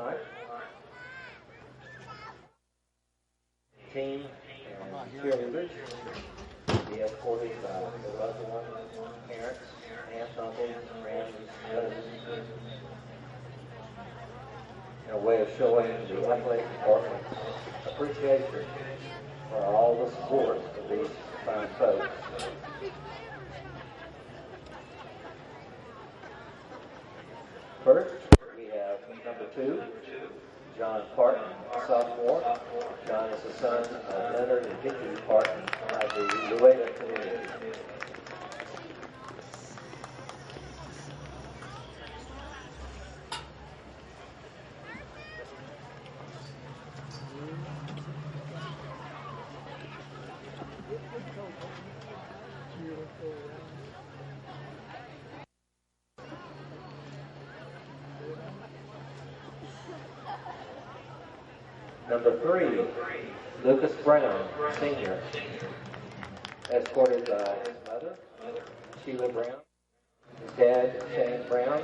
tonight. Team and cheerleaders be escorted by their loved ones, parents, aunts, uncles, friends, cousins, in a way of showing the athletic department's appreciation for all the support of these fine folks. First, we have number 2, John Parton, sophomore. John is the son of Leonard and Vicki Parton of the Lueda community. Number 3, Lucas Brown, senior, escorted by his mother, Sheila Brown, his dad, Shane Brown,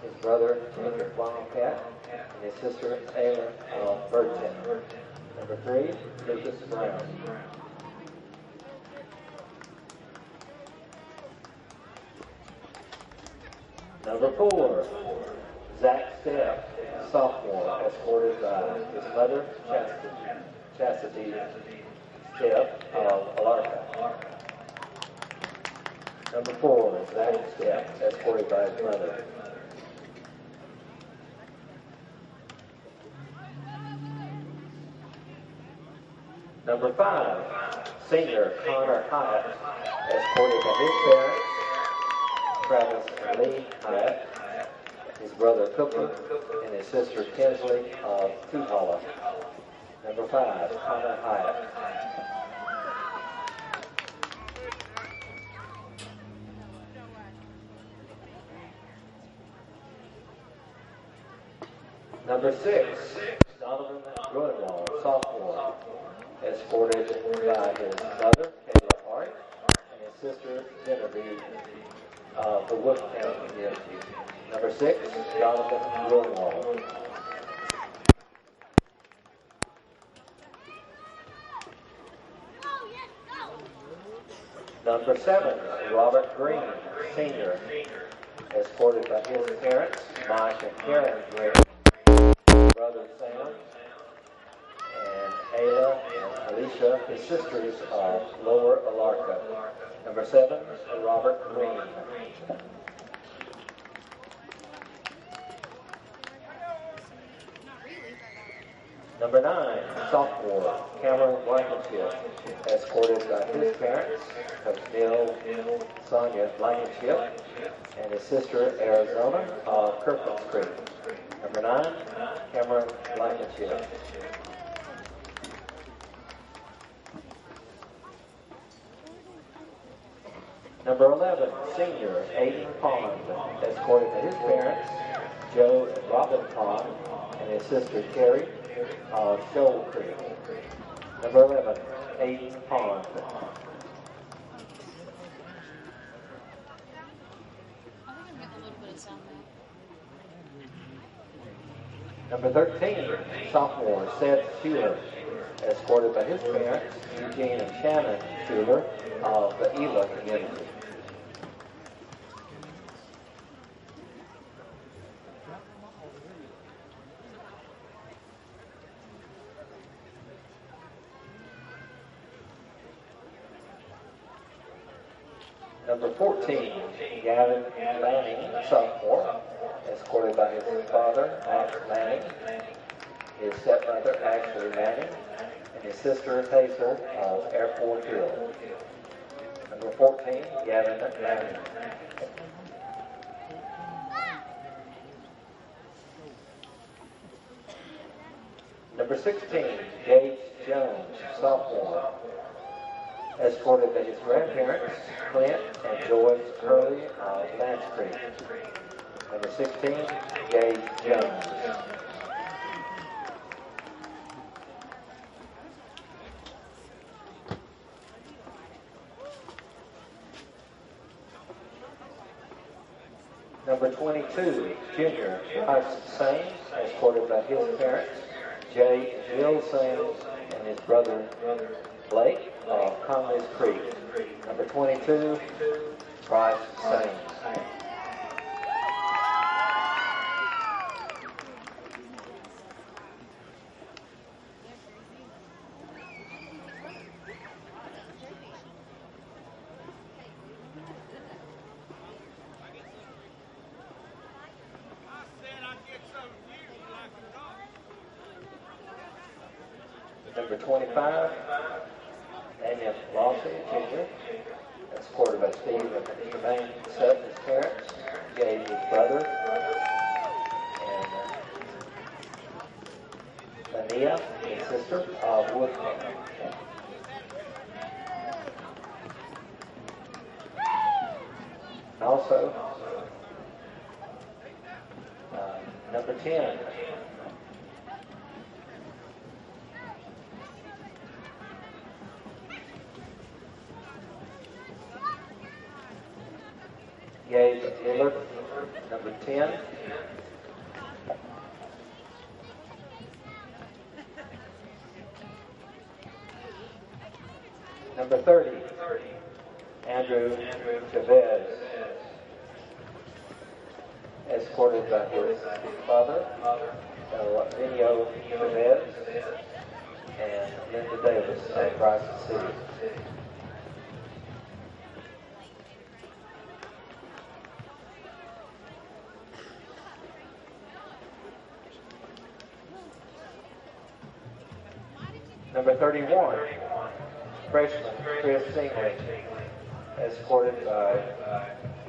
his brother, Jacob Wildcat, and his sister, Ayla Birdtown. Number 3, Lucas Brown. Number 4, Zach Stepp, sophomore, escorted by his mother, Chastity Stepp of Alarka. Number 4, Zach Stepp, escorted by his mother. Number 5, senior Connor Hyatt, escorted by his parents, Travis and Lee Hyatt, his brother Cooper, and his sister Kinsley of Tupala. Number 5, Connor Hyatt. Number 6, Donovan Gruenwald, sophomore, escorted by his mother, Kayla Hart, and his sister Genevieve of the Wood County community. Number 6, Donovan Gruenwald. Number 7, Robert Green, senior, escorted by his parents, Mike and Karen Green, brother Sam, and Ayla and Alicia, his sisters of Lower Alarka. Number 7, Robert Green. Number 9, sophomore, Cameron Blankenship, escorted by his parents, Coach Neil Sonia Blankenship, and his sister, Arizona, of Kirkland Street. Number 9, Cameron Blankenship. Number 11, senior, Aiden Pond, escorted by his parents, Joe and Robin Pond, and his sister, Terry, of Shoal Creek. Number 11, Aiden Pond. Number 13, sophomore, Seth Schuler, escorted by his parents, Eugene and Shannon Schuler, of the Ela community. Number 14, Gavin Lanning, sophomore, escorted by his father, Max Lanning, his stepmother, Ashley Lanning, and his sister, Hazel, of Airport Hill. Number 14, Gavin Lanning. Number 16, Gage Jones, sophomore, escorted by his grandparents, Clint and Joyce Curley of Lance Creek. Number 16, Gage Jones. Number 22, junior, Tyson Sames, escorted by his parents, Jay and Jill Sames, and his brother Blake of Conley's Creek. Number 22, Bryce Sames. Number 25, Daniel Lawson, junior, escorted by Steve and Jermaine Sutton, his parents, Jay, his brother, and Lania, his sister, of Woodland. Also, number 10, Gabe Miller, number 10. Number 30, Andrew Chavez, escorted by his father, Vinio Chavez, and Linda Davis of Bryson City. Number 31, freshman Chris Singley, escorted by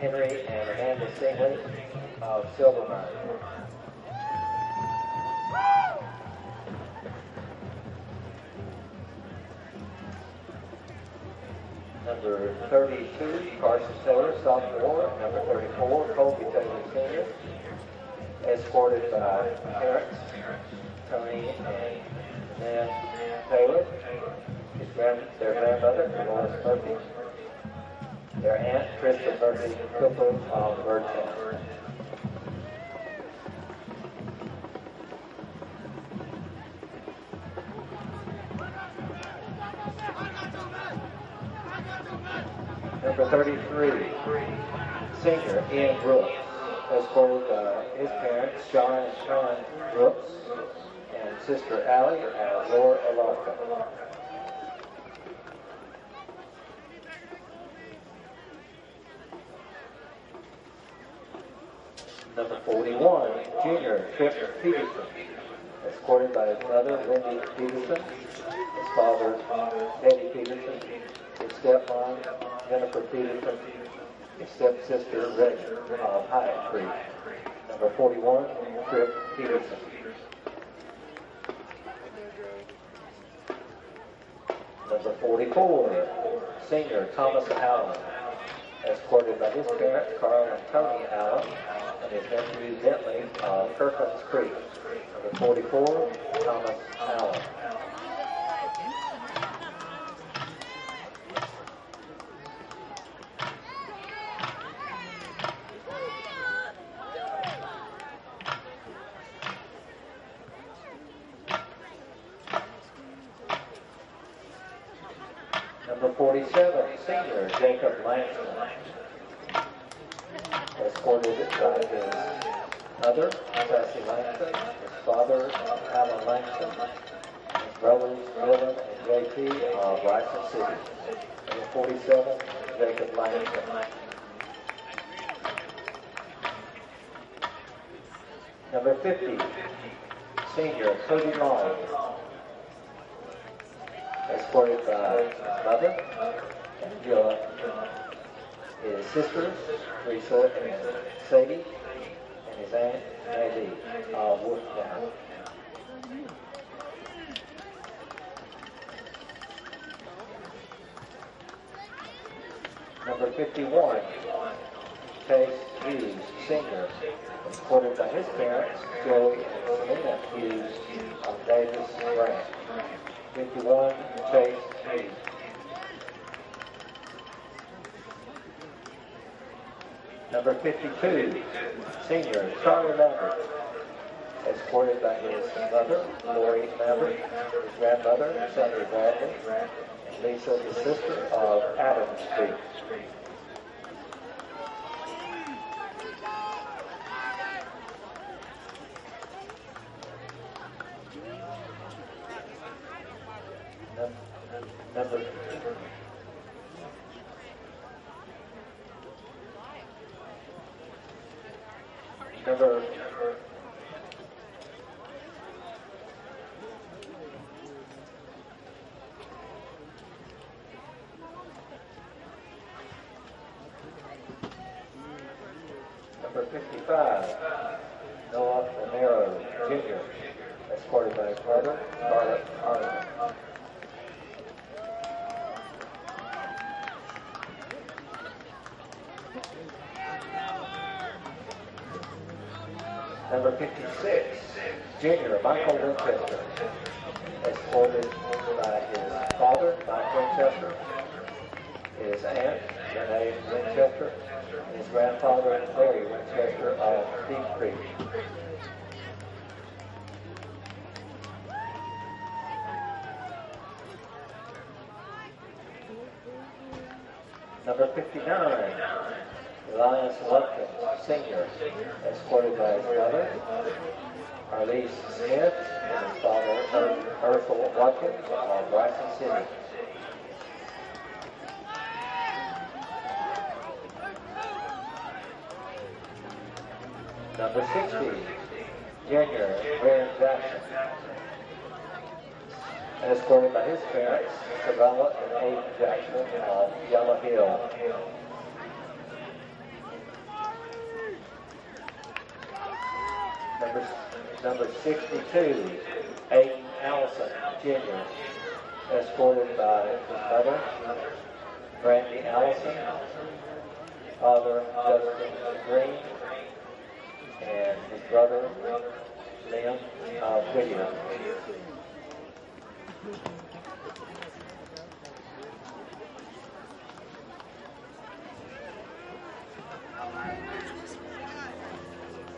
Henry and Amanda Singley of Silvermine. Number 32, Carson Taylor, sophomore. Number 34, Colby Taylor, senior, escorted by parents, Tony and Nan Taylor, their grandmother, Dolores Murphy, their aunt, Krista Murphy Cooper of Birdtown. Number 33, senior Ian Brooks, escorted by his parents, John and Sean Brooks, and sister Allie and Laura Alarka. Number 41, junior Trip Peterson, escorted by his mother, Wendy Peterson, his father, Eddie Peterson, his stepmom, Jennifer Peterson, his stepsister, Reggie of Hyatt Creek. Number 41, Trip Peterson. Number 44, senior Thomas Allen, escorted by his parents, Carl and Tony Allen, and his nephew Bentley of Kirkland's Creek. Number 44, Thomas Allen. Number 47, senior Jacob Langston, escorted by his mother, Sassy Langston, his father, Alan Langston, his brothers, Dylan and JT of Bryson City. Number 47, Jacob Langston. Number 50, senior Cody Long, escorted by his mother, Angela, his sisters, Teresa and Sadie, and his aunt, Nadie, of Wolftown. Number 51, Chase Hughes, senior, escorted by his parents, Joey and Selena Hughes of Davis Branch. 51, Chase Hughes. Number 52, senior Charlie Lambert, escorted by his mother, Lori Lambert, his grandmother, Sandra Bradley, and Lisa, the sister of Adam Street. Number 55, Noah Romero Jr., escorted by his mother, Scarlett Harlan. Number 56, junior Michael Winchester, escorted by his father, Mike Winchester, his aunt, Renee Winchester, and his grandfather, Larry Winchester of Deep Creek. Number 59, Elias Lumpkins, senior, escorted by his mother, Arlise Smith, and his father, Ursula Watkins of Bryson City. Number 60, junior Brian Jackson, escorted by his parents, Savella and Aiden Jackson of Yellow Hill. Number 62, Aiden Allison, Jr., escorted by his mother, Brandy Allison, father, Justin Green, and his brother, Liam Whittier.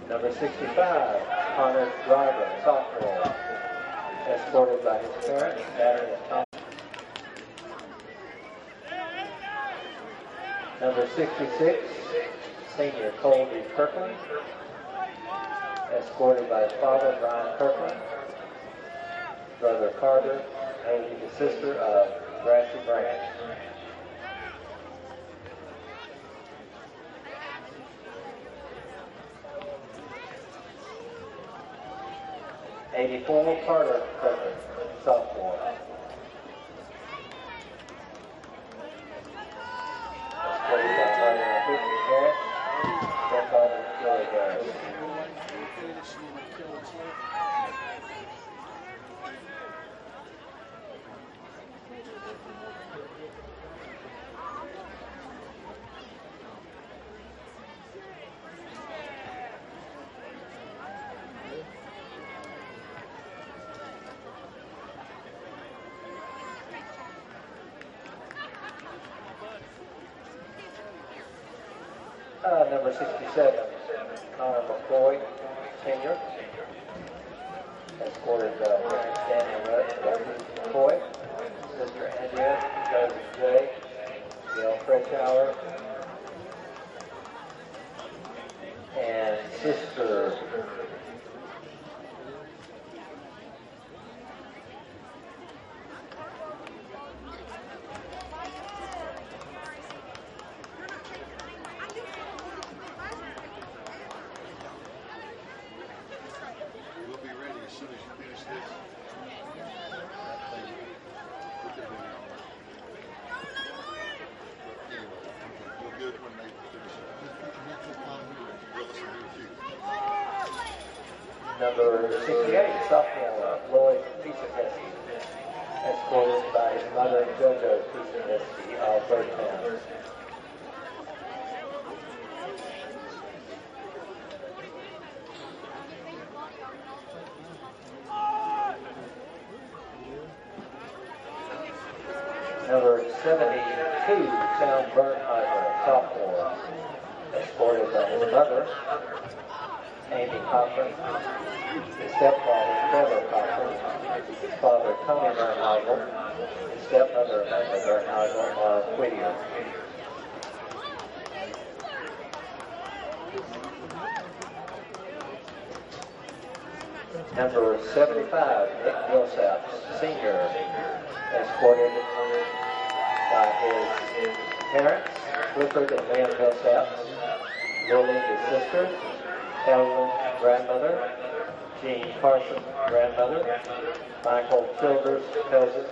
Number 65, Connor Driver, sophomore, escorted by his parents, Natalie and Tom. Number 66, senior Colby Kirkland, escorted by his father, Brian Kirkland, brother Carter, and the sister of Grassy Branch. '84 Carter Kirkland, sophomore. Escorted by Carter Christian Harris, grandfather Joey Harris. Number 67, Connor McCoy, senior, escorted by parents Daniel McCoy, sister Andrea, cousin Jay, Gail Fretschauer, and sister Number 68, sophomore, Lloyd Pisakeski, escorted by his mother, JoJo Pisakeski of Birdtown. Number 72, Sam Bernheimer, sophomore, escorted by his mother, Amy Cochran, his stepfather, Trevor Cochran, his father, Tony Bernheigel, his stepmother, Amanda Bernheigel, of Whittier. Number 75, Nick Millsap, senior, escorted by his parents, Clifford and Lynn Millsap, Lily, his sister, Evelyn, grandmother, Jean Carson, grandmother, Michael Childers, cousin,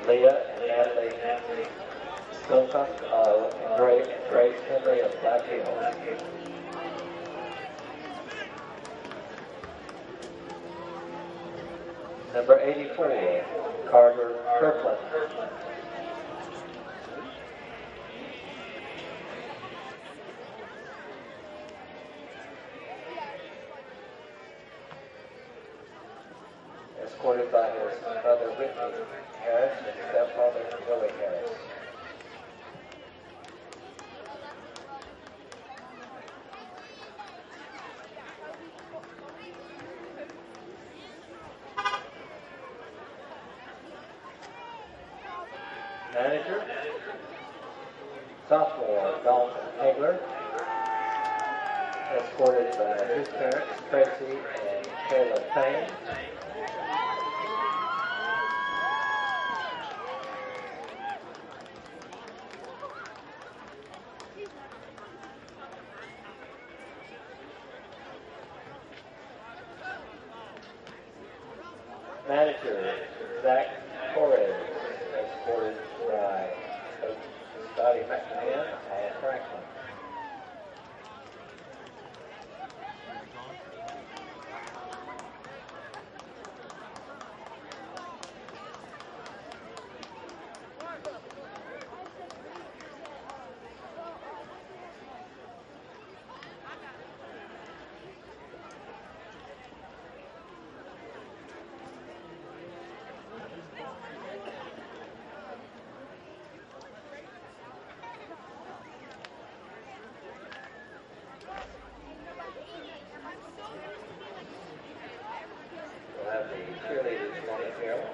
Leah and Natalie Wilcox, Grace Henry of Black Hill. Number 84, Carter Kirkland. Escorted by his mother Whitney Harris and stepfather Willie Harris. Manager, sophomore Dalton Hagler, escorted by his parents Tracy and Kayla Payne. Manager, Zach Torres, escorted by Scotty McMahon and Franklin. We'll have the cheerleaders on the field.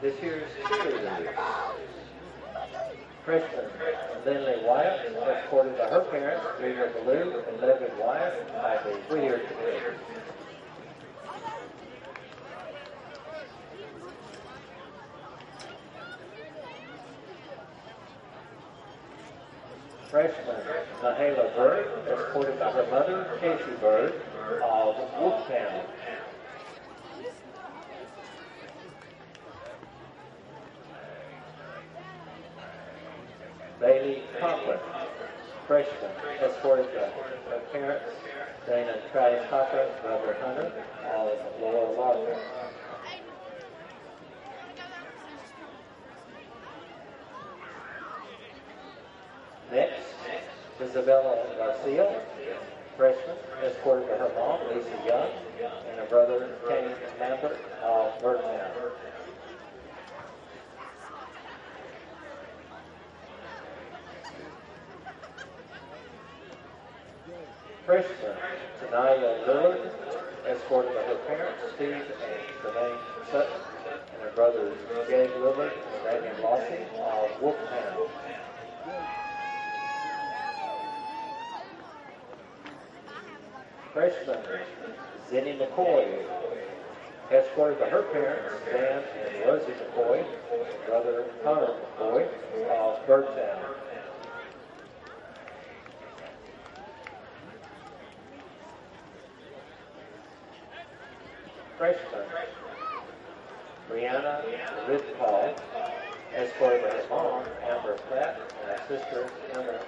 This year's cheerleaders. Freshman Lindley Wyatt, escorted by her parents, Rita Ballou and Levin Wyatt, by the Whittier committee. Freshman Mahala Bird, escorted by her mother, Casey Bird, of Wolftown. Bailey Conklin, freshman, escorted by her parents, Dana and Travis Conklin, brother Hunter, of Laurel Lawson. Next, Isabella Garcia, freshman, escorted by her mom, Lisa Young, and her brother, Kane Lambert, of Birdtown. Freshman, Tanaya Lillard, escorted by her parents, Steve and Tremaine Sutton, and her brothers Gabe Lillard and Damian Lossy of Wolftown. Freshman, Zenny McCoy, escorted by her parents, Dan and Rosie McCoy, and brother Hunter McCoy of Birdtown. Freshman, Brianna Ridpaul, escorted by her mom, Amber Platt, and her sister, Emma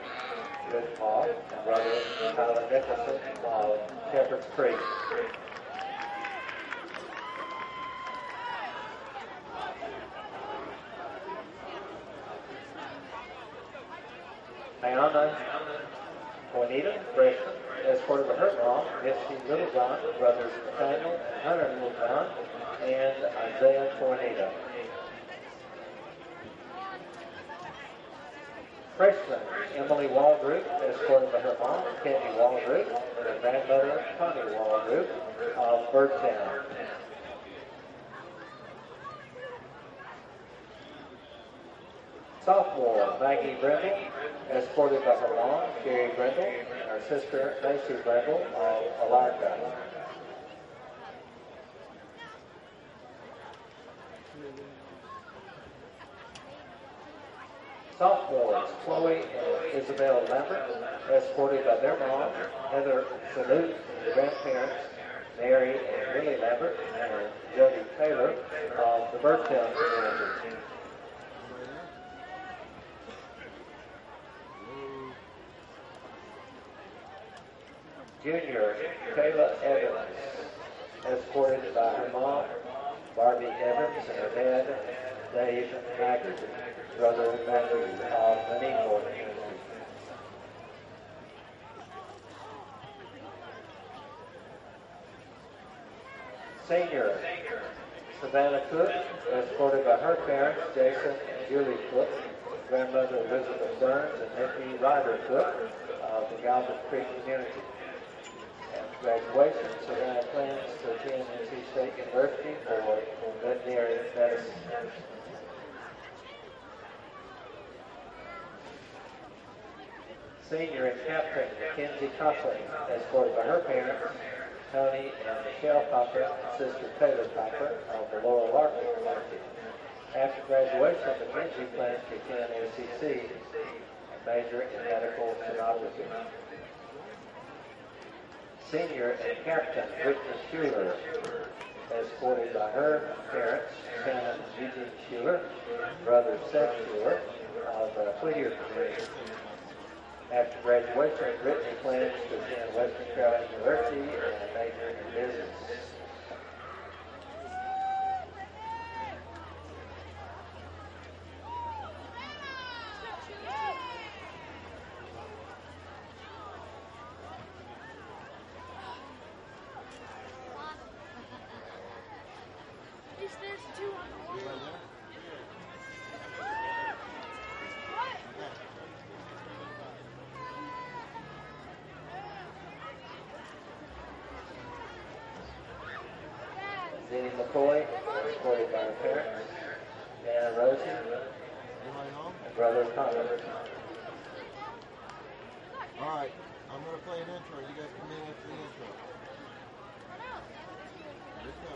Ridpaul, and brother Tyler Nicholson of Shepherd's Creek. Ayana Juanita, freshman, escorted by her mom, Misty Littlejohn, brothers Nathaniel and Hunter Littlejohn, and Isaiah Juanita. Freshman, Emily Waldroop, escorted by her mom, Candy Waldroop, and her grandmother, Connie Waldroop, of Birdtown. Sophomore, Maggie Brindle, escorted by her mom, Sherry Brindle, and her sister, Macy Brindle, of Alarka. Sophomores, Chloe and Isabel Lambert, escorted by their mom, Heather Salute, and grandparents, Mary and Millie Lambert, and Jody Taylor of the Birdtown community. Junior, Kayla Evans, escorted by her mom, Barbie Evans, and her dad, Dave Maggard, brother Matthew of the Newport community. Senior, Savannah Cook, escorted by her parents, Jason and Julie Cook, grandmother Elizabeth Burns, and nephew Ryder Cook of the Galvin Creek community. After graduation, Savannah plans to attend NC State University for veterinary medicine. Senior and captain Mackenzie Cochran, escorted by her parents, Tony and Michelle Cochran, and sister Taylor Cochran of the Laurel Larkin community. After graduation, Mackenzie plans to attend SEC and major in medical sonography. Senior and captain Whitney Schuler, escorted by her parents, Shannon and Eugene Schuler, brother Seth Schuler of the Whittier community. After graduation, Brittany plans to attend Western Carolina University and major in business. Zenny McCoy, escorted by her parents, Anna Rosie, and brother Connor. All right, I'm going to play an intro. You guys come in after the intro. Let's go.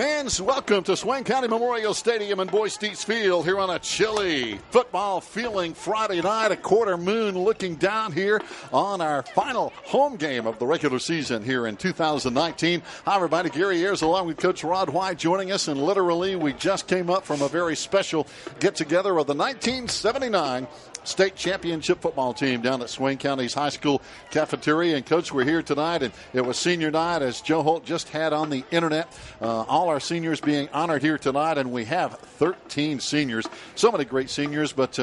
Fans, welcome to Swain County Memorial Stadium in Boys Dietz Field here on a chilly football feeling Friday night, a quarter moon looking down here on our final home game of the regular season here in 2019. Hi, everybody. Gary Ayers along with Coach Rod White joining us, and literally we just came up from a very special get-together of the 1979 state championship football team down at Swain County's high school cafeteria. And, Coach, we're here tonight, and it was senior night, as Joe Holt just had on the internet. All our seniors being honored here tonight, and we have 13 seniors. So many great seniors, but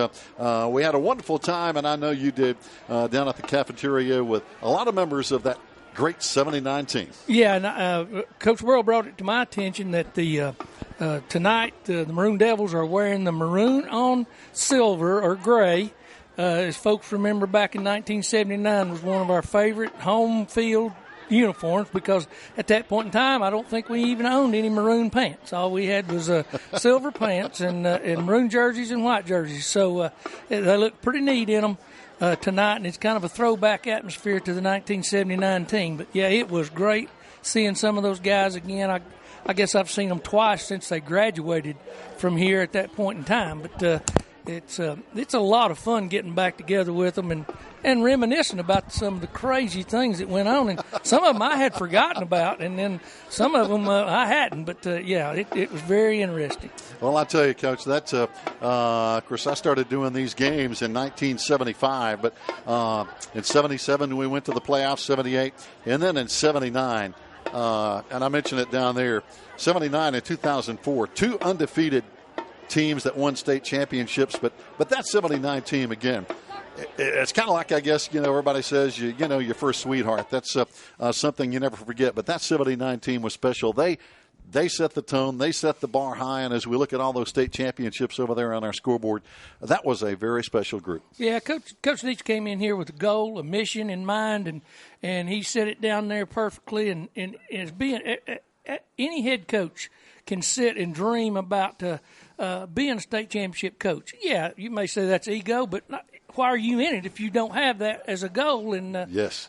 we had a wonderful time, and I know you did, down at the cafeteria with a lot of members of that great 79 team. Yeah, and Coach Burrow brought it to my attention that tonight the Maroon Devils are wearing the maroon on silver or gray. As folks remember, back in 1979 was one of our favorite home field uniforms, because at that point in time I don't think we even owned any maroon pants. All we had was silver pants and maroon jerseys and white jerseys. So they look pretty neat in them tonight, and it's kind of a throwback atmosphere to the 1979 team. But, yeah, it was great seeing some of those guys again. I guess I've seen them twice since they graduated from here at that point in time. But it's a lot of fun getting back together with them and reminiscing about some of the crazy things that went on. And some of them I had forgotten about, and then some of them I hadn't. But, it was very interesting. Well, I tell you, Coach, that's of course, I started doing these games in 1975, but in 77 we went to the playoffs, 78, and then in 79, and I mentioned it down there, 79 and 2004, two undefeated teams that won state championships, but that 79 team, again, it's kind of like, I guess, everybody says, your first sweetheart. That's something you never forget, but that 79 team was special. They set the tone. They set the bar high. And as we look at all those state championships over there on our scoreboard, that was a very special group. Yeah, Coach Dietz came in here with a goal, a mission in mind, and he set it down there perfectly. And as being any head coach can sit and dream about being a state championship coach. Yeah, you may say that's ego, but why are you in it if you don't have that as a goal? And yes.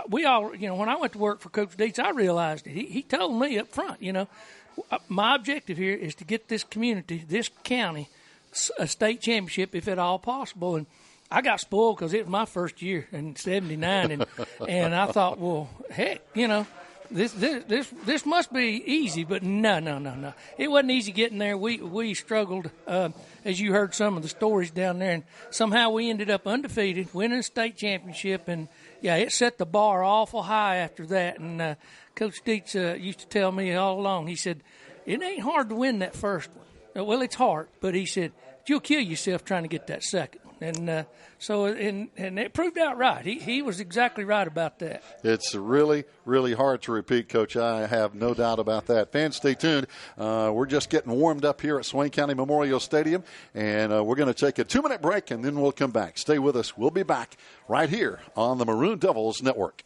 We all, when I went to work for Coach Dietz, I realized it. He told me up front, my objective here is to get this community, this county, a state championship if at all possible. And I got spoiled because it was my first year in 79, and I thought, well, heck, this must be easy. But no. It wasn't easy getting there. We struggled, as you heard some of the stories down there, and somehow we ended up undefeated, winning a state championship, and yeah, it set the bar awful high after that. And Coach Dietz used to tell me all along, he said, it ain't hard to win that first one. Well, it's hard, but he said, you'll kill yourself trying to get that second one. And so it proved out right. He was exactly right about that. It's really, really hard to repeat, Coach. I have no doubt about that. Fans, stay tuned. We're just getting warmed up here at Swain County Memorial Stadium, and we're going to take a 2-minute break, and then we'll come back. Stay with us. We'll be back right here on the Maroon Devils Network.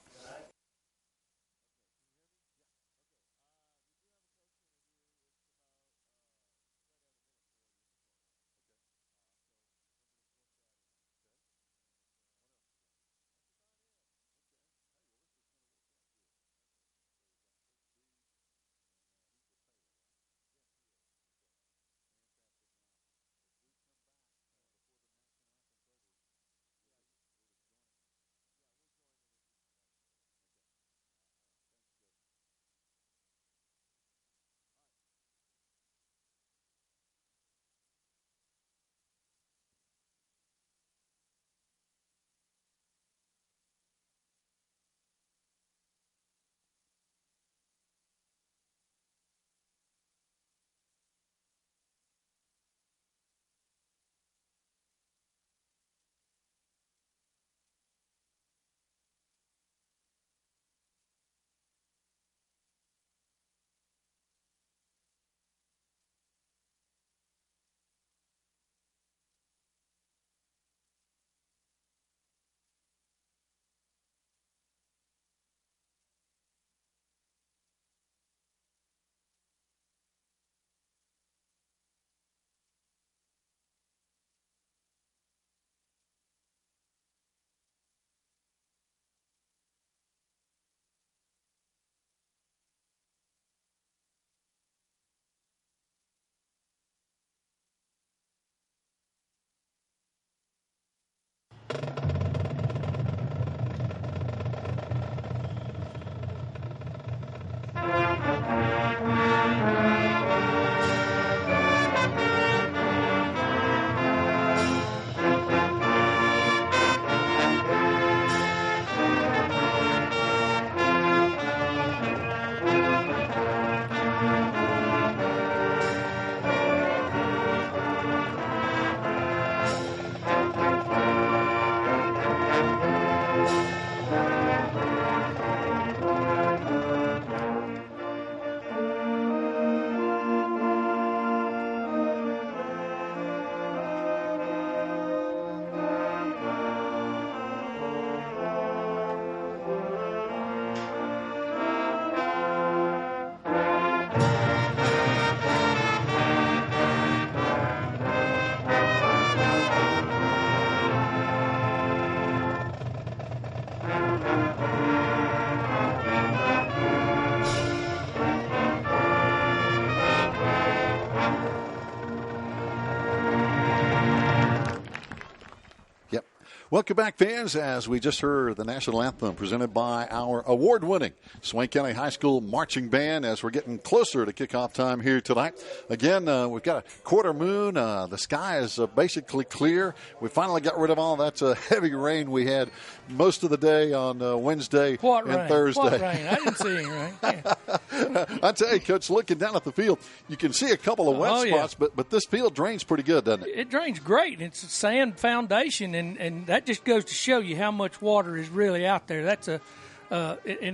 Welcome back, fans, as we just heard the national anthem presented by our award-winning Swain County High School Marching Band as we're getting closer to kickoff time here tonight. Again, we've got a quarter moon. The sky is basically clear. We finally got rid of all that heavy rain we had most of the day on Wednesday and Thursday. What rain? I didn't see any rain. Yeah. I tell you, Coach, looking down at the field, you can see a couple of wet spots, but this field drains pretty good, doesn't it? It drains great. It's a sand foundation, and that just goes to show you how much water is really out there. That's and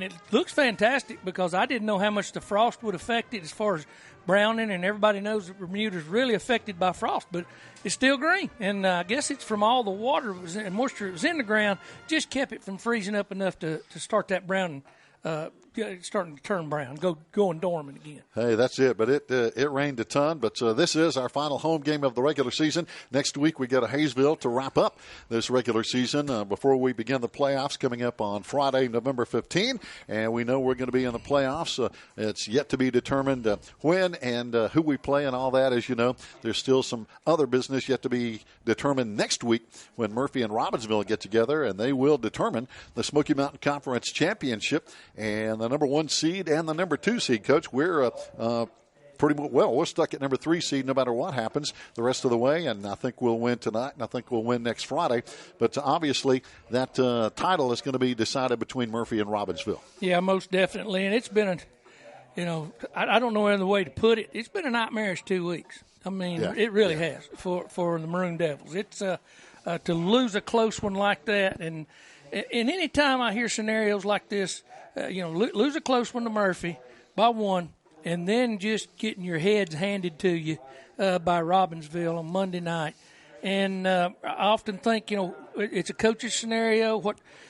it looks fantastic because I didn't know how much the frost would affect it as far as browning, and everybody knows that Bermuda's really affected by frost, but it's still green. And I guess it's from all the water and moisture that was in the ground, just kept it from freezing up enough to start that browning. Starting to turn brown, going dormant again. Hey, that's it. But it rained a ton. But this is our final home game of the regular season. Next week we go to Hayesville to wrap up this regular season before we begin the playoffs coming up on Friday, November 15. And we know we're going to be in the playoffs. It's yet to be determined when and who we play and all that. As you know, there's still some other business yet to be determined next week when Murphy and Robbinsville get together, and they will determine the Smoky Mountain Conference Championship and the number 1 seed and the number 2 seed, Coach. We're we're stuck at number 3 seed no matter what happens the rest of the way, and I think we'll win tonight, and I think we'll win next Friday. But obviously that title is going to be decided between Murphy and Robbinsville. Yeah, most definitely, and it's been I don't know any other way to put it. It's been a nightmarish 2 weeks. I mean, it really has for the Maroon Devils. It's to lose a close one like that, and any time I hear scenarios like this, lose a close one to Murphy by 1, and then just getting your heads handed to you by Robbinsville on Monday night. And I often think, it's a coach's scenario.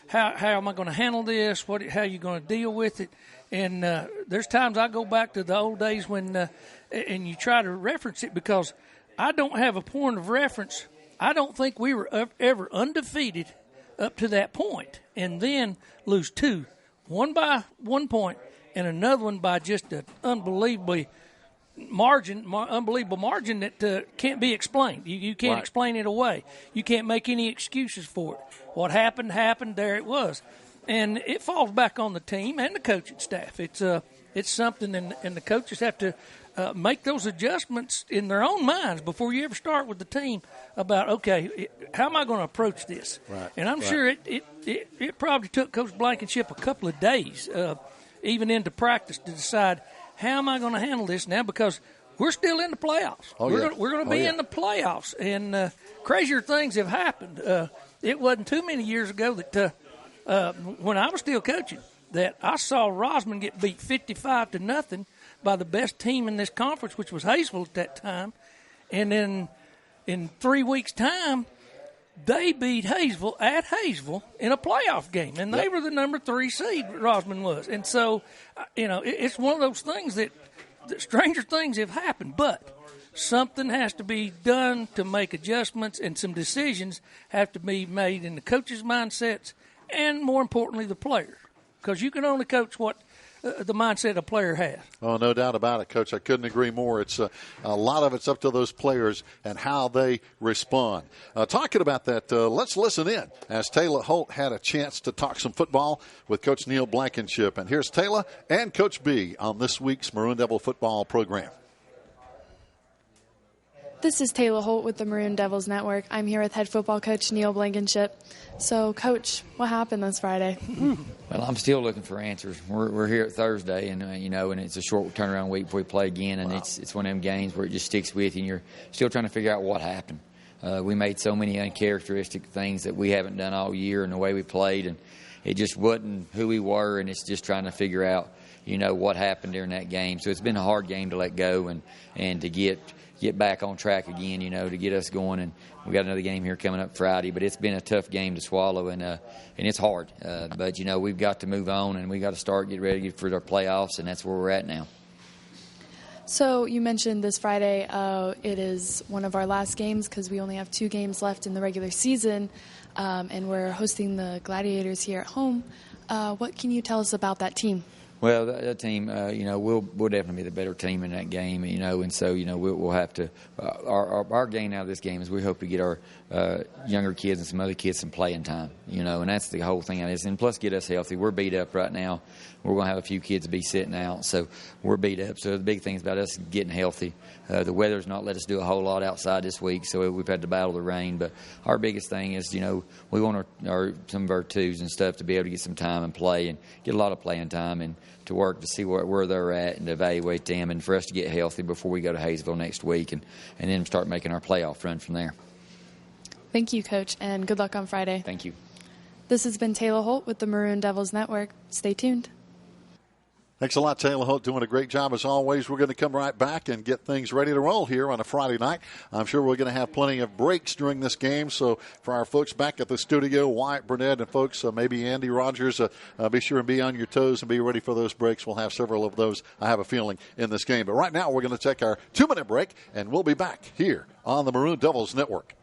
How am I going to handle this? How are you going to deal with it? And there's times I go back to the old days when, and you try to reference it because I don't have a point of reference. I don't think we were ever undefeated up to that point, and then lose 2, one by 1 point, and another one by just an unbelievable margin that can't be explained. You can't explain it away. You can't make any excuses for it. What happened, there it was. And it falls back on the team and the coaching staff. It's something, and the coaches have to make those adjustments in their own minds before you ever start with the team about, okay, how am I going to approach this? Right. And I'm sure it probably took Coach Blankenship a couple of days, even into practice, to decide how am I going to handle this now, because we're still in the playoffs. We're going to be in the playoffs, and crazier things have happened. It wasn't too many years ago that when I was still coaching that I saw Rosman get beat 55-0 by the best team in this conference, which was Hayesville at that time. And then in 3 weeks' time, they beat Hayesville at Hayesville in a playoff game. And they were the number 3 seed, Rosman was. And so, it's one of those things that stranger things have happened. But something has to be done to make adjustments, and some decisions have to be made in the coaches' mindsets and, more importantly, the players. Because you can only coach what the mindset a player has. Oh, no doubt about it, Coach. I couldn't agree more. It's a lot of it's up to those players and how they respond. Talking about that, let's listen in as Taylor Holt had a chance to talk some football with Coach Neil Blankenship. And here's Taylor and Coach B on this week's Maroon Devil football program. This is Taylor Holt with the Maroon Devils Network. I'm here with head football coach Neil Blankenship. So, Coach, what happened this Friday? Well, I'm still looking for answers. We're here at Thursday, and and it's a short turnaround week before we play again, and it's one of them games where it just sticks with you, and you're still trying to figure out what happened. We made so many uncharacteristic things that we haven't done all year, and the way we played, and it just wasn't who we were, and it's just trying to figure out, what happened during that game. So it's been a hard game to let go and to get back on track again, to get us going. And we got another game here coming up Friday, but it's been a tough game to swallow, and it's hard. But, we've got to move on, and we got to get ready for our playoffs, and that's where we're at now. So you mentioned this Friday it is one of our last games because we only have 2 games left in the regular season, and we're hosting the Gladiators here at home. What can you tell us about that team? Well, that team, we'll definitely be the better team in that game, and so, we'll have to. Our gain out of this game is we hope to get our younger kids and some other kids some playing time, and that's the whole thing out of this. And plus, get us healthy. We're beat up right now. We're going to have a few kids be sitting out, so we're beat up. So the big thing is about us getting healthy. The weather's not let us do a whole lot outside this week, so we've had to battle the rain. But our biggest thing is, we want some of our twos and stuff to be able to get some time and play and get a lot of playing time and to work to see where they're at and to evaluate them and for us to get healthy before we go to Hayesville next week and then start making our playoff run from there. Thank you, Coach, and good luck on Friday. Thank you. This has been Taylor Holt with the Maroon Devils Network. Stay tuned. Thanks a lot, Taylor Holt, doing a great job as always. We're going to come right back and get things ready to roll here on a Friday night. I'm sure we're going to have plenty of breaks during this game. So for our folks back at the studio, Wyatt Burnett and folks, maybe Andy Rogers, be sure and be on your toes and be ready for those breaks. We'll have several of those, I have a feeling, in this game. But right now we're going to take our 2-minute break, and we'll be back here on the Maroon Devils Network.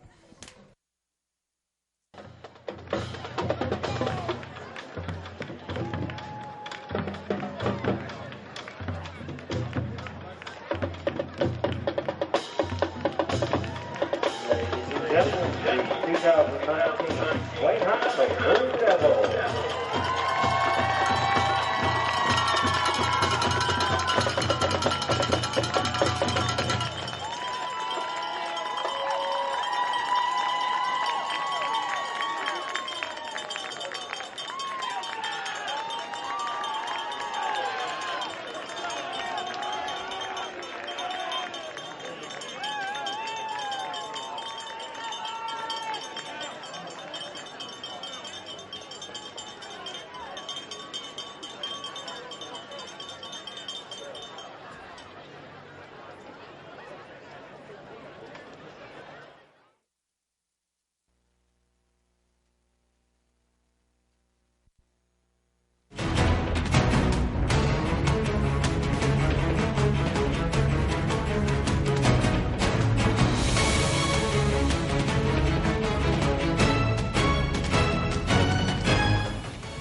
The 2019 Wayne High Maroon Devils.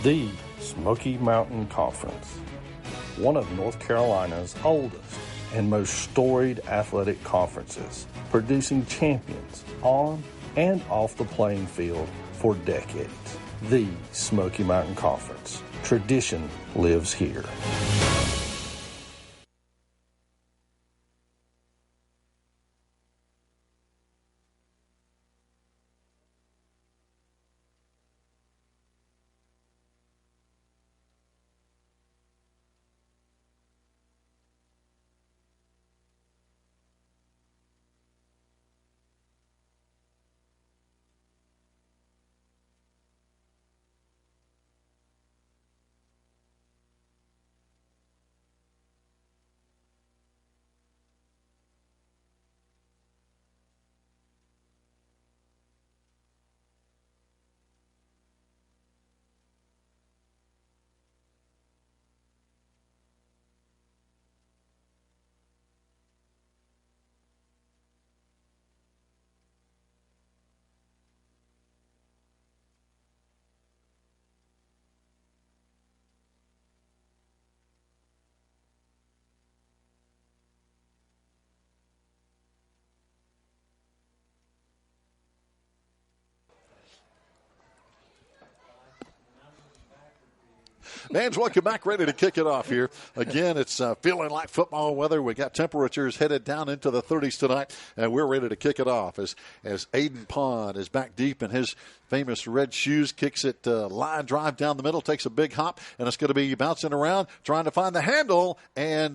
The Smoky Mountain Conference, one of North Carolina's oldest and most storied athletic conferences, producing champions on and off the playing field for decades. The Smoky Mountain Conference. Tradition lives here. Mans, welcome back, ready to kick it off here. Again, it's feeling like football weather. We got temperatures headed down into the 30s tonight, and we're ready to kick it off as Aiden Pond is back deep in his famous red shoes, kicks it line drive down the middle, takes a big hop, and it's going to be bouncing around, trying to find the handle, and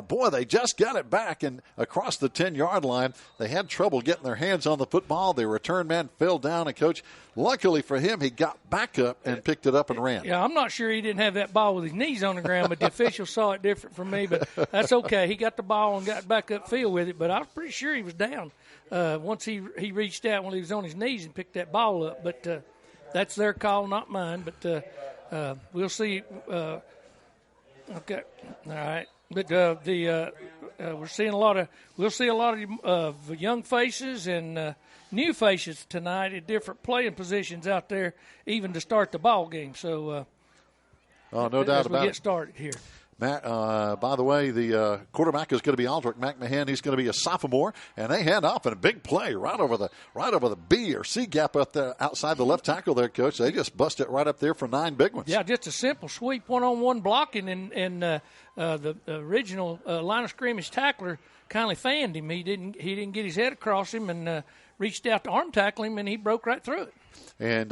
boy, they just got it back and across the 10-yard line. They had trouble getting their hands on the football. The return man fell down, and Coach, luckily for him, he got back up and picked it up and ran. Yeah, I'm not sure he didn't have that ball with his knees on the ground, but the officials saw it different from me, but that's okay. He got the ball and got back upfield with it, but I was pretty sure he was down once he reached out when he was on his knees and picked that ball up. But that's their call, not mine. But we'll see. Okay, all right. But we'll see a lot of young faces and new faces tonight at different playing positions out there, even to start the ball game. So Oh, no doubt about it. it. Get started here. Matt, by the way, the quarterback is going to be Aldrich McMahon. He's going to be a sophomore, and they hand off in a big play right over the B or C gap up there outside the left tackle there, Coach. They just bust it right up there for 9 big ones. Yeah, just a simple sweep, one-on-one blocking, and the original line of scrimmage tackler kindly fanned him. He didn't get his head across him and reached out to arm tackle him, and he broke right through it. And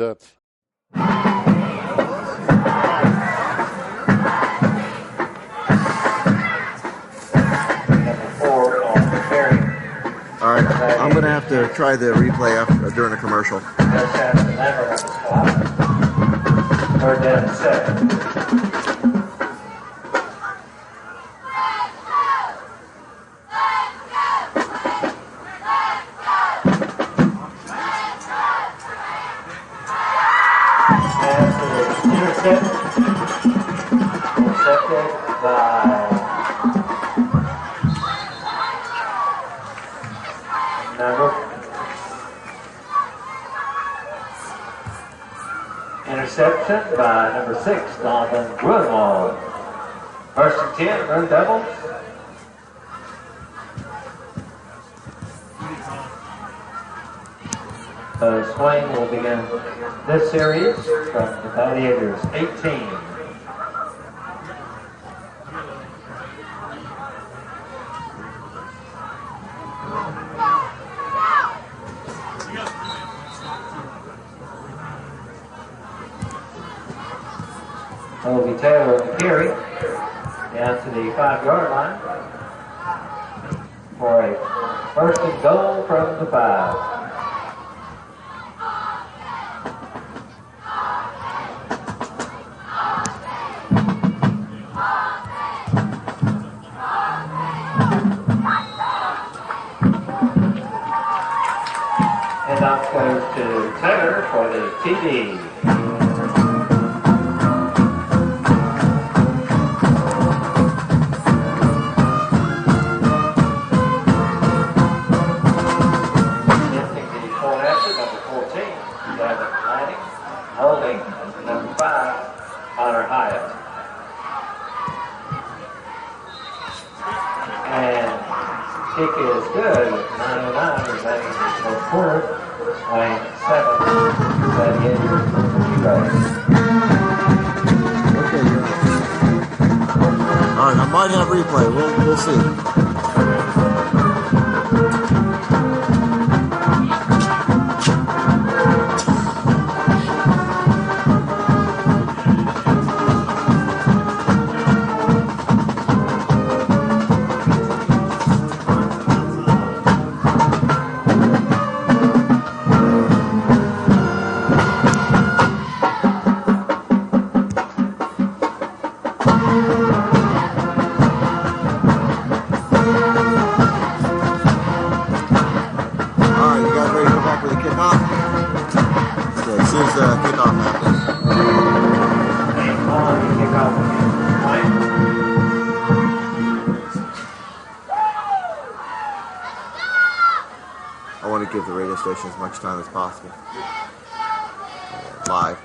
all right, I'm going to have to try the replay during a commercial. Third down and 7. Interception by number 6, Donovan Grunwald. First and 10, Maroon Devils. Swain will begin this series from the Gladiators 18. Will be Taylor to carry down to the 5-yard line for a first and goal from the 5. And off goes to Taylor for the TD. Kick is good with 9:09 remaining in the fourth quarter. Swain 7, Gladiators 0. Okay, all right, I might have replay. We'll see. Give the radio station as much time as possible. Live.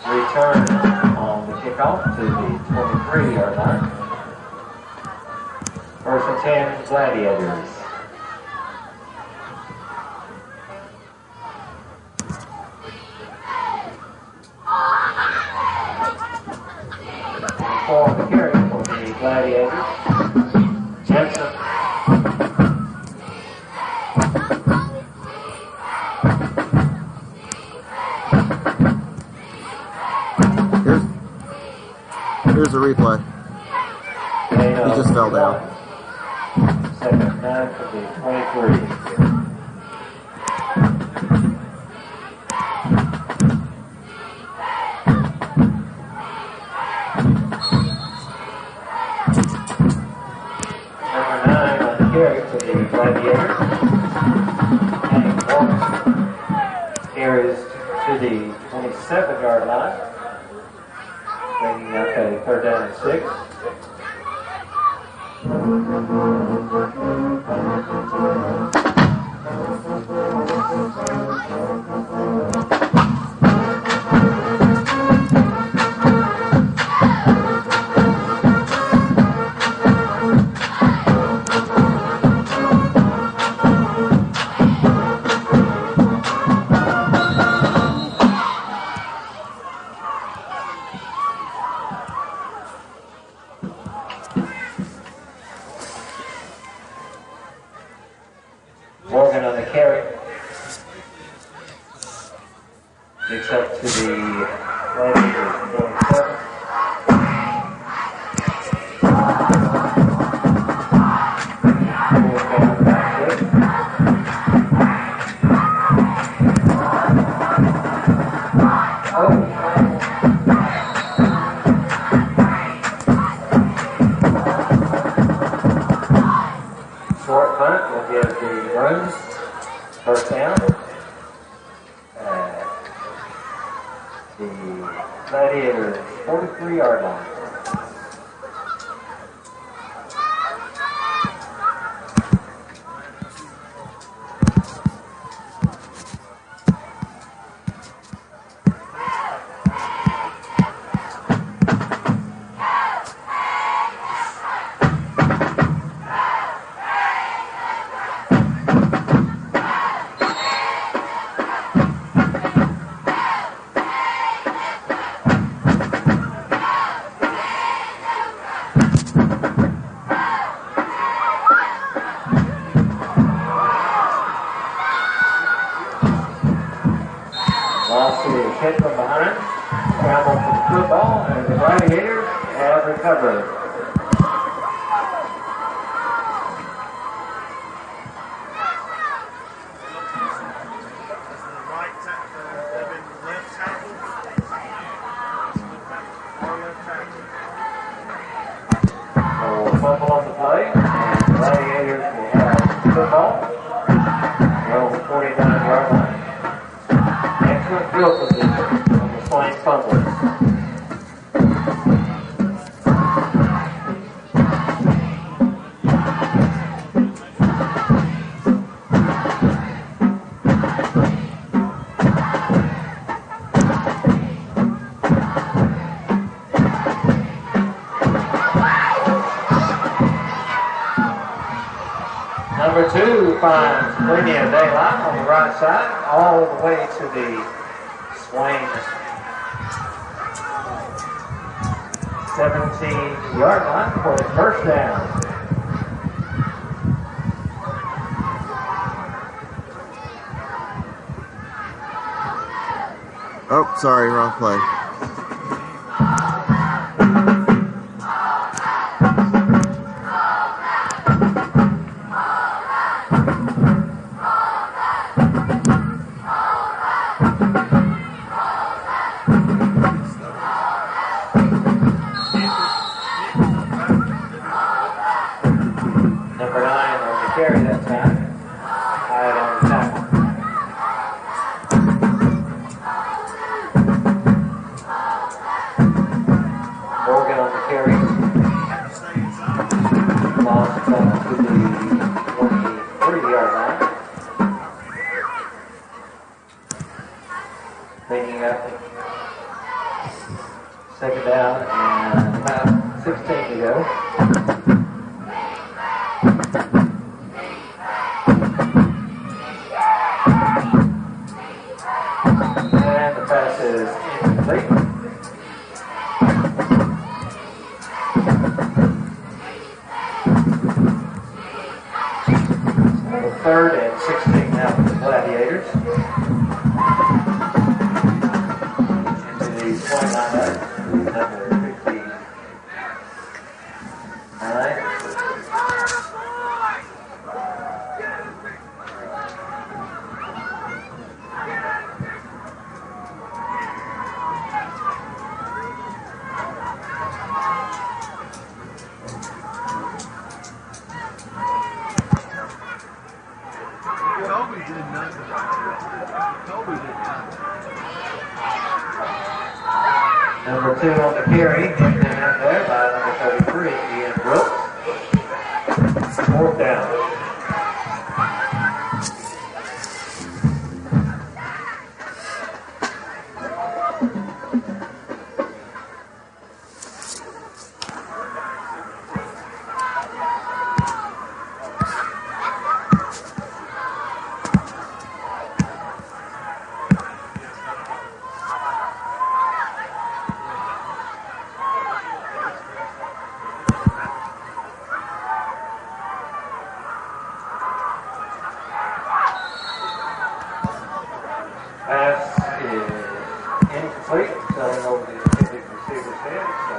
Return on the kickoff to the 23-yard line. First and 10, Gladiators. For the carry for the Gladiators, Jensen. Here's the replay. He just fell down. Second and 9 for the 23. the Gladiators. And Morgan carries to the 27-yard line, bringing up a 3rd down and 6. Morgan on the carry. Picks up to the Gladiators 47. Short punt will give the Maroons 1st down. The Gladiators 43-yard line. Hit from behind, scramble for the football, and the Gladiators have recovered. So fumble on the play, and the Gladiators will have the football. They're on the 49-yard line. Excellent field position on the Swain fumble. Number 2 finds plenty of daylight on the right side, all the way to the Swain 17-yard line for the 1st down. Oh, sorry, wrong play. Number 9 on the carry that time. Hyatt on the tackle. Morgan on the carry. Lost up to the 23-yard line. Bringing up 2nd down and about 16 to go. And the pass is incomplete. So 3rd and 16 now for the Gladiators. Into the 29, number 59. Number 2 on the carry, and out there by number 33, Ian Brooks. 4th down. Pass is incomplete, selling over the intended receiver's head, so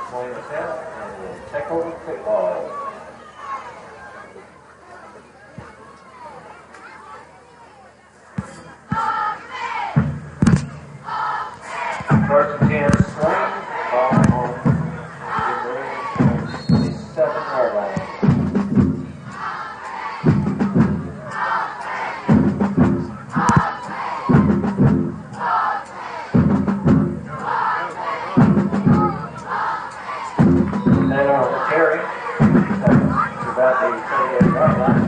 point us out and we'll take over the football. First and 10 swing, ball on the 7-yard line. Carry, about the 38-yard line.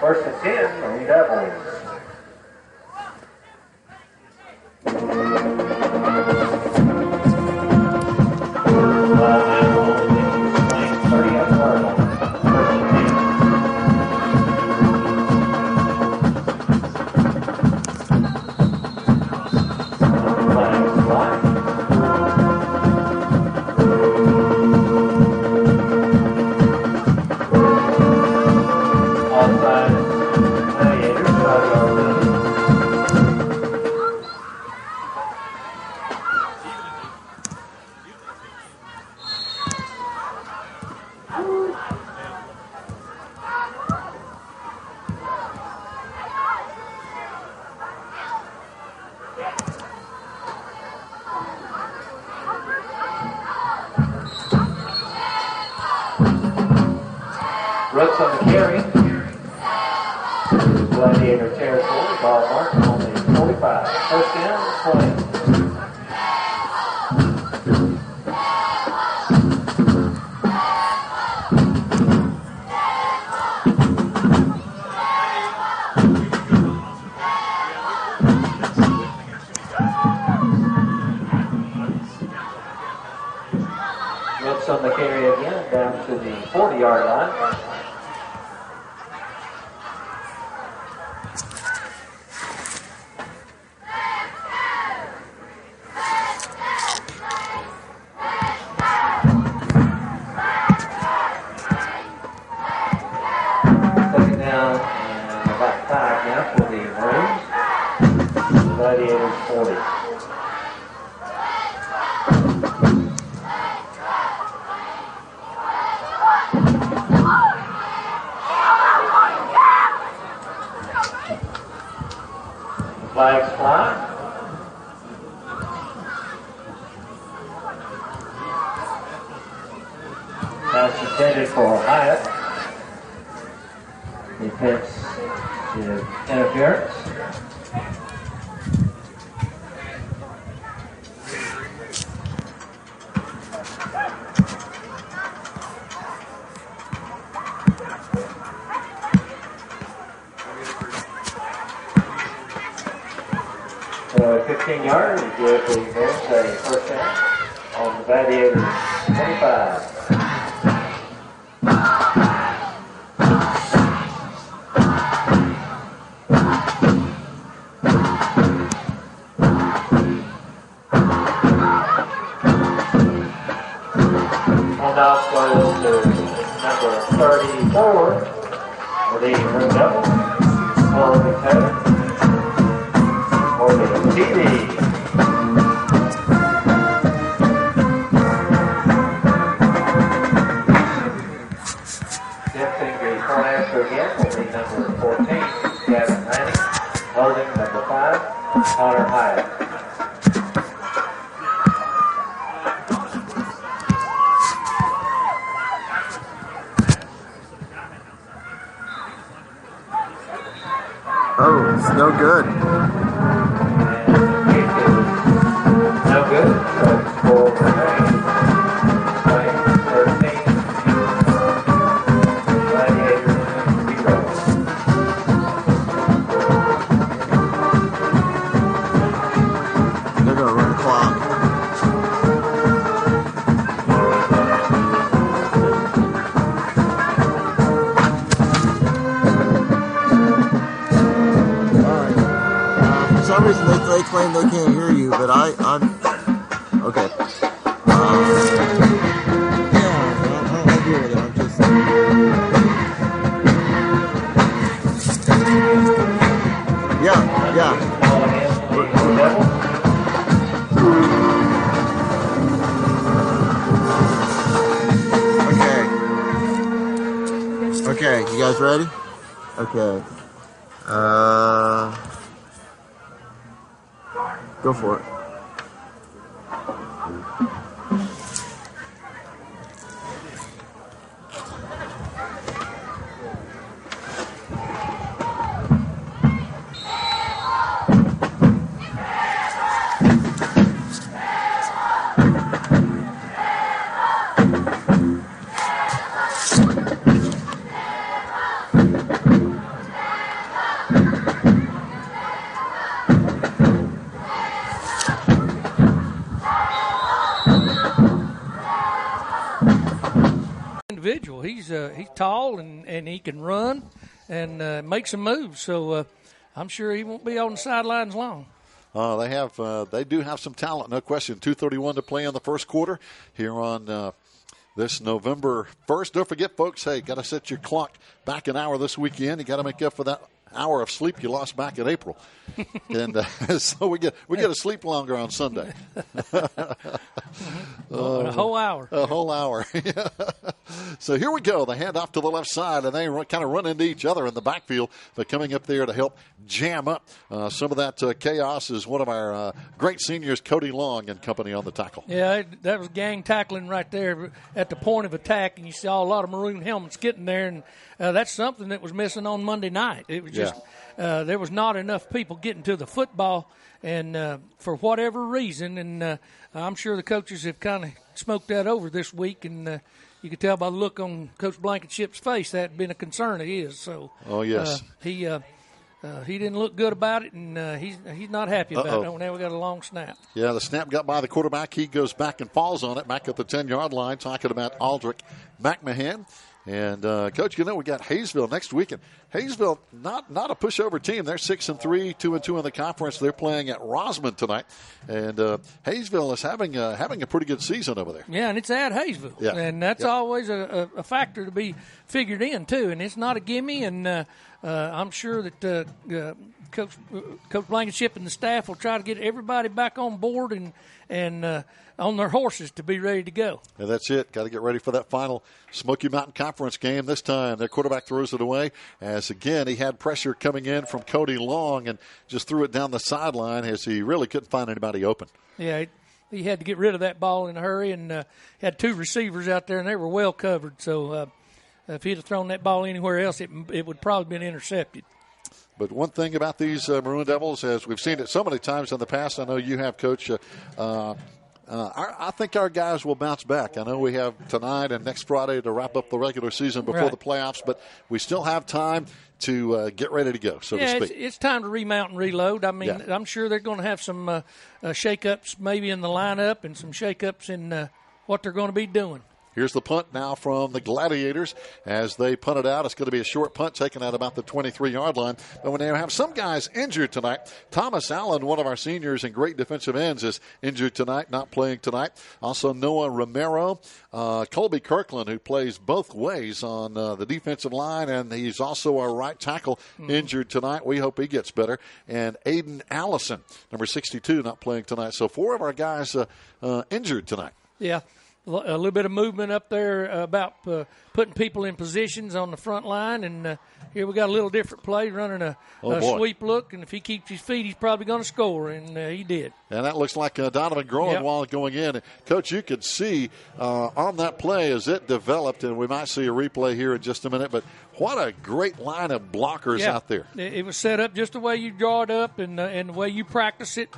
First and 10, Maroon Devils. Ball now on the 38-yard line. First and 10. Brooks on the carry. Gladiator territory. Ball marked on the 45. First down, 20. Brooks on the carry again, down to the 40-yard line. Second down and about 5 now for the Maroons. Gladiators 40. Flags fly. Pass intended for Hyatt. Defense is interference. So 15 yards, good for the Maroons, a first down on the Gladiators 25. Handoff goes to number 34 for the Maroon Devils, Sullivan Taylor. For the TV. It's no good. No good. So score remains. Playing 13. Gladiators 0. They're going to run the clock. For some reason they claim they can't hear you, but I'm okay. Yeah, I hear it. I'm just yeah. Okay, you guys ready? Okay. Go for it. Individual. He's tall and he can run and make some moves. So I'm sure he won't be on the sidelines long. They do have some talent, no question. 2:31 to play in the first quarter here on this November 1st. Don't forget, folks, hey, got to set your clock back an hour this weekend. You got to make up for that hour of sleep you lost back in April, and so we get to sleep longer on Sunday. A whole hour. A whole hour. So here we go. The handoff to the left side, and they kind of run into each other in the backfield. But coming up there to help jam up some of that chaos is one of our great seniors, Cody Long and company on the tackle. Yeah, that was gang tackling right there at the point of attack, and you saw a lot of Maroon helmets getting there, and that's something that was missing on Monday night. It was just there was not enough people getting to the football, and for whatever reason, and I'm sure the coaches have kind of smoked that over this week, and you could tell by the look on Coach Blankenship's face that had been a concern of his. So, yes, he didn't look good about it, and he's not happy about it. Oh, now we got a long snap. Yeah, the snap got by the quarterback. He goes back and falls on it, back at the 10-yard line, talking about Aldrich McMahon. And, Coach, we got Hayesville next weekend. Hayesville, not a pushover team. They're 6-3, 2-2 in the conference. They're playing at Rosman tonight. And Hayesville is having a pretty good season over there. Yeah, and it's at Hayesville. Yeah. And that's always a factor to be figured in, too. And it's not a gimme, and I'm sure that Coach Blankenship and the staff will try to get everybody back on board and on their horses to be ready to go. And that's it. Got to get ready for that final Smoky Mountain Conference game. This time their quarterback throws it away as, again, he had pressure coming in from Cody Long and just threw it down the sideline as he really couldn't find anybody open. Yeah, he had to get rid of that ball in a hurry, and had two receivers out there, and they were well covered. So if he'd have thrown that ball anywhere else, it would probably been intercepted. But one thing about these Maroon Devils, as we've seen it so many times in the past, I know you have, Coach, I think our guys will bounce back. I know we have tonight and next Friday to wrap up the regular season before the playoffs, but we still have time to get ready to go, so to speak. It's time to remount and reload. I mean, I'm sure they're going to have some shake-ups maybe in the lineup and some shake-ups in what they're going to be doing. Here's the punt now from the Gladiators as they punt it out. It's going to be a short punt taken out about the 23-yard line. But when they have some guys injured tonight, Thomas Allen, one of our seniors and great defensive ends, is injured tonight, not playing tonight. Also Noah Romero, Colby Kirkland, who plays both ways on the defensive line, and he's also our right tackle, injured tonight. We hope he gets better. And Aiden Allison, number 62, not playing tonight. So 4 of our guys injured tonight. Yeah. little bit of movement up there about putting people in positions on the front line. And here we got a little different play, running a sweep look. And if he keeps his feet, he's probably going to score. And he did. And that looks like Donovan Groenwald going in. Coach, you could see on that play as it developed, and we might see a replay here in just a minute, but what a great line of blockers out there. It was set up just the way you draw it up and the way you practice it.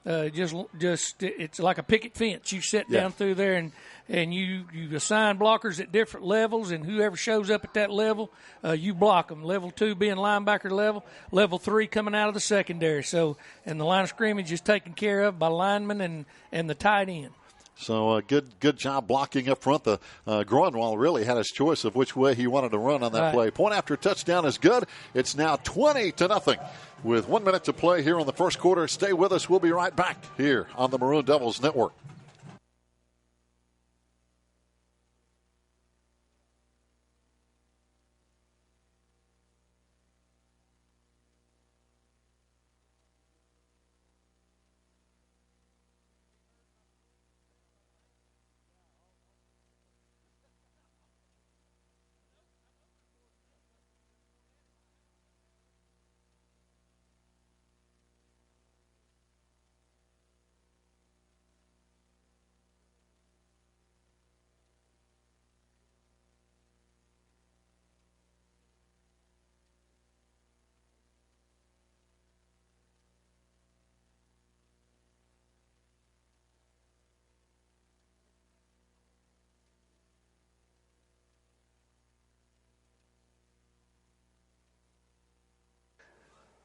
Just it's like a picket fence. You set down through there, and you assign blockers at different levels, and whoever shows up at that level, you block them. Level 2 being linebacker level, level 3 coming out of the secondary. So, and the line of scrimmage is taken care of by linemen and the tight end. So good job blocking up front. The Groenwald really had his choice of which way he wanted to run on that play. Point after touchdown is good. It's now 20-0 with 1 minute to play here in the first quarter. Stay with us. We'll be right back here on the Maroon Devils Network.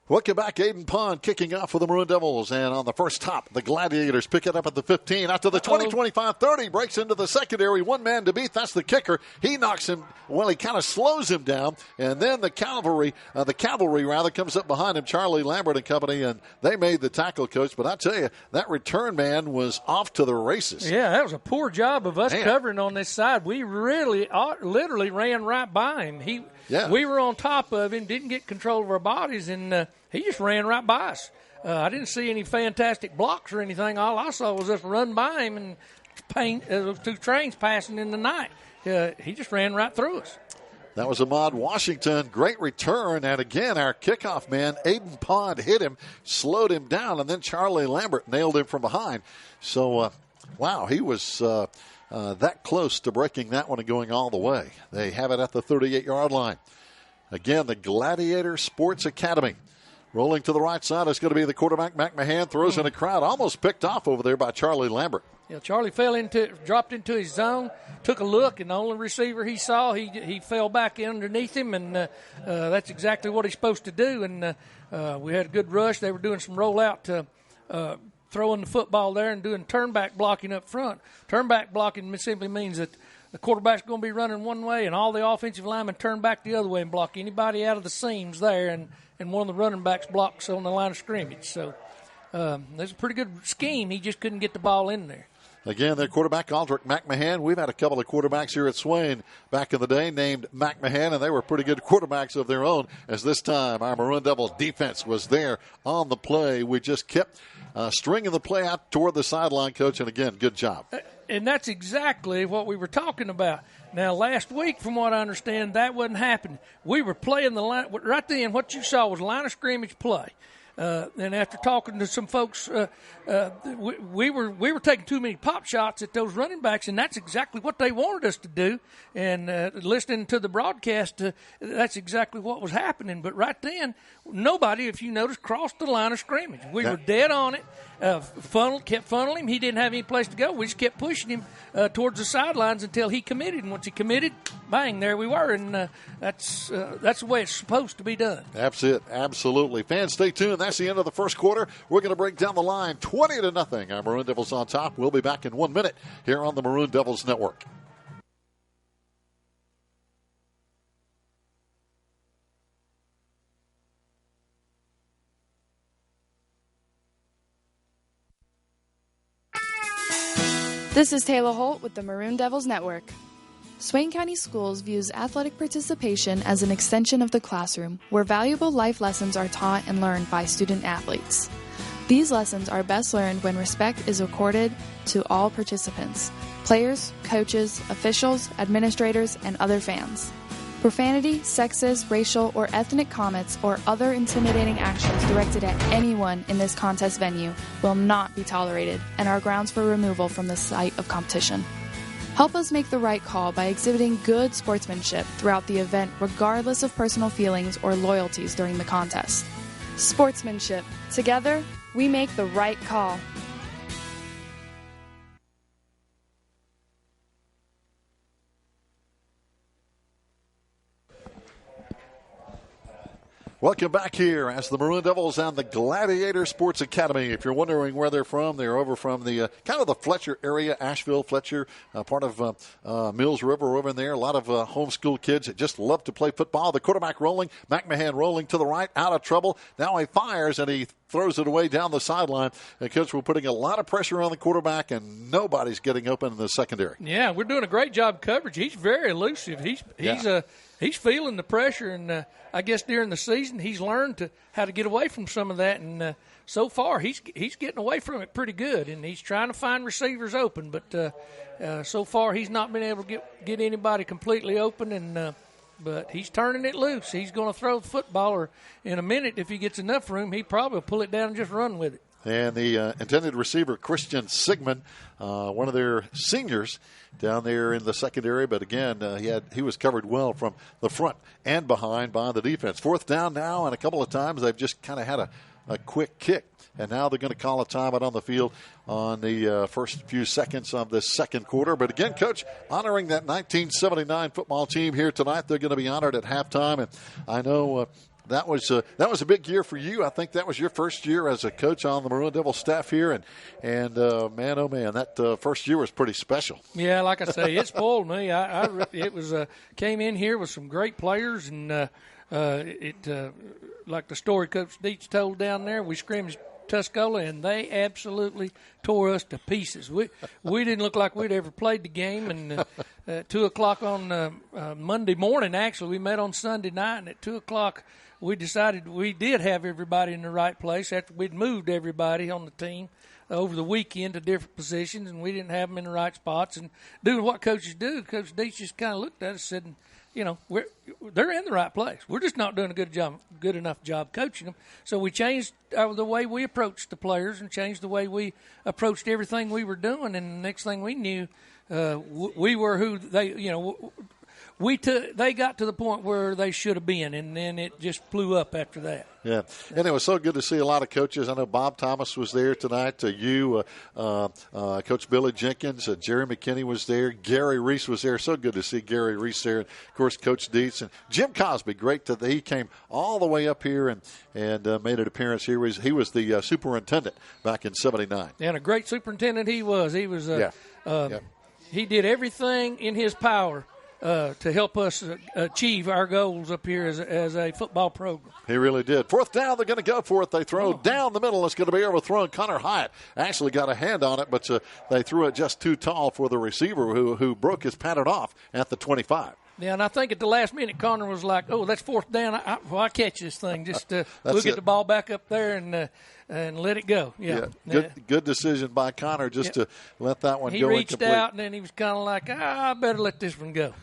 Welcome back. Aiden Pond kicking off for the Maroon Devils. And on the first top, the Gladiators pick it up at the 15. Out to the 20, 25, 30. Breaks into the secondary. One man to beat. That's the kicker. He knocks him. Well, he kind of slows him down. And then the cavalry comes up behind him, Charlie Lambert and company. And they made the tackle, Coach. But I tell you, that return man was off to the races. Yeah, that was a poor job of us covering on this side. We really literally ran right by him. We were on top of him, didn't get control of our bodies, and he just ran right by us. I didn't see any fantastic blocks or anything. All I saw was us run by him and those two trains passing in the night. He just ran right through us. That was Ahmad Washington. Great return. And again, our kickoff man, Aiden Pond, hit him, slowed him down, and then Charlie Lambert nailed him from behind. So, he was that close to breaking that one and going all the way. They have it at the 38-yard line. Again, the Gladiator Sports Academy. Rolling to the right side is going to be the quarterback, McMahon. Throws in a crowd. Almost picked off over there by Charlie Lambert. Yeah, Charlie dropped into his zone, took a look, and the only receiver he saw, he fell back underneath him, and that's exactly what he's supposed to do. And we had a good rush. They were doing some rollout throwing the football there and doing turnback blocking up front. Turnback blocking simply means that the quarterback's going to be running one way, and all the offensive linemen turn back the other way and block anybody out of the seams there, and one of the running backs blocks on the line of scrimmage. So there's a pretty good scheme. He just couldn't get the ball in there. Again, their quarterback, Aldrich McMahon. We've had a couple of quarterbacks here at Swain back in the day named McMahon, and they were pretty good quarterbacks of their own, as this time our Maroon Devils defense was there on the play. We just kept stringing the play out toward the sideline, Coach, and again, good job. And that's exactly what we were talking about. Now, last week, from what I understand, that wasn't happening. We were playing the line. Right then, what you saw was line of scrimmage play. And after talking to some folks, we were taking too many pop shots at those running backs, and that's exactly what they wanted us to do. And listening to the broadcast, that's exactly what was happening. But right then, nobody, if you notice, crossed the line of scrimmage. We were dead on it. Kept funneling him. He didn't have any place to go. We just kept pushing him towards the sidelines until he committed. And once he committed, bang, there we were. And that's the way it's supposed to be done. That's it. Absolutely. Fans, stay tuned. That's the end of the first quarter. We're going to break down the line 20-0. Our Maroon Devils on top. We'll be back in 1 minute here on the Maroon Devils Network. This is Taylor Holt with the Maroon Devils Network. Swain County Schools views athletic participation as an extension of the classroom, where valuable life lessons are taught and learned by student athletes. These lessons are best learned when respect is accorded to all participants: players, coaches, officials, administrators, and other fans. Profanity, sexist, racial, or ethnic comments or other intimidating actions directed at anyone in this contest venue will not be tolerated and are grounds for removal from the site of competition. Help us make the right call by exhibiting good sportsmanship throughout the event, regardless of personal feelings or loyalties during the contest. Sportsmanship. Together, we make the right call. Welcome back here as the Maroon Devils and the Gladiators Sports Academy. If you're wondering where they're over from the kind of the Fletcher area, Asheville, Fletcher, part of Mills River over in there. A lot of homeschool kids that just love to play football. The quarterback rolling, McMahon rolling to the right, out of trouble. Now he fires and he throws it away down the sideline. And Coach, we're putting a lot of pressure on the quarterback, and nobody's getting open in the secondary. Yeah, we're doing a great job of coverage. He's very elusive. He's feeling the pressure, and I guess during the season he's learned how to get away from some of that, and so far he's getting away from it pretty good, and he's trying to find receivers open, but so far he's not been able to get anybody completely open, and but he's turning it loose. He's going to throw the football, or in a minute, if he gets enough room, he probably will pull it down and just run with it. And the intended receiver, Christian Sigmund, one of their seniors down there in the secondary. But again, he was covered well from the front and behind by the defense. Fourth down now, and a couple of times they've just kind of had a quick kick. And now they're going to call a timeout on the field on the first few seconds of this second quarter. But again, Coach, honoring that 1979 football team here tonight. They're going to be honored at halftime. And I know that was a big year for you. I think that was your first year as a coach on the Maroon Devil staff here. And man, oh man, that first year was pretty special. Yeah, like I say, it spoiled me. It was came in here with some great players, and like the story Coach Deitch told down there, we scrimmaged Tuscola, and they absolutely tore us to pieces. We didn't look like we'd ever played the game, and at 2 o'clock on Monday morning, actually, we met on Sunday night, and at 2 o'clock we decided we did have everybody in the right place after we'd moved everybody on the team over the weekend to different positions, and we didn't have them in the right spots. And doing what coaches do, Coach Deitch just kind of looked at us and said, they're in the right place. We're just not doing a good enough job coaching them. So we changed the way we approached the players and changed the way we approached everything we were doing. And the next thing we knew, we were who they, they got to the point where they should have been, and then it just flew up after that. Yeah, and it was so good to see a lot of coaches. I know Bob Thomas was there tonight. Coach Billy Jenkins, Jerry McKinney was there. Gary Reese was there. So good to see Gary Reese there. And, of course, Coach Dietz and Jim Cosby. Great that he came all the way up here and made an appearance here. He was the superintendent back in '79. And a great superintendent he was. He was. He did everything in his power to help us achieve our goals up here as a football program. He really did. Fourth down, they're going to go for it. They throw down the middle. It's going to be overthrown. Connor Hyatt actually got a hand on it, but they threw it just too tall for the receiver who broke his pattern off at the 25. Yeah, and I think at the last minute, Connor was like, "Oh, that's fourth down. I catch this thing. Just we'll get the ball back up there and let it go." Yeah. Good decision by Connor just to let that one go. He reached out, and then he was kind of like, I better let this one go.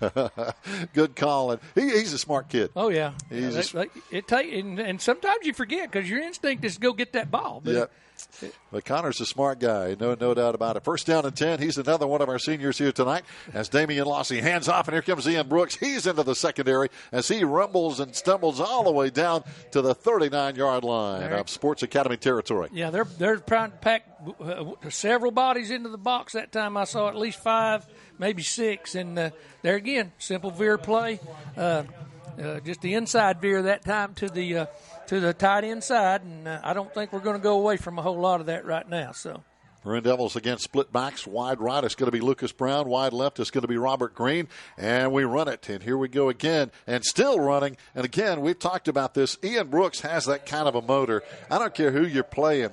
Good call. And he's a smart kid. Oh, yeah. And sometimes you forget because your instinct is to go get that ball. But But Connor's a smart guy, no doubt about it. First down and 10. He's another one of our seniors here tonight as Damian Lossy hands off, and here comes Ian Brooks. He's into the secondary as he rumbles and stumbles all the way down to the 39-yard line of Sports Academy territory. Yeah, they're trying to pack several bodies into the box that time. I saw at least 5, maybe 6, and there again, simple veer play. Just the inside veer that time to the tight end side, and I don't think we're going to go away from a whole lot of that right now. So, Maroon Devils against split backs. Wide right, it's going to be Lucas Brown. Wide left, it's going to be Robert Green. And we run it. And here we go again. And still running. And again, we've talked about this. Ian Brooks has that kind of a motor. I don't care who you're playing.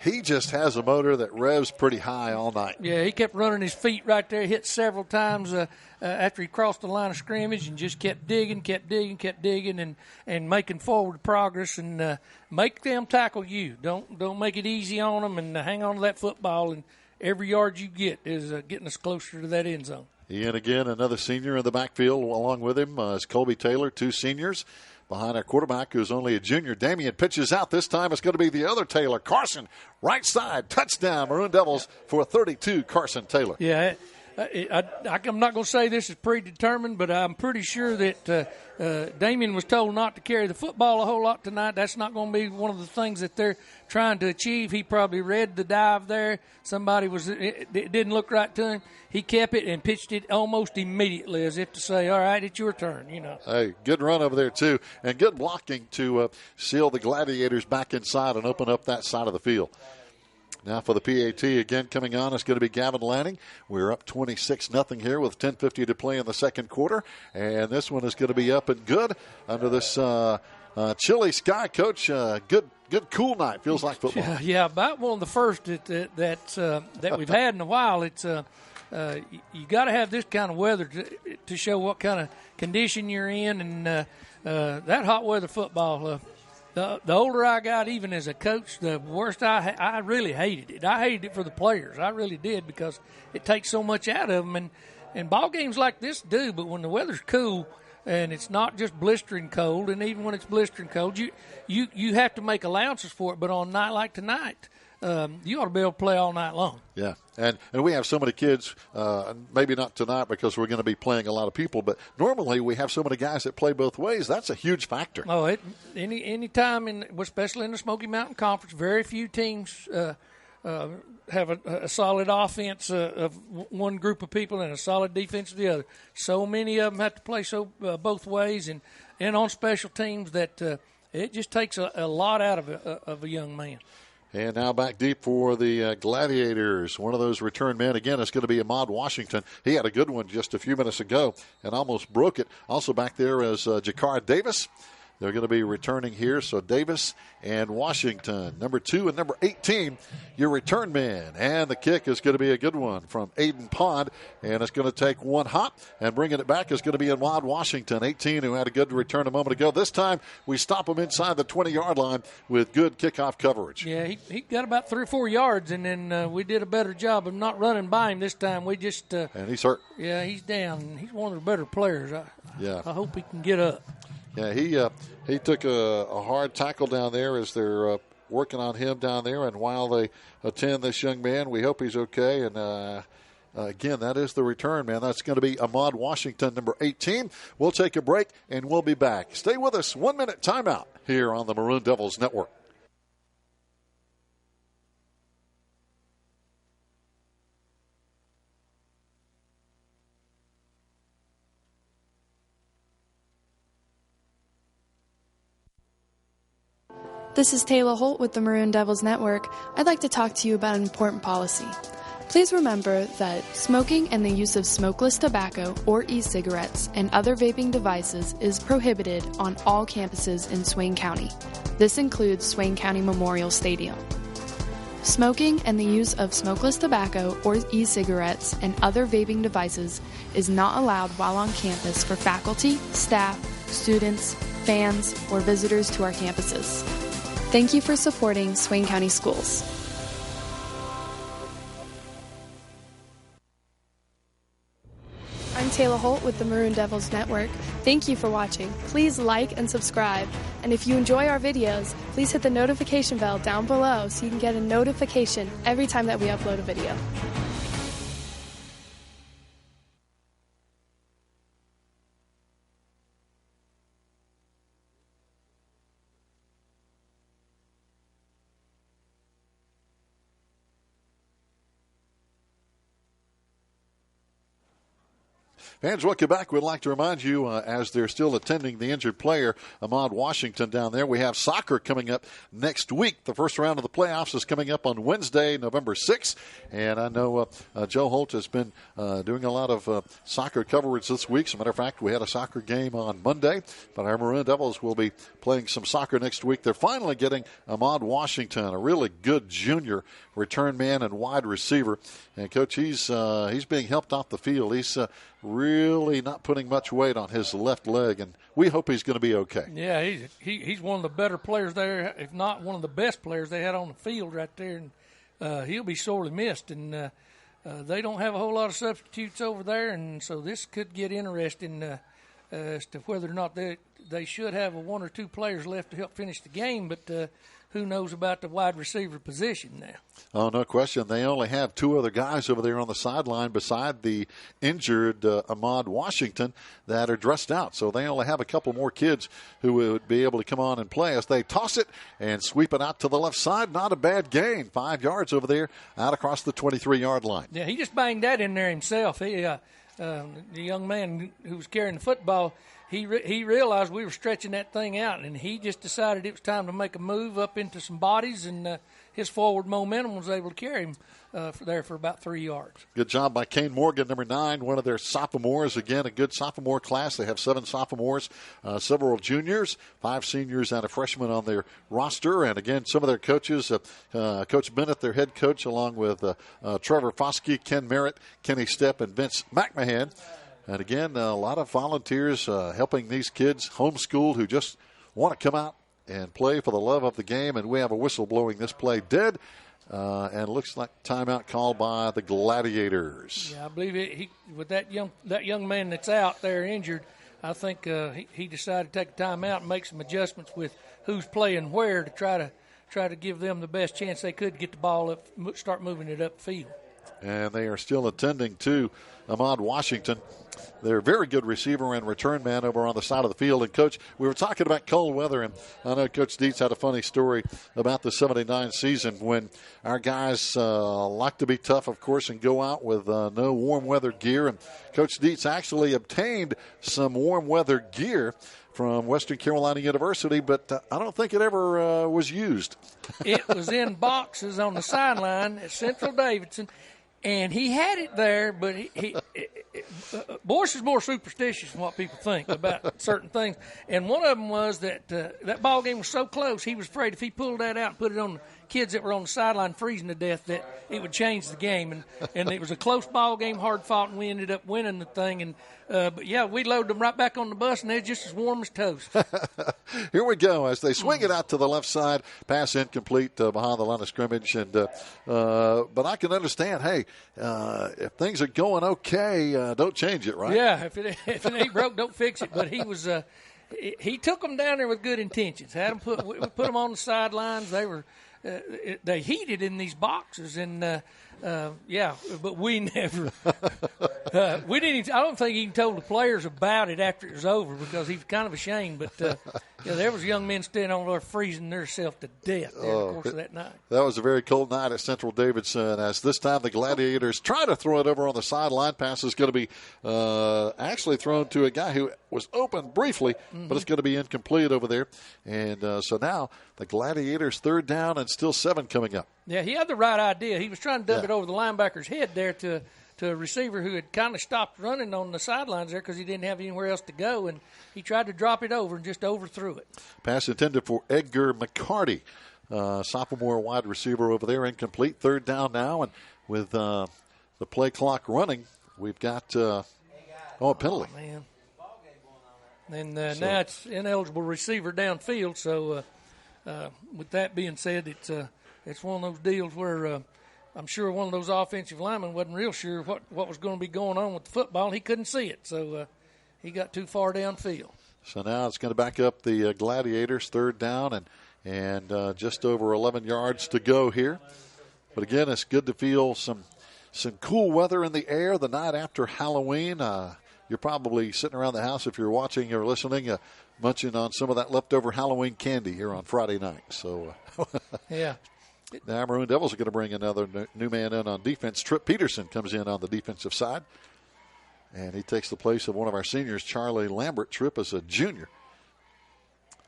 he just has a motor that revs pretty high all night. Yeah, he kept running his feet right there, hit several times after he crossed the line of scrimmage, and just kept digging, and making forward progress, and make them tackle you. Don't make it easy on them, and hang on to that football, and every yard you get is getting us closer to that end zone. And again, another senior in the backfield along with him is Colby Taylor, 2 seniors. Behind our quarterback, who's only a junior, Damian pitches out. This time it's going to be the other Taylor, Carson, right side, touchdown, Maroon Devils for 32, Carson Taylor. Yeah, I'm not going to say this is predetermined, but I'm pretty sure that Damian was told not to carry the football a whole lot tonight. That's not going to be one of the things that they're trying to achieve. He probably read the dive there. It didn't look right to him. He kept it and pitched it almost immediately as if to say, all right, it's your turn, Hey, good run over there, too, and good blocking to seal the Gladiators back inside and open up that side of the field. Now for the PAT, again coming on, is going to be Gavin Lanning. We're up 26-0 here with 10:50 to play in the second quarter. And this one is going to be up and good under this chilly sky, Coach. Good cool night. Feels like football. Yeah, about one of the first that we've had in a while. It's you got to have this kind of weather to show what kind of condition you're in. And that hot weather football, the older I got, even as a coach, the worse I really hated it. I hated it for the players. I really did, because it takes so much out of them. And ball games like this do, but when the weather's cool and it's not just blistering cold, and even when it's blistering cold, you have to make allowances for it. But on a night like tonight, you ought to be able to play all night long. Yeah, and we have so many kids, maybe not tonight because we're going to be playing a lot of people, but normally we have so many guys that play both ways. That's a huge factor. Oh, any time, especially in the Smoky Mountain Conference, very few teams have a solid offense of one group of people and a solid defense of the other. So many of them have to play both ways, and on special teams that it just takes a lot out of a young man. And now back deep for the Gladiators. One of those return men, again, is going to be Ahmad Washington. He had a good one just a few minutes ago and almost broke it. Also back there is Jakar Davis. They're going to be returning here. So Davis and Washington, number 2 and number 18, your return men. And the kick is going to be a good one from Aiden Pond. And it's going to take one hop. And bringing it back is going to be Ahmad Washington, 18, who had a good return a moment ago. This time we stop him inside the 20-yard line with good kickoff coverage. Yeah, he got about 3 or 4 yards, and then we did a better job of not running by him this time. We just and he's hurt. Yeah, he's down. He's one of the better players. I hope he can get up. Yeah, he took a hard tackle down there as they're working on him down there. And while they attend this young man, we hope he's okay. And again, that is the return man. That's going to be Ahmad Washington, number 18. We'll take a break, and we'll be back. Stay with us. 1 minute timeout here on the Maroon Devils Network. This is Taylor Holt with the Maroon Devils Network. I'd like to talk to you about an important policy. Please remember that smoking and the use of smokeless tobacco or e-cigarettes and other vaping devices is prohibited on all campuses in Swain County. This includes Swain County Memorial Stadium. Smoking and the use of smokeless tobacco or e-cigarettes and other vaping devices is not allowed while on campus for faculty, staff, students, fans, or visitors to our campuses. Thank you for supporting Swain County Schools. I'm Taylor Holt with the Maroon Devils Network. Thank you for watching. Please like and subscribe. And if you enjoy our videos, please hit the notification bell down below so you can get a notification every time that we upload a video. Fans, welcome back. We'd like to remind you, as they're still attending the injured player, Ahmad Washington, down there, we have soccer coming up next week. The first round of the playoffs is coming up on Wednesday, November 6th. And I know Joe Holt has been doing a lot of soccer coverage this week. As a matter of fact, we had a soccer game on Monday, but our Maroon Devils will be playing some soccer next week. They're finally getting Ahmad Washington, a really good junior return man and wide receiver. And, Coach, he's being helped off the field. He's really not putting much weight on his left leg, and we hope he's going to be okay. Yeah, he's one of the better players there, if not one of the best players they had on the field right there, and he'll be sorely missed. And they don't have a whole lot of substitutes over there, and so this could get interesting as to whether or not they should have one or two players left to help finish the game, but who knows about the wide receiver position now? Oh, no question. They only have two other guys over there on the sideline beside the injured Ahmad Washington that are dressed out. So they only have a couple more kids who would be able to come on and play as they toss it and sweep it out to the left side. Not a bad gain. 5 yards over there out across the 23-yard line. Yeah, he just banged that in there himself. The young man who was carrying the football, he realized we were stretching that thing out, and he just decided it was time to make a move up into some bodies, and his forward momentum was able to carry him there for about 3 yards. Good job by Kane Morgan, number 9, one of their sophomores. Again, a good sophomore class. They have 7 sophomores, several juniors, 5 seniors, and a freshman on their roster. And, again, some of their coaches, Coach Bennett, their head coach, along with Trevor Foskey, Ken Merritt, Kenny Stepp, and Vince McMahon. And, again, a lot of volunteers helping these kids, homeschooled, who just want to come out and play for the love of the game. And we have a whistle blowing this play dead. And it looks like timeout called by the Gladiators. Yeah, I believe with that young man that's out there injured, I think he decided to take a timeout and make some adjustments with who's playing where to try to give them the best chance they could to get the ball up, start moving it upfield. And they are still attending to Ahmad Washington. They're a very good receiver and return man over on the side of the field. And, Coach, we were talking about cold weather, and I know Coach Dietz had a funny story about the 79 season when our guys like to be tough, of course, and go out with no warm weather gear. And Coach Dietz actually obtained some warm weather gear from Western Carolina University, but I don't think it ever was used. It was in boxes on the sideline at Central Davidson. And he had it there, but Boyce is more superstitious than what people think about certain things. And one of them was that that ball game was so close, he was afraid if he pulled that out and put it on the kids that were on the sideline freezing to death, that it would change the game. And it was a close ball game, hard fought, and we ended up winning the thing. And but yeah, we loaded them right back on the bus, and they're just as warm as toast. Here we go as they swing it out to the left side. Pass incomplete behind the line of scrimmage. And but I can understand, hey, if things are going okay, don't change it, right? Yeah, if it ain't broke, don't fix it. But he was he took them down there with good intentions. Had them put them on the sidelines. They were they heated in these boxes, and yeah, but we never. We didn't even, I don't think he even told the players about it after it was over because he was kind of ashamed. But yeah, there was young men standing on there freezing themselves to death there in the course of that night. That was a very cold night at Central Davidson. As this time the Gladiators try to throw it over on the sideline. Pass is going to be actually thrown to a guy who was open briefly, but it's going to be incomplete over there. And so now the Gladiators 3rd down and still 7 coming up. Yeah, he had the right idea. He was trying to dump it over the linebacker's head there to a receiver who had kind of stopped running on the sidelines there because he didn't have anywhere else to go, and he tried to drop it over and just overthrew it. Pass intended for Edgar McCarty, sophomore wide receiver over there, incomplete. 3rd down now, and with the play clock running, we've got a penalty. Oh, man. And now it's ineligible receiver downfield, so with that being said, it's one of those deals where I'm sure one of those offensive linemen wasn't real sure what was going to be going on with the football. He couldn't see it, so he got too far downfield. So now it's going to back up the Gladiators, 3rd down, and just over 11 yards to go here. But again, it's good to feel some cool weather in the air the night after Halloween. You're probably sitting around the house if you're watching or listening, munching on some of that leftover Halloween candy here on Friday night. So yeah. Now Maroon Devils are going to bring another new man in on defense. Trip Peterson comes in on the defensive side. And he takes the place of one of our seniors, Charlie Lambert, Tripp, as a junior.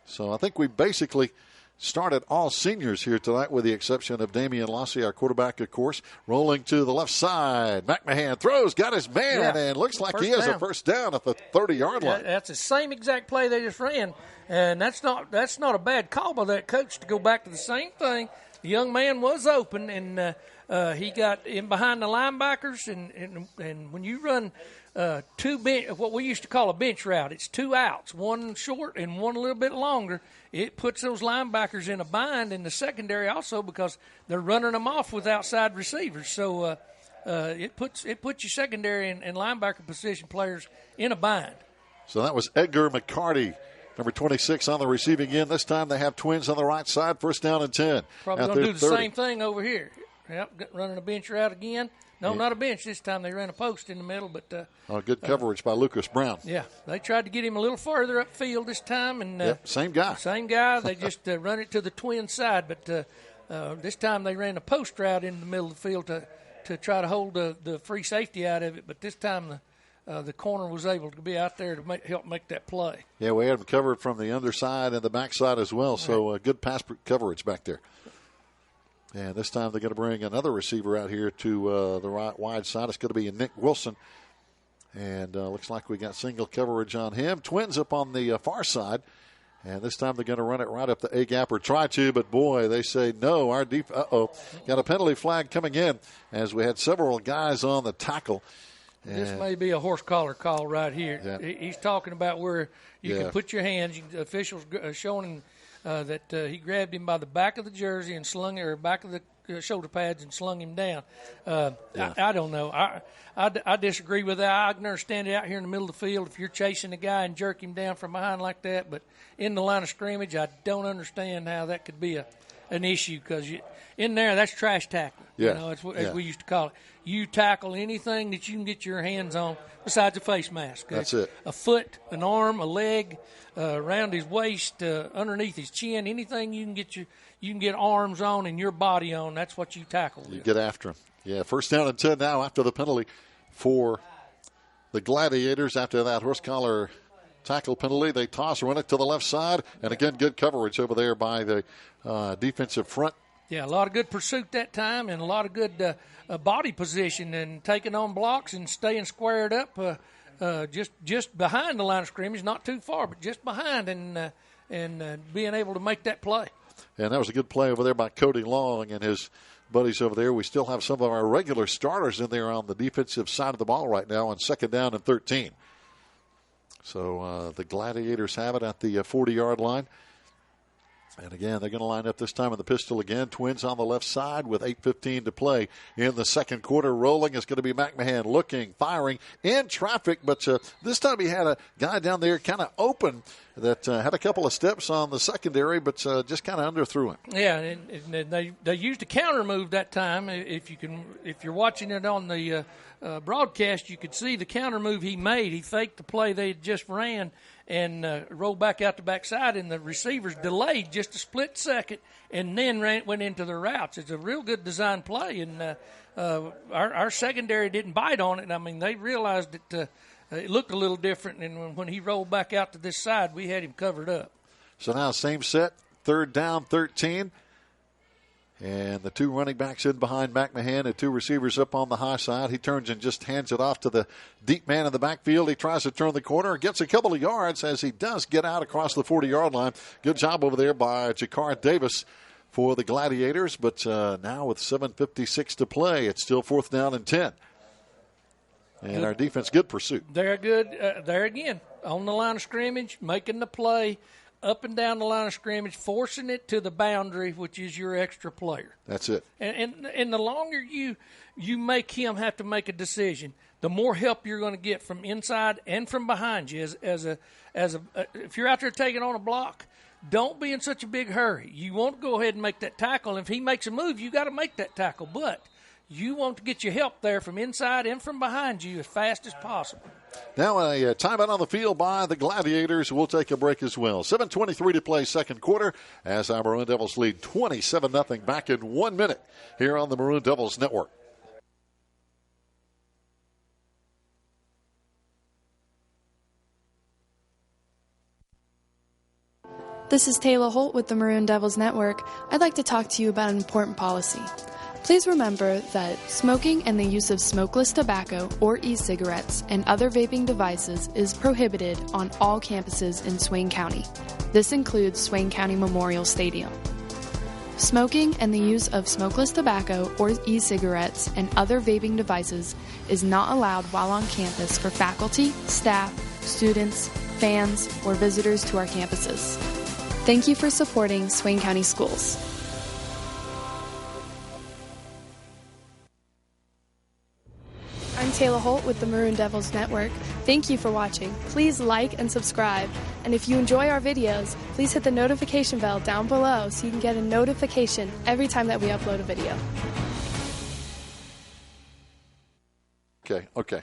So I think we basically started all seniors here tonight with the exception of Damian Lossie, our quarterback, of course. Rolling to the left side. McMahon throws, got his man, and looks like he has a first down at the 30-yard line. That's the same exact play they just ran, and that's not a bad call by that coach to go back to the same thing. The young man was open, and he got in behind the linebackers, and when you run what we used to call a bench route, it's 2 outs, one short and one a little bit longer. It puts those linebackers in a bind in the secondary also because they're running them off with outside receivers. So it puts your secondary and linebacker position players in a bind. So that was Edgar McCarty, number 26 on the receiving end. This time they have twins on the right side, first down and 10. Probably going to do the same thing over here. Yep, running a bench route again. No, not a bench this time. They ran a post in the middle, but good coverage by Lucas Brown. Yeah, they tried to get him a little further upfield this time, and same guy. Same guy. They just run it to the twin side, but this time they ran a post route in the middle of the field to try to hold the free safety out of it. But this time the corner was able to be out there to help make that play. Yeah, we had him covered from the underside and the backside as well. So good pass coverage back there. And this time they're going to bring another receiver out here to the right wide side. It's going to be Nick Wilson. And looks like we got single coverage on him. Twins up on the far side. And this time they're going to run it right up the A-gap or try to. But, boy, they say no. Got a penalty flag coming in as we had several guys on the tackle. This may be a horse collar call right here. Yeah. He's talking about where you can put your hands. Officials showing him that he grabbed him by the back of the jersey and slung him, or back of the shoulder pads and slung him down. I don't know. I disagree with that. I can understand it out here in the middle of the field if you're chasing a guy and jerk him down from behind like that. But in the line of scrimmage, I don't understand how that could be an issue because in there, that's trash tackling. Yeah. It's what we used to call it. You tackle anything that you can get your hands on besides a face mask. That's it. A foot, an arm, a leg, around his waist, underneath his chin, anything you can get arms on and your body on. That's what you tackle with. You get after him. Yeah, first down and 10 now after the penalty for the Gladiators. After that horse collar tackle penalty, they run it to the left side, and again, good coverage over there by the defensive front. Yeah, a lot of good pursuit that time and a lot of good body position and taking on blocks and staying squared up just behind the line of scrimmage, not too far, but just behind and being able to make that play. And that was a good play over there by Cody Long and his buddies over there. We still have some of our regular starters in there on the defensive side of the ball right now on second down and 13. So the Gladiators have it at the 40-yard line. And again, they're going to line up this time in the pistol again. Twins on the left side with 8:15 to play in the second quarter. Rolling is going to be McMahon, looking, firing, in traffic. But this time he had a guy down there kind of open that had a couple of steps on the secondary, but just kind of underthrew him. Yeah, and they used a counter move that time. If you're watching it on the broadcast, you could see the counter move he made. He faked the play they just ran and rolled back out the backside, and the receivers delayed just a split second and then went into their routes. It's a real good design play, and our secondary didn't bite on it. I mean, they realized that it looked a little different, and when he rolled back out to this side, we had him covered up. So now same set, third down, 13. And the two running backs in behind McMahon, the two receivers up on the high side. He turns and just hands it off to the deep man in the backfield. He tries to turn the corner, gets a couple of yards as he does get out across the 40-yard line. Good job over there by Jakar Davis for the Gladiators. But now with 7:56 to play, it's still fourth down and 10. And our defense, good pursuit. They're good. There again, on the line of scrimmage, making the play. Up and down the line of scrimmage, forcing it to the boundary, which is your extra player. That's it. And the longer you make him have to make a decision, the more help you're going to get from inside and from behind you. If you're out there taking on a block, don't be in such a big hurry. You want to go ahead and make that tackle. If he makes a move, you got to make that tackle. But you want to get your help there from inside and from behind you as fast as possible. Now a timeout on the field by the Gladiators. We'll take a break as well. 7:23 to play second quarter as our Maroon Devils lead 27-0 back in 1 minute here on the Maroon Devils Network. This is Taylor Holt with the Maroon Devils Network. I'd like to talk to you about an important policy. Please remember that smoking and the use of smokeless tobacco or e-cigarettes and other vaping devices is prohibited on all campuses in Swain County. This includes Swain County Memorial Stadium. Smoking and the use of smokeless tobacco or e-cigarettes and other vaping devices is not allowed while on campus for faculty, staff, students, fans, or visitors to our campuses. Thank you for supporting Swain County Schools. I'm Taylor Holt with the Maroon Devils Network. Thank you for watching. Please like and subscribe. And if you enjoy our videos, please hit the notification bell down below so you can get a notification every time that we upload a video. Okay.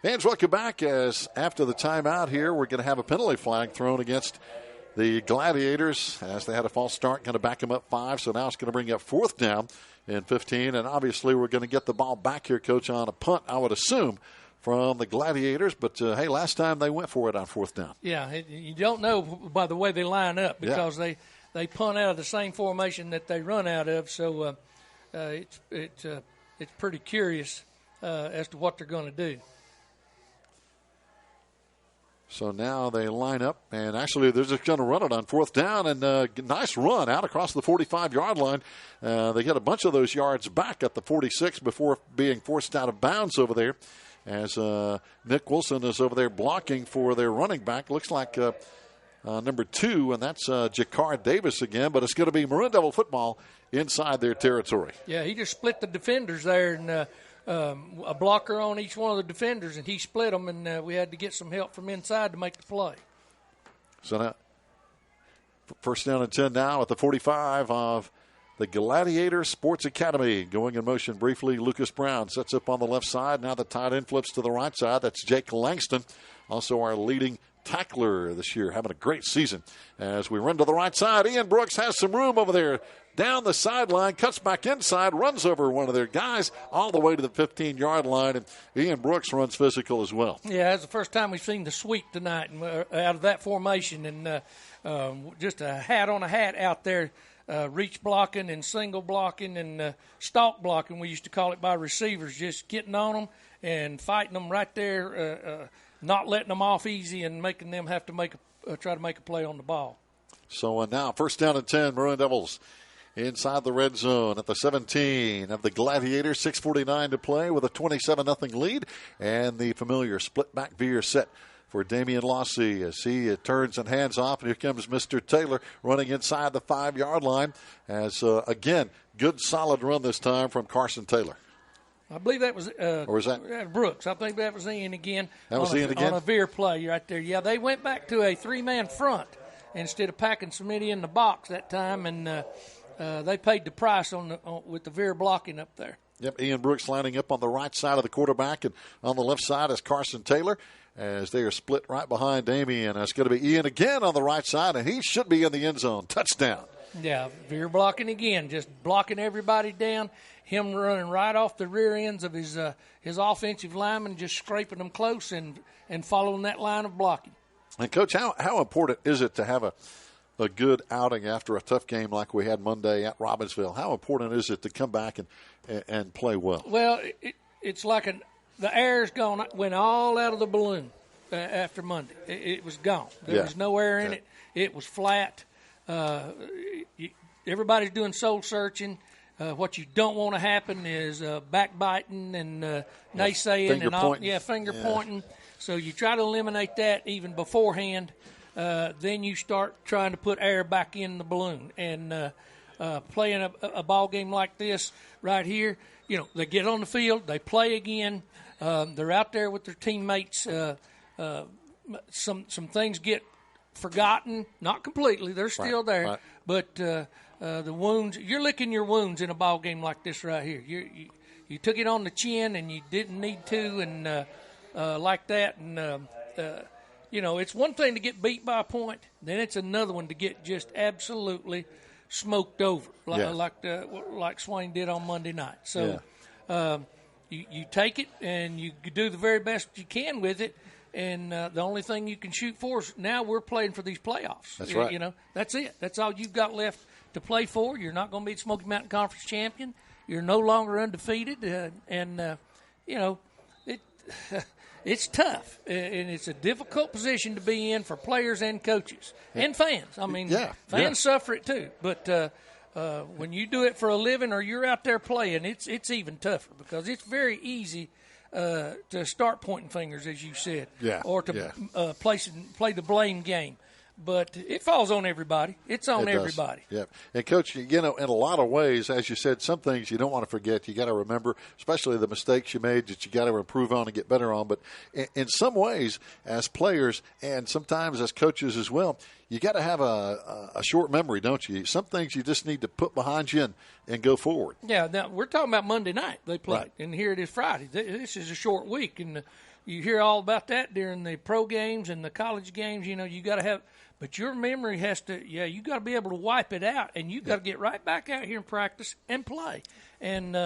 Fans, welcome back. As after the timeout here, we're going to have a penalty flag thrown against the Gladiators as they had a false start, going to back them up 5. So now it's going to bring up 4th down in 15. And obviously we're going to get the ball back here, Coach, on a punt, I would assume, from the Gladiators. But, hey, last time they went for it on 4th down. Yeah, you don't know by the way they line up because they punt out of the same formation that they run out of. So it's pretty curious as to what they're going to do. So now they line up, and actually they're just going to run it on 4th down, and nice run out across the 45-yard line. They get a bunch of those yards back at the 46 before being forced out of bounds over there as Nick Wilson is over there blocking for their running back. Looks like number 2, and that's Jakar Davis again, but it's going to be Maroon Devil football inside their territory. Yeah, he just split the defenders there, and a blocker on each one of the defenders, and he split them, and we had to get some help from inside to make the play. So now, 1st down and 10 now at the 45 of the Gladiator Sports Academy. Going in motion briefly, Lucas Brown sets up on the left side. Now the tight end flips to the right side. That's Jake Langston, also our leading tackler this year, having a great season. As we run to the right side, Ian Brooks has some room over there. Down the sideline, cuts back inside, runs over one of their guys all the way to the 15-yard line, and Ian Brooks runs physical as well. Yeah, that's the first time we've seen the sweep tonight out of that formation, and just a hat on a hat out there, reach blocking and single blocking and stalk blocking, we used to call it, by receivers, just getting on them and fighting them right there, not letting them off easy and making them have to try to make a play on the ball. So now 1st down and 10, Maroon Devils inside the red zone at the 17 of the Gladiators. 6:49 to play with a 27-0 lead. And the familiar split back veer set for Damian Lossey as he turns and hands off. And here comes Mr. Taylor running inside the 5-yard line. As, again, good solid run this time from Carson Taylor. I believe that was or was that Brooks. I think that was Ian again. That was Ian again? On a veer play right there. Yeah, they went back to a 3-man front instead of packing somebody in the box that time, and they paid the price with the veer blocking up there. Yep, Ian Brooks lining up on the right side of the quarterback, and on the left side is Carson Taylor as they are split right behind Damian. It's going to be Ian again on the right side, and he should be in the end zone. Touchdown. Yeah, veer blocking again, just blocking everybody down. Him running right off the rear ends of his offensive lineman, just scraping them close and following that line of blocking. And, Coach, how important is it to have a good outing after a tough game like we had Monday at Robbinsville? How important is it to come back and play well? Well, it's like the air's gone, went all out of the balloon after Monday. It was gone. There was no air in it. It was flat. Everybody's doing soul searching. What you don't want to happen is backbiting and naysaying and all. Pointing. Finger pointing. So you try to eliminate that even beforehand. Then you start trying to put air back in the balloon. And playing a ball game like this right here, they get on the field, they play again. They're out there with their teammates. Some things get forgotten, not completely. They're still there. Right. But the wounds, you're licking your wounds in a ball game like this right here. You took it on the chin and you didn't need to, and like that. And, it's one thing to get beat by a point. Then it's another one to get just absolutely smoked over, like Swain did on Monday night. So you take it and you do the very best you can with it. And the only thing you can shoot for is now we're playing for these playoffs. That's right. You know, that's it. That's all you've got left to play for. You're not going to be the Smoky Mountain Conference champion. You're no longer undefeated. You know, it's tough. And it's a difficult position to be in for players and coaches and fans. I mean, fans suffer it too. But when you do it for a living or you're out there playing, it's even tougher because it's very easy to start pointing fingers, as you said, or to play the blame game. But it falls on everybody. It's on everybody. Yeah. And, Coach, you know, in a lot of ways, as you said, some things you don't want to forget. You got to remember, especially the mistakes you made that you got to improve on and get better on. But in some ways, as players and sometimes as coaches as well, you got to have a short memory, don't you? Some things you just need to put behind you and go forward. Yeah. Now, we're talking about Monday night they played, and here it is Friday. This is a short week, and you hear all about that during the pro games and the college games. You know, you got to have – but your memory has to, you got to be able to wipe it out, and you got to get right back out here and practice and play. And,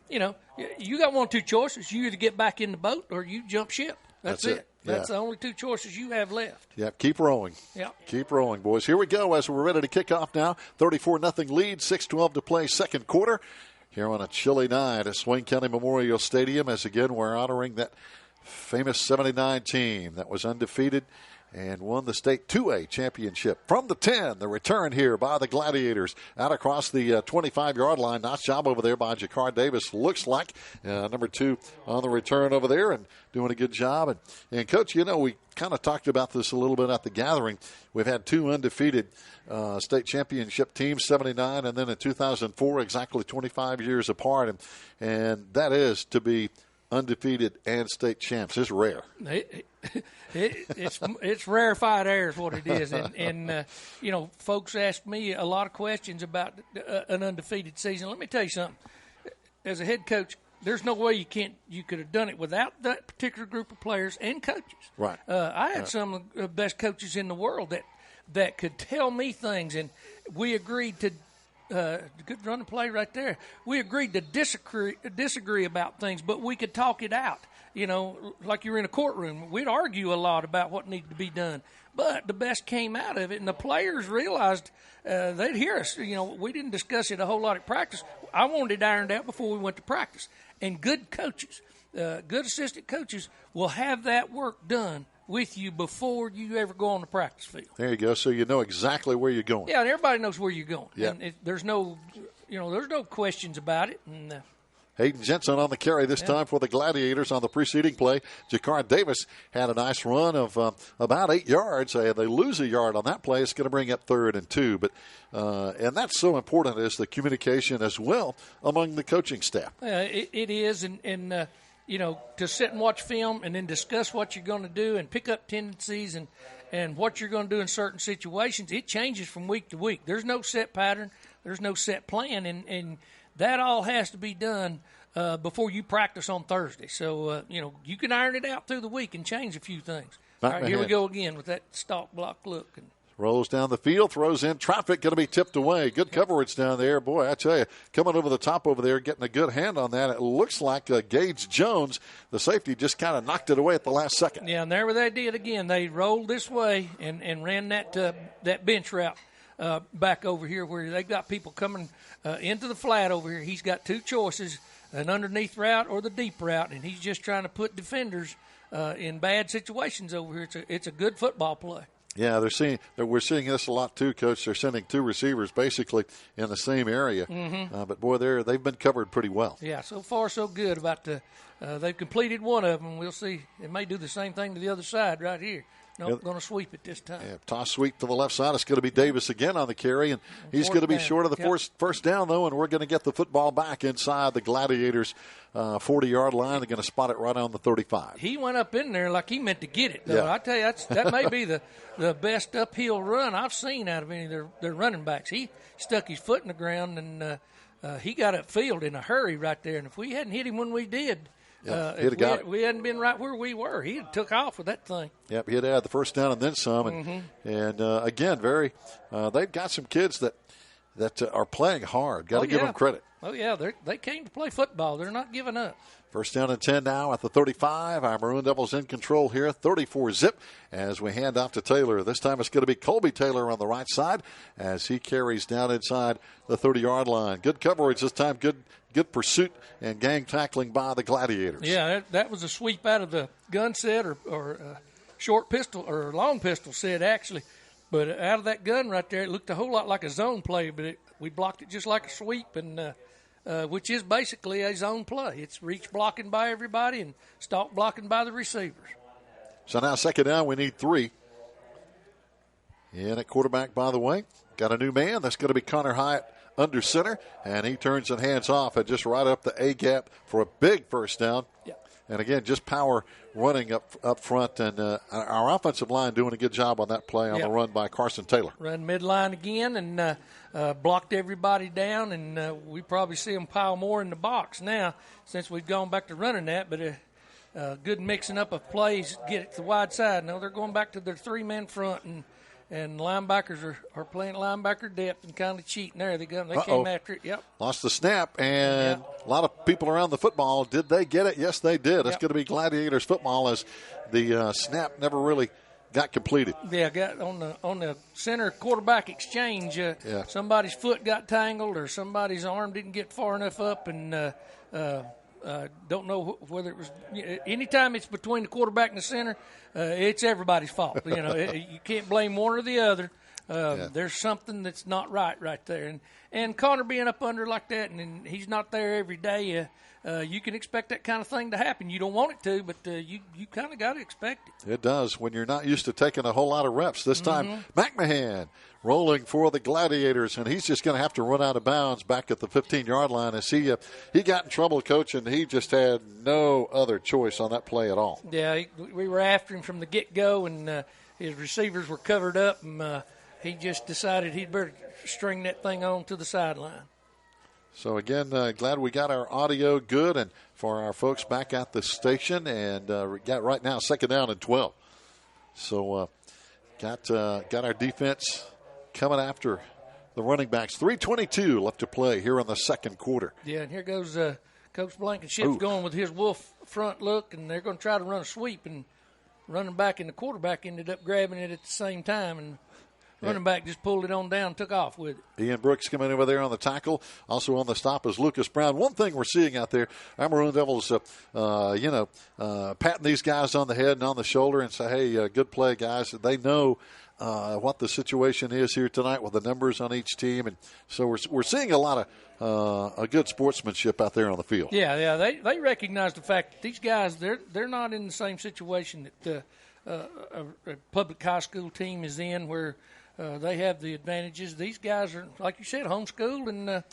you know, you got one or two choices. You either get back in the boat or you jump ship. That's it. That's the only two choices you have left. Yeah, keep rowing. Yeah. Keep rowing, boys. Here we go as we're ready to kick off now. 34-0 lead, 6:12 to play, second quarter. Here on a chilly night at Swain County Memorial Stadium, as again we're honoring that famous 79 team that was undefeated and won the state 2A championship. From the 10, the return here by the Gladiators out across the 25-yard line. Nice job over there by Jakar Davis, looks like. Number 2 on the return over there and doing a good job. And Coach, you know, we kind of talked about this a little bit at the gathering. We've had 2 undefeated state championship teams, 79 and then in 2004, exactly 25 years apart. And that is to be undefeated and state champs is rare. It's rarefied air is what it is. And you know, folks ask me a lot of questions about an undefeated season. Let me tell you something. As a head coach, there's no way you could have done it without that particular group of players and coaches. Right. I had some of the best coaches in the world that could tell me things, and we agreed to good run and play right there. We agreed to disagree about things, but we could talk it out. You know, like you were in a courtroom. We'd argue a lot about what needed to be done, but the best came out of it, and the players realized they'd hear us. You know, we didn't discuss it a whole lot at practice. I wanted it ironed out before we went to practice. And good coaches, good assistant coaches will have that work done with you before you ever go on the practice field. There you go. So you know exactly where you're going. Yeah, and everybody knows where you're going. Yeah. And there's no questions about it. And Hayden Jensen on the carry this time for the Gladiators on the preceding play. Jakar Davis had a nice run of about 8 yards. They lose a yard on that play. It's going to bring up 3rd and 2. But and that's so important is the communication as well among the coaching staff. It is, and you know, to sit and watch film and then discuss what you're going to do and pick up tendencies and what you're going to do in certain situations, it changes from week to week. There's no set pattern. There's no set plan, and that all has to be done before you practice on Thursday. So, you know, you can iron it out through the week and change a few things. All right, here we go again with that stalk block look. Rolls down the field, throws in traffic, going to be tipped away. Good coverage down there. Boy, I tell you, coming over the top over there, getting a good hand on that. It looks like Gage Jones, the safety, just kind of knocked it away at the last second. Yeah, and there they did again. They rolled this way and ran that bench route back over here where they got people coming into the flat over here. He's got 2 choices, an underneath route or the deep route, and he's just trying to put defenders in bad situations over here. It's a good football play. Yeah, we're seeing this a lot too, Coach. They're sending 2 receivers basically in the same area. Mm-hmm. But boy, they've been covered pretty well. Yeah, so far so good. They've completed one of them. We'll see. It may do the same thing to the other side right here. Nope, going to sweep it this time. Yeah, toss sweep to the left side. It's going to be Davis again on the carry, and he's going to be short of the first down, though, and we're going to get the football back inside the Gladiators' 40-yard line. They're going to spot it right on the 35. He went up in there like he meant to get it, though. Yeah. I tell you, that may be the best uphill run I've seen out of any of their running backs. He stuck his foot in the ground, and he got upfield in a hurry right there. And if we hadn't hit him when we did, if we hadn't been right where we were, he took off with that thing. Yep, he'd had the first down and then some. And, again, they've got some kids that that are playing hard. Got to give them credit. Oh, yeah, they came to play football. They're not giving up. First down and 10 now at the 35. Our Maroon Devils in control here, 34-zip as we hand off to Taylor. This time it's going to be Colby Taylor on the right side as he carries down inside the 30-yard line. Good coverage this time, good pursuit and gang tackling by the Gladiators. Yeah, that was a sweep out of the gun set or short pistol or long pistol set, actually. But out of that gun right there, it looked a whole lot like a zone play, but we blocked it just like a sweep, and which is basically a zone play. It's reach blocking by everybody and stalk blocking by the receivers. So now second down, we need 3. And at quarterback, by the way, got a new man. That's going to be Connor Hyatt under center, and he turns and hands off and just right up the A-gap for a big first down. Yeah. And again, just power running up front, and our offensive line doing a good job on that play on the run by Carson Taylor. Run midline again and blocked everybody down, and we probably see them pile more in the box now since we've gone back to running that. But good mixing up of plays, get it to the wide side. Now they're going back to their 3-man front, and linebackers are playing linebacker depth and kind of cheating there. They came after it. Yep. Lost the snap, and a lot of people around the football. Did they get it? Yes, they did. It's going to be Gladiators football as the snap never really got completed. Yeah, got on the center quarterback exchange. Somebody's foot got tangled or somebody's arm didn't get far enough up, and don't know whether it was. Anytime it's between the quarterback and the center, it's everybody's fault. You can't blame one or the other. There's something that's not right there. And Connor being up under like that, and he's not there every day, you can expect that kind of thing to happen. You don't want it to, but you kind of got to expect it. It does when you're not used to taking a whole lot of reps. This time, McMahon rolling for the Gladiators, and he's just going to have to run out of bounds back at the 15-yard line. As he got in trouble, Coach, and he just had no other choice on that play at all. Yeah, we were after him from the get-go, and his receivers were covered up, and he just decided he'd better string that thing on to the sideline. So, again, glad we got our audio good and for our folks back at the station. And we got right now second down and 12. So, got our defense coming after the running backs. 3:22 left to play here in the second quarter. Yeah, and here goes Coach Blankenship's going with his wolf front look, and they're going to try to run a sweep. And running back and the quarterback ended up grabbing it at the same time, and running back just pulled it on down and took off with it. Ian Brooks coming over there on the tackle. Also on the stop is Lucas Brown. One thing we're seeing out there, our Maroon Devils, patting these guys on the head and on the shoulder and say, hey, good play, guys. They know what the situation is here tonight with the numbers on each team. And so we're seeing a lot of a good sportsmanship out there on the field. Yeah, they recognize the fact that these guys, they're not in the same situation that a public high school team is in where they have the advantages. These guys are, like you said, homeschooled, and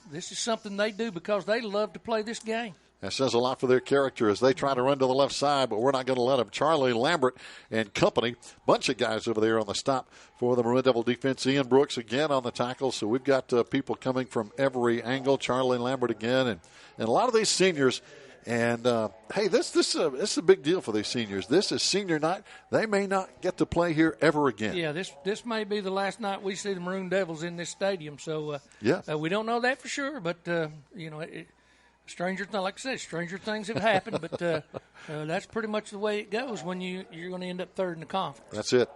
this is something they do because they love to play this game. That says a lot for their character as they try to run to the left side, but we're not going to let them. Charlie Lambert and company, bunch of guys over there on the stop for the Maroon Devil defense. Ian Brooks again on the tackle, so we've got people coming from every angle. Charlie Lambert again, and a lot of these seniors. And, hey, this is a big deal for these seniors. This is senior night. They may not get to play here ever again. Yeah, this may be the last night we see the Maroon Devils in this stadium. So we don't know that for sure, but, stranger things have happened. But that's pretty much the way it goes when you're going to end up third in the conference. That's it.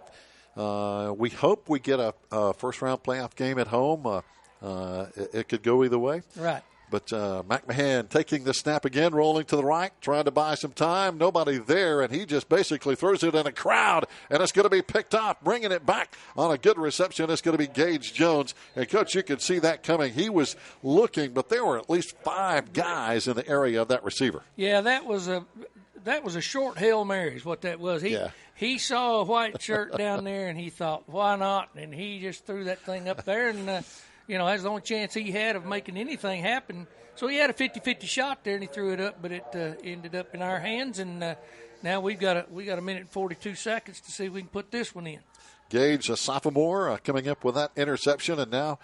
We hope we get a first-round playoff game at home. It could go either way. Right. But McMahon taking the snap again, rolling to the right, trying to buy some time. Nobody there, and he just basically throws it in a crowd, and it's going to be picked up. Bringing it back on a good reception, it's going to be Gage Jones. And, Coach, you could see that coming. He was looking, but there were at least 5 guys in the area of that receiver. Yeah, that was a short Hail Mary is what that was. He saw a white shirt down there, and he thought, why not? And he just threw that thing up there, and that's the only chance he had of making anything happen. So he had a 50-50 shot there, and he threw it up, but it ended up in our hands. And now we got a minute and 42 seconds to see if we can put this one in. Gage, a sophomore, coming up with that interception, and now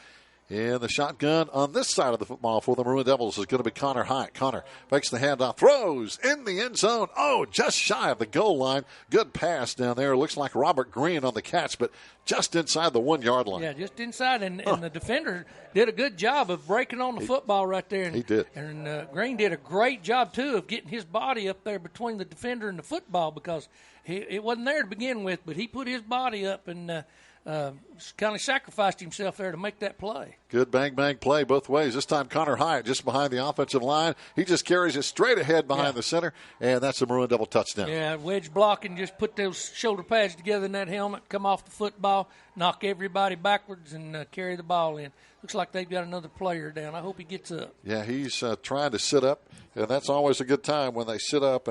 And the shotgun on this side of the football for the Maroon Devils is going to be Connor Hyatt. Connor makes the handoff, throws in the end zone. Oh, just shy of the goal line. Good pass down there. Looks like Robert Green on the catch, but just inside the 1 yard line. Yeah, just inside. And the defender did a good job of breaking on the football right there. And, he did. And Green did a great job, too, of getting his body up there between the defender and the football because it wasn't there to begin with, but he put his body up and kind of sacrificed himself there to make that play. Good bang play both ways. This time Connor Hyatt just behind the offensive line. He just carries it straight ahead behind the center, and that's a Maroon Devil touchdown. Yeah, wedge blocking, just put those shoulder pads together in that helmet, come off the football, knock everybody backwards, and carry the ball in. Looks like they've got another player down. I hope he gets up. Yeah, he's trying to sit up, and that's always a good time when they sit up,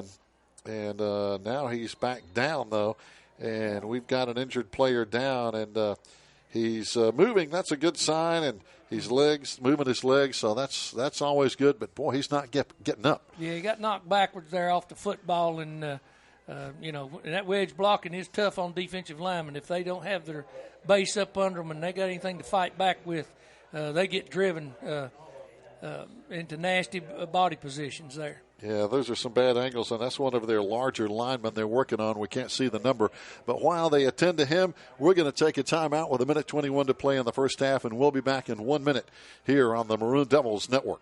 and now he's back down, though. And we've got an injured player down, and he's moving. That's a good sign, and he's moving his legs, so that's always good. But, boy, he's not getting up. Yeah, he got knocked backwards there off the football, and, and that wedge blocking is tough on defensive linemen. If they don't have their base up under them and they got anything to fight back with, they get driven into nasty body positions there. Yeah, those are some bad angles, and that's one of their larger linemen they're working on. We can't see the number. But while they attend to him, we're going to take a timeout with 1:21 to play in the first half, and we'll be back in 1 minute here on the Maroon Devils Network.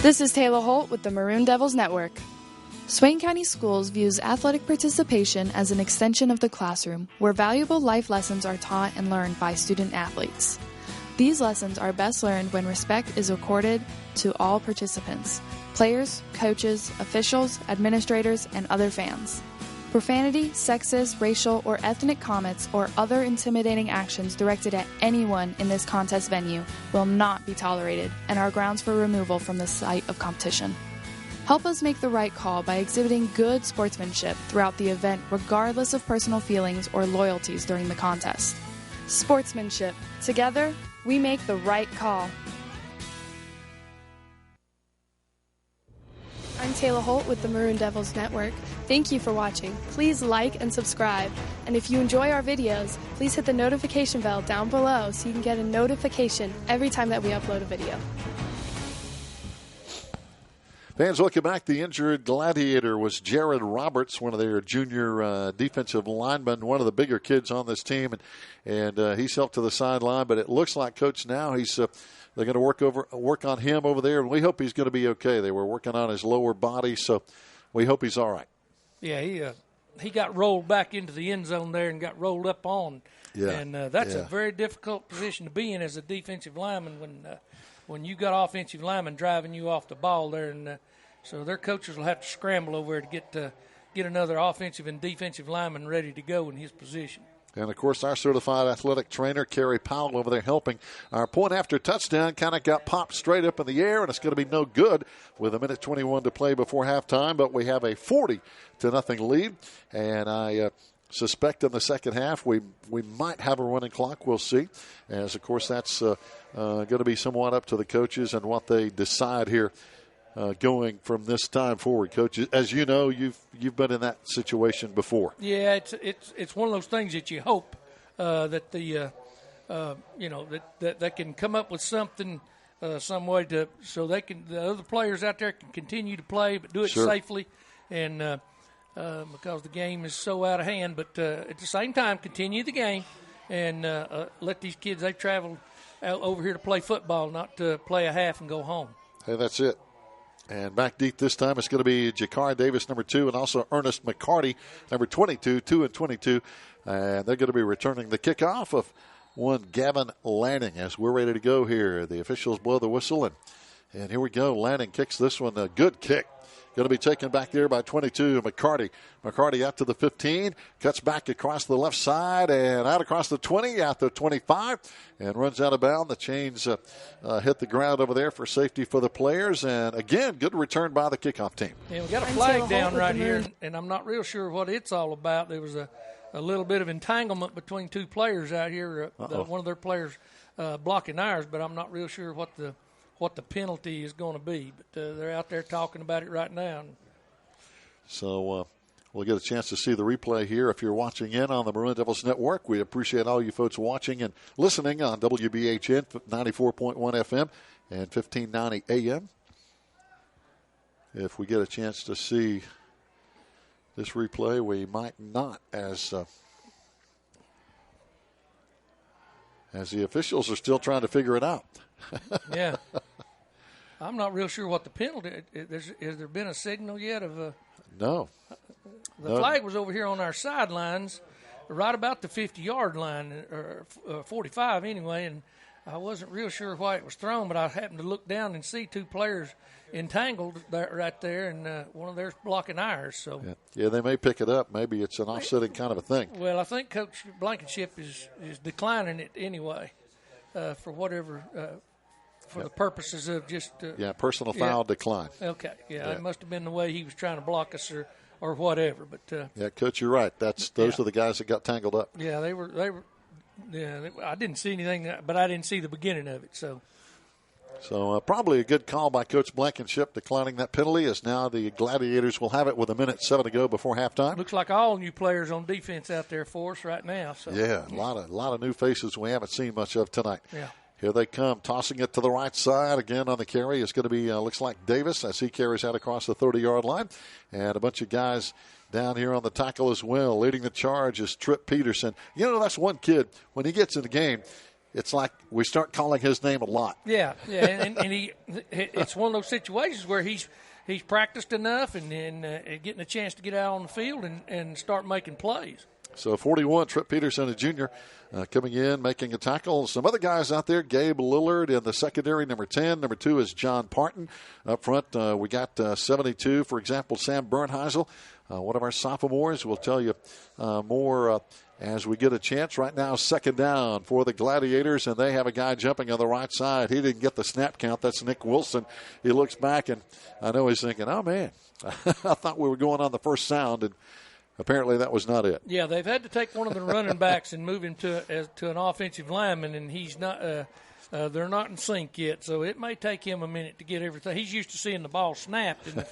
This is Taylor Holt with the Maroon Devils Network. Swain County Schools views athletic participation as an extension of the classroom, where valuable life lessons are taught and learned by student athletes. These lessons are best learned when respect is accorded to all participants: players, coaches, officials, administrators, and other fans. Profanity, sexist, racial, or ethnic comments or other intimidating actions directed at anyone in this contest venue will not be tolerated and are grounds for removal from the site of competition. Help us make the right call by exhibiting good sportsmanship throughout the event, regardless of personal feelings or loyalties during the contest. Sportsmanship. Together, we make the right call. I'm Taylor Holt with the Maroon Devils Network. Thank you for watching. Please like and subscribe. And if you enjoy our videos, please hit the notification bell down below so you can get a notification every time that we upload a video. Fans, welcome back. The injured Gladiator was Jared Roberts, one of their junior defensive linemen, one of the bigger kids on this team, and he's helped to the sideline. But it looks like Coach now they're going to work on him over there, and we hope he's going to be okay. They were working on his lower body, so we hope he's all right. Yeah, he got rolled back into the end zone there and got rolled up on, and that's a very difficult position to be in as a defensive lineman when you got offensive linemen driving you off the ball there, and so their coaches will have to scramble over there to get another offensive and defensive lineman ready to go in his position. And, of course, our certified athletic trainer, Kerry Powell, over there helping. Our point after touchdown kind of got popped straight up in the air, and it's going to be no good with 1:21 to play before halftime. But we have a 40-0 lead, and I suspect in the second half we might have a running clock. We'll see, as, of course, that's going to be somewhat up to the coaches and what they decide here. Going from this time forward, Coach, as you know, you've been in that situation before. Yeah, it's one of those things that you hope that that they can come up with something, some way so the other players out there can continue to play, but do it safely, and because the game is so out of hand. But at the same time, continue the game and let these kids, they've traveled over here to play football, not to play a half and go home. Hey, that's it. And back deep this time, it's going to be Jakar Davis, number 2, and also Ernest McCarty, number 22, 2 and 22. And they're going to be returning the kickoff of one Gavin Lanning as we're ready to go here. The officials blow the whistle, and here we go. Lanning kicks this one, a good kick. Going to be taken back there by 22, McCarty. McCarty out to the 15, cuts back across the left side and out across the 20, out to 25, and runs out of bounds. The chains hit the ground over there for safety for the players. And, again, good return by the kickoff team. Yeah, we got a flag down right here, and I'm not real sure what it's all about. There was a little bit of entanglement between two players out here. One of their players blocking ours, but I'm not real sure what the penalty is going to be. But they're out there talking about it right now. So we'll get a chance to see the replay here. If you're watching in on the Maroon Devils Network, we appreciate all you folks watching and listening on WBHN 94.1 FM and 1590 AM. If we get a chance to see this replay, we might not, as the officials are still trying to figure it out. Yeah. I'm not real sure what the penalty is. Has there been a signal yet of No. The flag was over here on our sidelines, right about the 50-yard line, or 45 anyway, and I wasn't real sure why it was thrown, but I happened to look down and see two players entangled right there, and one of theirs blocking ours. So yeah, they may pick it up. Maybe it's an offsetting kind of a thing. Well, I think Coach Blankenship is declining it anyway for whatever for the purposes of just personal foul decline. Okay, it must have been the way he was trying to block us or whatever. But Coach, you're right. Those are the guys that got tangled up. Yeah, they were. Yeah, I didn't see anything, but I didn't see the beginning of it. So probably a good call by Coach Blankenship declining that penalty, as now the Gladiators will have it with 1:07 to go before halftime. Looks like all new players on defense out there for us right now. So. Yeah, a lot of new faces we haven't seen much of tonight. Yeah. Here they come, tossing it to the right side. Again on the carry is going to be, looks like Davis, as he carries out across the 30-yard line. And a bunch of guys down here on the tackle as well. Leading the charge is Trip Peterson. You know, that's one kid, when he gets in the game, it's like we start calling his name a lot. Yeah, and it's one of those situations where he's practiced enough and getting a chance to get out on the field and start making plays. So 41, Trip Peterson, a junior, coming in, making a tackle. Some other guys out there, Gabe Lillard in the secondary, number 10. Number 2 is John Parton. Up front, we got 72, for example, Sam Bernheisel, one of our sophomores. We'll tell you more as we get a chance. Right now, second down for the Gladiators, and they have a guy jumping on the right side. He didn't get the snap count. That's Nick Wilson. He looks back, and I know he's thinking, oh, man, I thought we were going on the first sound, and apparently that was not it. Yeah, they've had to take one of the running backs and move him to an offensive lineman, and he's not. They're not in sync yet, so it may take him a minute to get everything. He's used to seeing the ball snapped, and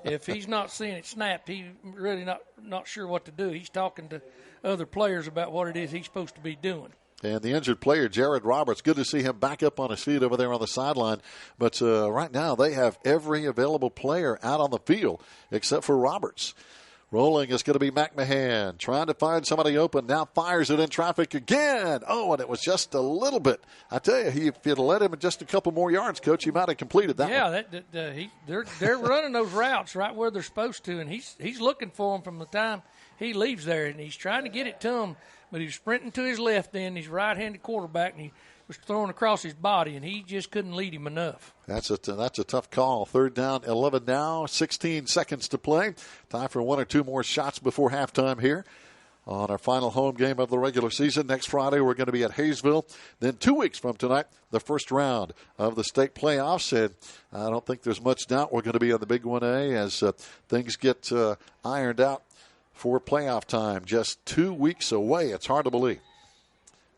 if he's not seeing it snapped, he's really not sure what to do. He's talking to other players about what it is he's supposed to be doing. And the injured player, Jared Roberts, good to see him back up on his feet over there on the sideline. But right now they have every available player out on the field except for Roberts. Rolling is going to be McMahon, trying to find somebody open. Now fires it in traffic again. Oh, and it was just a little bit. I tell you, if you'd have let him just a couple more yards, Coach, he might have completed that one. Yeah, they're running those routes right where they're supposed to, and he's looking for them from the time he leaves there, and he's trying to get it to him, but he's sprinting to his left end. He's a right-handed quarterback, and he was throwing across his body, and he just couldn't lead him enough. That's a tough call. Third down, 11 now, 16 seconds to play. Time for one or two more shots before halftime here on our final home game of the regular season. Next Friday, we're going to be at Hayesville. Then 2 weeks from tonight, the first round of the state playoffs. And I don't think there's much doubt we're going to be on the Big 1A as things get ironed out for playoff time. Just 2 weeks away. It's hard to believe.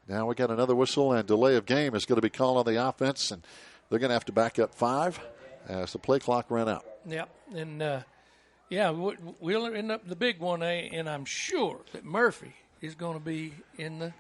Now we got another whistle, and delay of game is going to be called on the offense, and they're going to have to back up 5 as the play clock ran out. Yep, and we'll end up in the Big 1A, and I'm sure that Murphy is going to be in the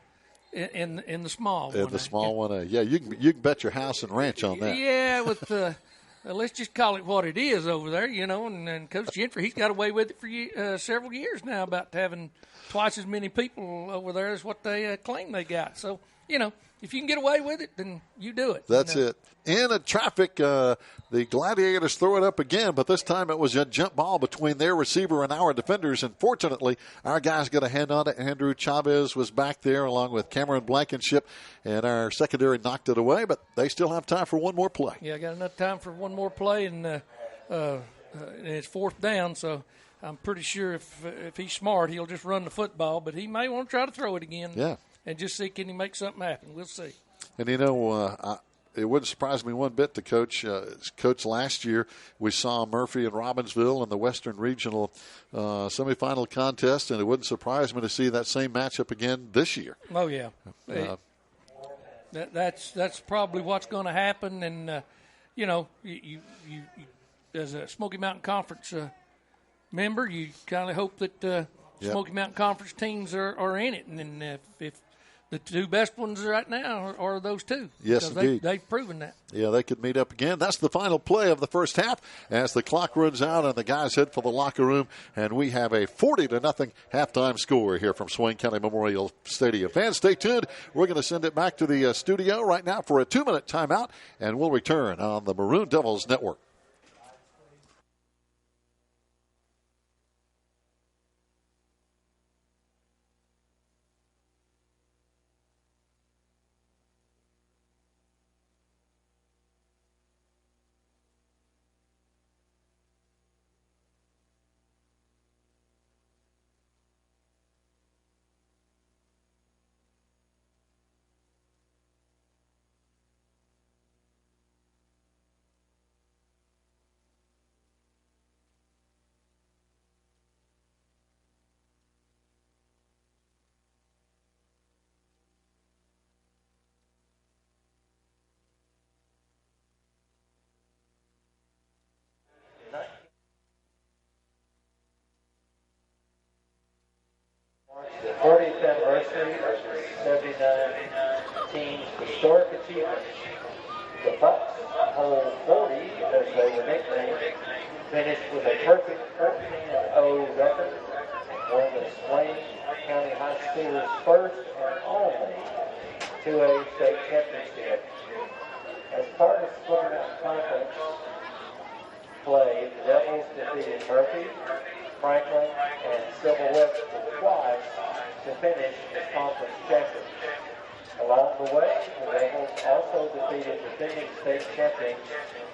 small 1A. In the small 1A, yeah. You can bet your house and ranch on that. Yeah, with let's just call it what it is over there, and Coach Jennifer, he's got away with it for several years now about having twice as many people over there as what they claim they got. So, if you can get away with it, then you do it. That's it. In a traffic, the Gladiators throw it up again, but this time it was a jump ball between their receiver and our defenders. And fortunately, our guys got a hand on it. Andrew Chavez was back there along with Cameron Blankenship, and our secondary knocked it away, but they still have time for one more play. Yeah, got enough time for one more play, and it's fourth down, so I'm pretty sure if he's smart, he'll just run the football, but he may want to try to throw it again. Yeah. And just see, can he make something happen? We'll see. And, it wouldn't surprise me one bit to coach last year. We saw Murphy and Robbinsville in the Western Regional semifinal contest, and it wouldn't surprise me to see that same matchup again this year. Oh, yeah. That's probably what's going to happen. And, you as a Smoky Mountain Conference member, you kind of hope that Smoky Mountain Conference teams are in it. And then if the two best ones right now are those two. Yes, indeed. They've proven that. Yeah, they could meet up again. That's the final play of the first half as the clock runs out and the guys head for the locker room, and we have a 40-0 halftime score here from Swain County Memorial Stadium. Fans, stay tuned. We're going to send it back to the studio right now for a 2-minute timeout, and we'll return on the Maroon Devils Network. The 40th anniversary of the 79 team's historic achievements. The Bucks hold 40, as they were nicknamed, finished with a perfect 14-0 record, won the Swain County High School's first and only 2A state championship. As part of Smoky Mountain Conference play, the Devils defeated Murphy, Franklin, and Civil West twice to finish as conference champions. Along the way, the Devils also defeated defending state champions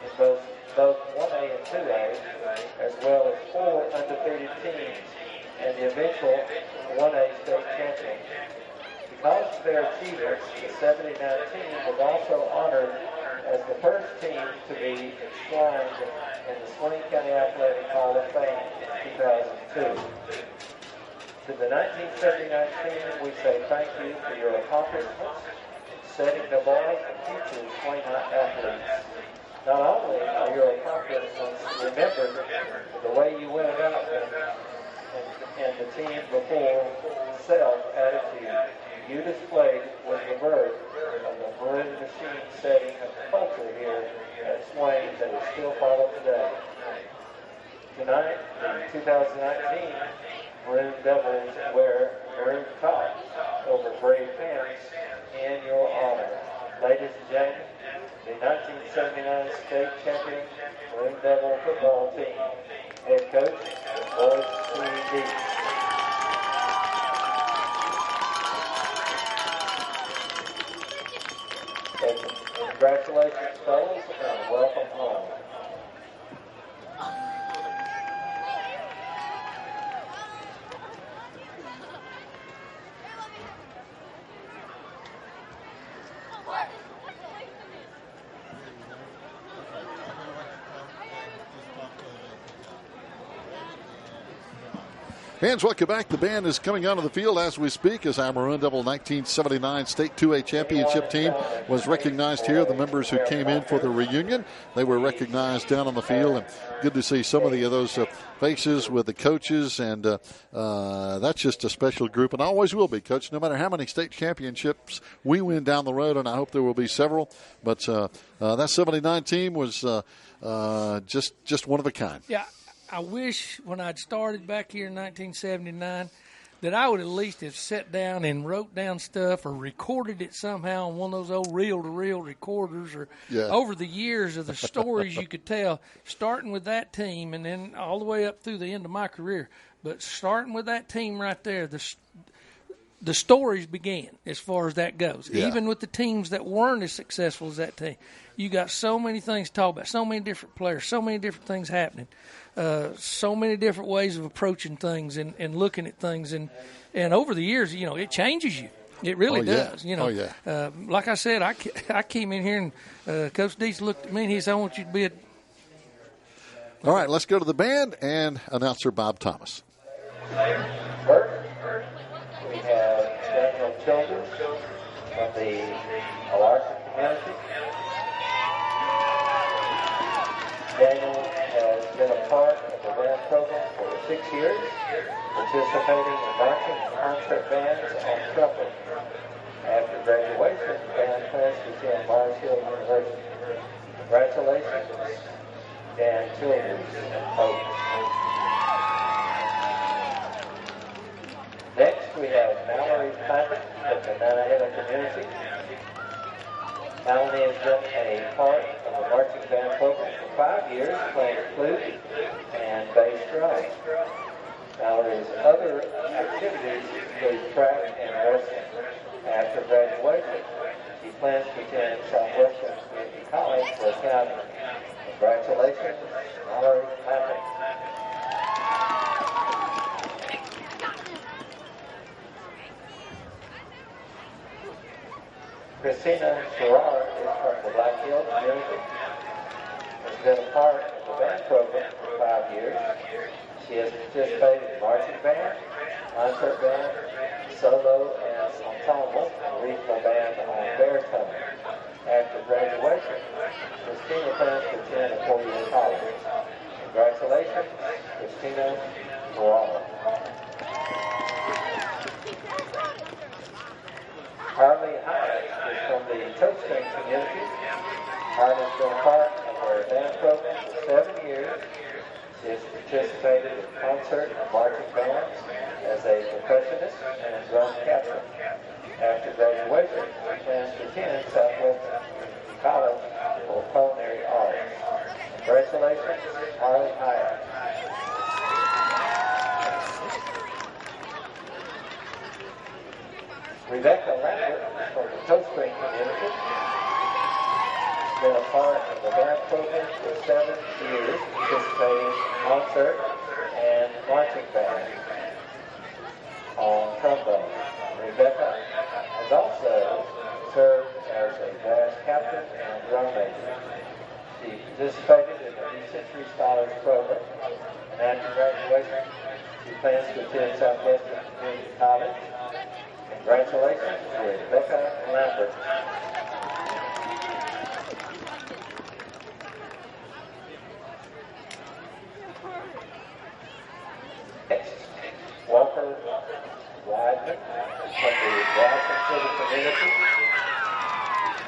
in both 1A and 2A, as well as 4 undefeated teams and the eventual 1A state champion. Because of their achievements, the 79 team was also honored as the first team to be enshrined in the Swain County Athletic Hall of Fame in 2002. To the 1979 team, we say thank you for your accomplishments, setting the bar for future Swain athletes. Not only are your accomplishments remembered the way you went about them and the team before self attitude you displayed was the birth of the Maroon machine setting of culture here at Swain that is still followed today. Tonight, in 2019, Maroon Devils wear maroon tops over gray pants in your honor. Ladies and gentlemen, the 1979 state champion Maroon Devil football team. Head coach, Boyd C.D. Congratulations, fellas, and welcome home. Fans, welcome back. The band is coming onto the field as we speak as our Maroon Devil 1979 State 2A Championship team was recognized here. The members who came in for the reunion, they were recognized down on the field. And good to see so many of those faces with the coaches. And that's just a special group and always will be, Coach, no matter how many state championships we win down the road. And I hope there will be several. But that 79 team was just one of a kind. Yeah. I wish when I'd started back here in 1979 that I would at least have sat down and wrote down stuff or recorded it somehow on one of those old reel-to-reel recorders or over the years of the stories you could tell, starting with that team and then all the way up through the end of my career. But starting with that team right there, the stories began as far as that goes. Yeah. Even with the teams that weren't as successful as that team. You got so many things to talk about, so many different players, so many different things happening, so many different ways of approaching things and looking at things. And over the years, it changes you. It really does. Yeah. You know, like I said, I came in here and Coach Deese looked at me and he said, "I want you to be a." All right, let's go to the band and announcer Bob Thomas. First, we have Daniel Childers from the Larson community. Daniel has been a part of the band program for 6 years, participating in marching and concert bands on trumpet. After graduation, the band plans to attend Mars Hill University. Congratulations, Dan Childers and folks. Next, we have Mallory Clampett from the Nantahala community. Melanie has been a part of the marching band program for 5 years, playing flute and bass drum. Mallory's other activities include track and wrestling. After graduation, she plans to attend Southwestern Community College for accounting. Congratulations, Mallory Clampett. Christina Gerard is from the Black Hill community. Has been a part of the band program for 5 years. She has participated in marching band, concert band, solo and ensemble, and regional band on baritone. After graduation, Christina plans to attend a 4-year college. Congratulations, Christina Gerard. Harley Hyatt is from the Toastring community. Harley's been a part of our band program for 7 years. She has participated in concert and marching bands as a percussionist and drum captain. After graduation, she plans to attend Southwestern Community College for culinary arts. Congratulations, Harley Hyatt. Rebecca Lambert from the Toastring community has been a part of the band program for 7 years, participating in concert and marching band on trombone. Rebecca has also served as a bass captain and drum major. She participated in the New Century Scholars program, and after graduation, she plans to attend Southwestern Community College. Congratulations to Rebecca Lambert. Next, Walker Wideman from the Dawson City community.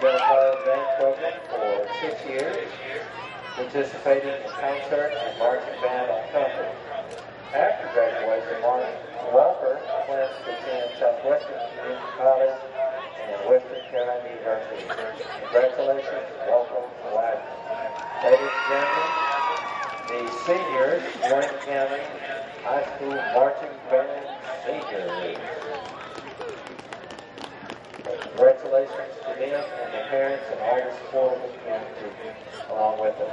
Been a part of the band program for 6 years, participating in concert and marching band on trumpet. After graduation, Walker plans to attend Southwestern Community College and Western Carolina University. Congratulations, Walker Wideman. Ladies and gentlemen, the seniors, Warren County High School Marching Band seniors. Congratulations to them and their parents and all the support of the community along with them.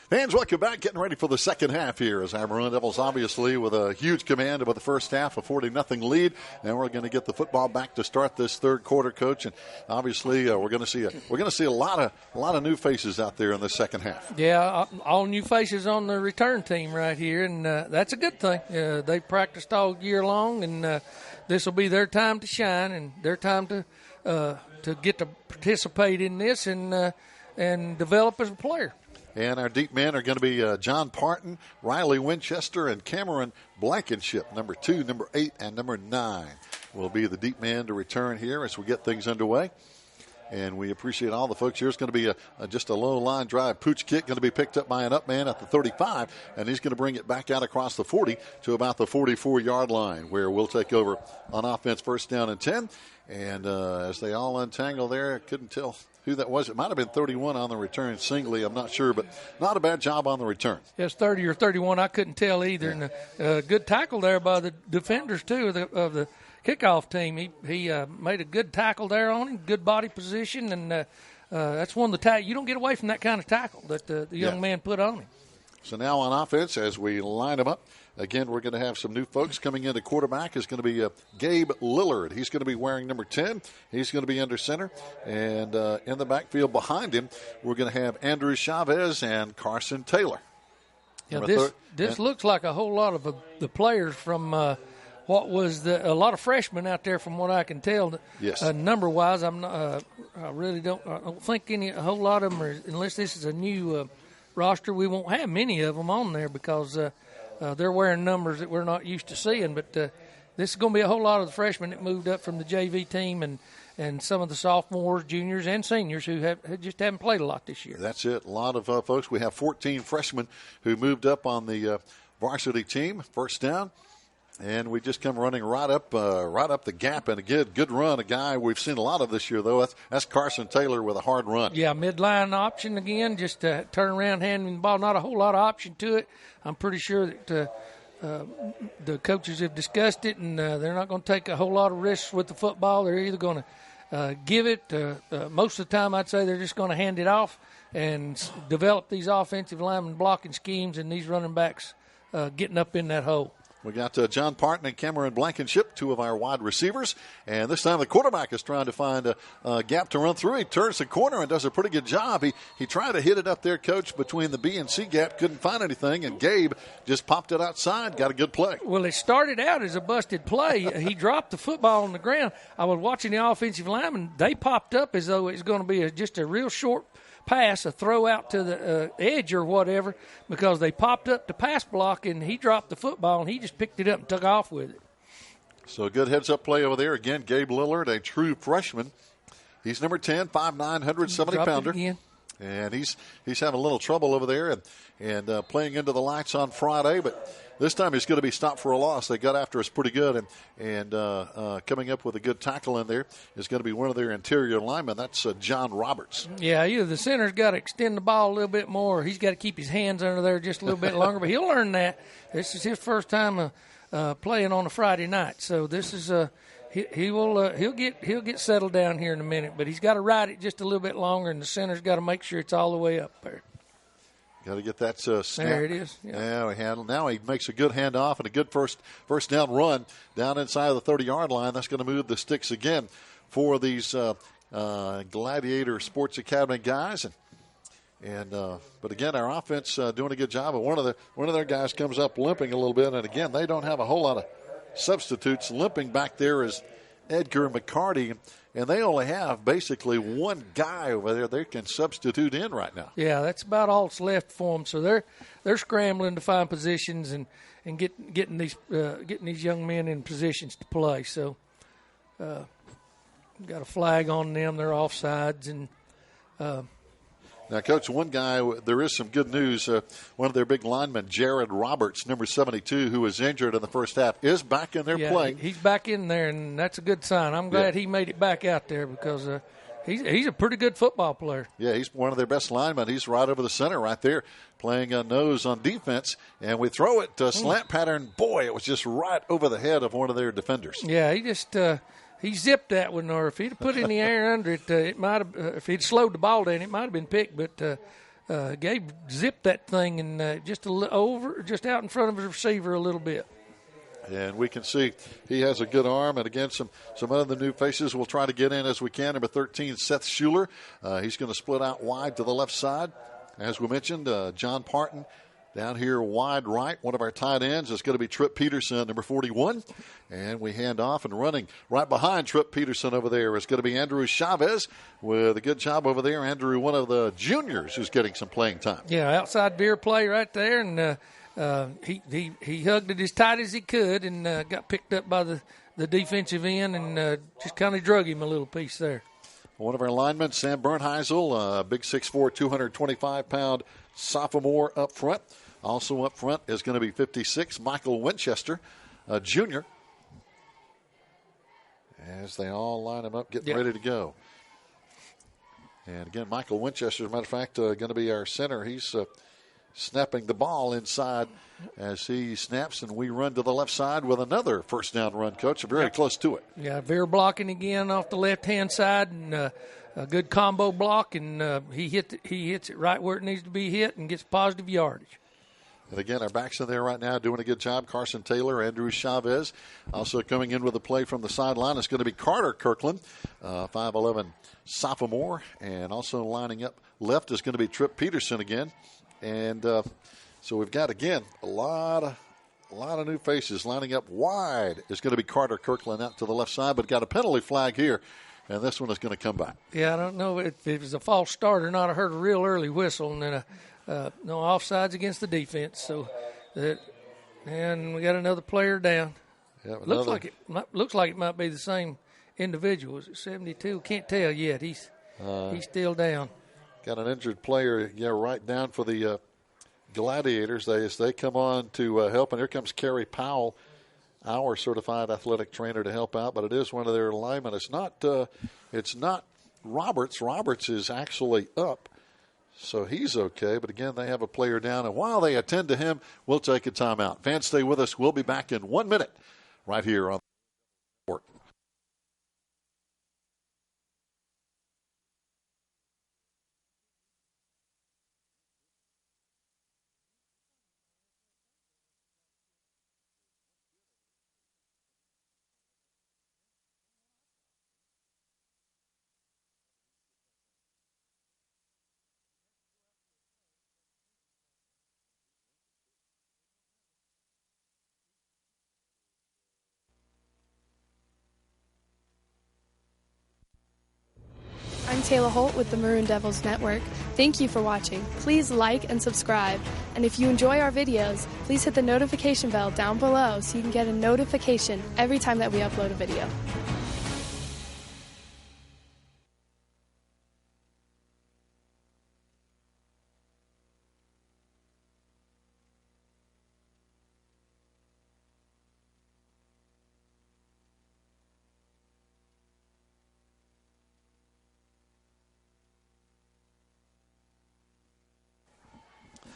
Fans, welcome back. Getting ready for the second half here as our Maroon Devils obviously with a huge command of the first half, a 40-0 lead, and we're going to get the football back to start this third quarter, Coach. And obviously, we're going to see a lot of new faces out there in the second half. Yeah, all new faces on the return team right here, and that's a good thing. They practiced all year long, and this will be their time to shine and their time to get to participate in this and develop as a player. And our deep men are going to be John Parton, Riley Winchester, and Cameron Blankenship. Number 2, number 8, and number 9 will be the deep man to return here as we get things underway. And we appreciate all the folks here. It's going to be just a low line drive pooch kick, going to be picked up by an up man at the 35, and he's going to bring it back out across the 40 to about the 44-yard line, where we'll take over on offense, first down and 10. And as they all untangle there, I couldn't tell who that was. It might have been 31 on the return singly. I'm not sure, but not a bad job on the return. Yes, 30 or 31. I couldn't tell either. Yeah. And a good tackle there by the defenders, too, of the kickoff team. He made a good tackle there on him, good body position, and that's one of the you don't get away from that kind of tackle that the young man put on him. So now on offense, as we line them up, again, we're going to have some new folks coming into quarterback. Is going to be Gabe Lillard. He's going to be wearing number 10. He's going to be under center. And in the backfield behind him, we're going to have Andrew Chavez and Carson Taylor. Yeah, this looks like a whole lot of the players from what was a lot of freshmen out there from what I can tell. Yes. Number-wise, I really don't think a whole lot of them are, unless this is a new roster, we won't have many of them on there because they're wearing numbers that we're not used to seeing. But this is going to be a whole lot of the freshmen that moved up from the JV team and some of the sophomores, juniors, and seniors who just haven't played a lot this year. That's it. A lot of folks. We have 14 freshmen who moved up on the varsity team. First down. And we just come running right up the gap, and a good run. A guy we've seen a lot of this year, though. That's Carson Taylor with a hard run. Yeah, midline option again, just turn around, handing the ball. Not a whole lot of option to it. I'm pretty sure that the coaches have discussed it, and they're not going to take a whole lot of risks with the football. They're either going to give it. Most of the time, I'd say they're just going to hand it off and develop these offensive linemen blocking schemes and these running backs getting up in that hole. We got John Parton and Cameron Blankenship, two of our wide receivers. And this time the quarterback is trying to find a gap to run through. He turns the corner and does a pretty good job. He tried to hit it up there, Coach, between the B and C gap. Couldn't find anything. And Gabe just popped it outside. Got a good play. Well, it started out as a busted play. He dropped the football on the ground. I was watching the offensive linemen. They popped up as though it was going to be just a real short pass, a throw out to the edge or whatever, because they popped up to pass block, and he dropped the football, and he just picked it up and took off with it. So a good heads-up play over there. Again, Gabe Lillard, a true freshman. He's number 10, 5'9", 170-pounder. And he's having a little trouble over there and playing into the lights on Friday, but this time he's going to be stopped for a loss. They got after us pretty good, and coming up with a good tackle in there is going to be one of their interior linemen. That's John Roberts. Yeah, either the center's got to extend the ball a little bit more. He's got to keep his hands under there just a little bit longer, but he'll learn that. This is his first time playing on a Friday night, so this is he'll get settled down here in a minute, but he's got to ride it just a little bit longer, and the center's got to make sure it's all the way up there. Got to get that snap. There it is. Yeah. Now he makes a good handoff and a good first down run down inside the 30-yard line. That's going to move the sticks again for these Gladiator Sports Academy guys. But again, our offense doing a good job. And one of their guys comes up limping a little bit. And again, they don't have a whole lot of substitutes. Limping back there is Edgar McCarty. And they only have basically one guy over there they can substitute in right now. Yeah, that's about all that's left for them. So they're scrambling to find positions and getting these young men in positions to play. So got a flag on them. They're offsides. And now, Coach, one guy, there is some good news. One of their big linemen, Jared Roberts, number 72, who was injured in the first half, is back in there playing. He's back in there, and that's a good sign. I'm glad he made it back out there because he's a pretty good football player. Yeah, he's one of their best linemen. He's right over the center right there playing a nose on defense. And we throw it to slant pattern. Boy, it was just right over the head of one of their defenders. Yeah, he just he zipped that one, or if he'd put any air under it, it might have. If he'd slowed the ball down, it might have been picked. But Gabe zipped that thing and just out in front of his receiver a little bit. And we can see he has a good arm. And, again, some other new faces we'll try to get in as we can. Number 13, Seth Schuler. He's going to split out wide to the left side. As we mentioned, John Parton down here wide right. One of our tight ends is going to be Tripp Peterson, number 41. And we hand off, and running right behind Tripp Peterson over there is going to be Andrew Chavez with a good job over there. Andrew, one of the juniors who's getting some playing time. Yeah, outside veer play right there. And he hugged it as tight as he could and got picked up by the defensive end and just kind of drug him a little piece there. One of our linemen, Sam Bernheisel, big 6'4", 225-pound sophomore up front. Also up front is going to be 56, Michael Winchester, a junior. As they all line him up, getting ready to go. And again, Michael Winchester, as a matter of fact, going to be our center. He's snapping the ball inside as he snaps, and we run to the left side with another first down run, Coach. Very close to it. Yeah, veer blocking again off the left-hand side, and a good combo block, and he hits it right where it needs to be hit and gets positive yardage. And again, our backs in there right now doing a good job. Carson Taylor, Andrew Chavez. Also coming in with a play from the sideline is going to be Carter Kirkland, 5'11" sophomore. And also lining up left is going to be Tripp Peterson again. And so we've got, again, a lot of new faces. Lining up wide is going to be Carter Kirkland out to the left side, but got a penalty flag here. And this one is going to come back. Yeah, I don't know if it was a false start or not. I heard a real early whistle, and then no offsides against the defense. So, and we got another player down. Yeah, looks like it might be the same individual. Is it 72? Can't tell yet. He's still down. Got an injured player, right down for the Gladiators. They come on to help, and here comes Kerry Powell, our certified athletic trainer, to help out. But it is one of their linemen. It's not Roberts. Roberts is actually up, so he's okay. But again, they have a player down, and while they attend to him, we'll take a timeout. Fans, stay with us. We'll be back in 1 minute right here on the Network. I'm Taylor Holt with the Maroon Devils Network. Thank you for watching. Please like and subscribe. And if you enjoy our videos, please hit the notification bell down below so you can get a notification every time that we upload a video.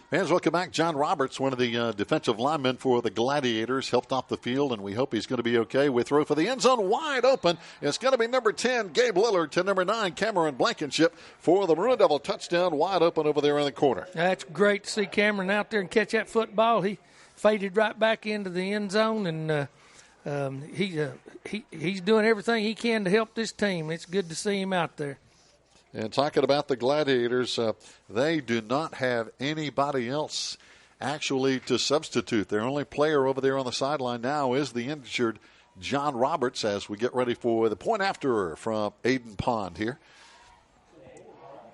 Fans, welcome back. John Roberts, one of the defensive linemen for the Gladiators, helped off the field, and we hope he's going to be okay. We throw for the end zone wide open. It's going to be number 10, Gabe Lillard, to number 9, Cameron Blankenship, for the Maroon Devil touchdown wide open over there in the corner. That's great to see Cameron out there and catch that football. He faded right back into the end zone, and he's doing everything he can to help this team. It's good to see him out there. And talking about the Gladiators, they do not have anybody else actually to substitute. Their only player over there on the sideline now is the injured John Roberts as we get ready for the point after from Aiden Pond here.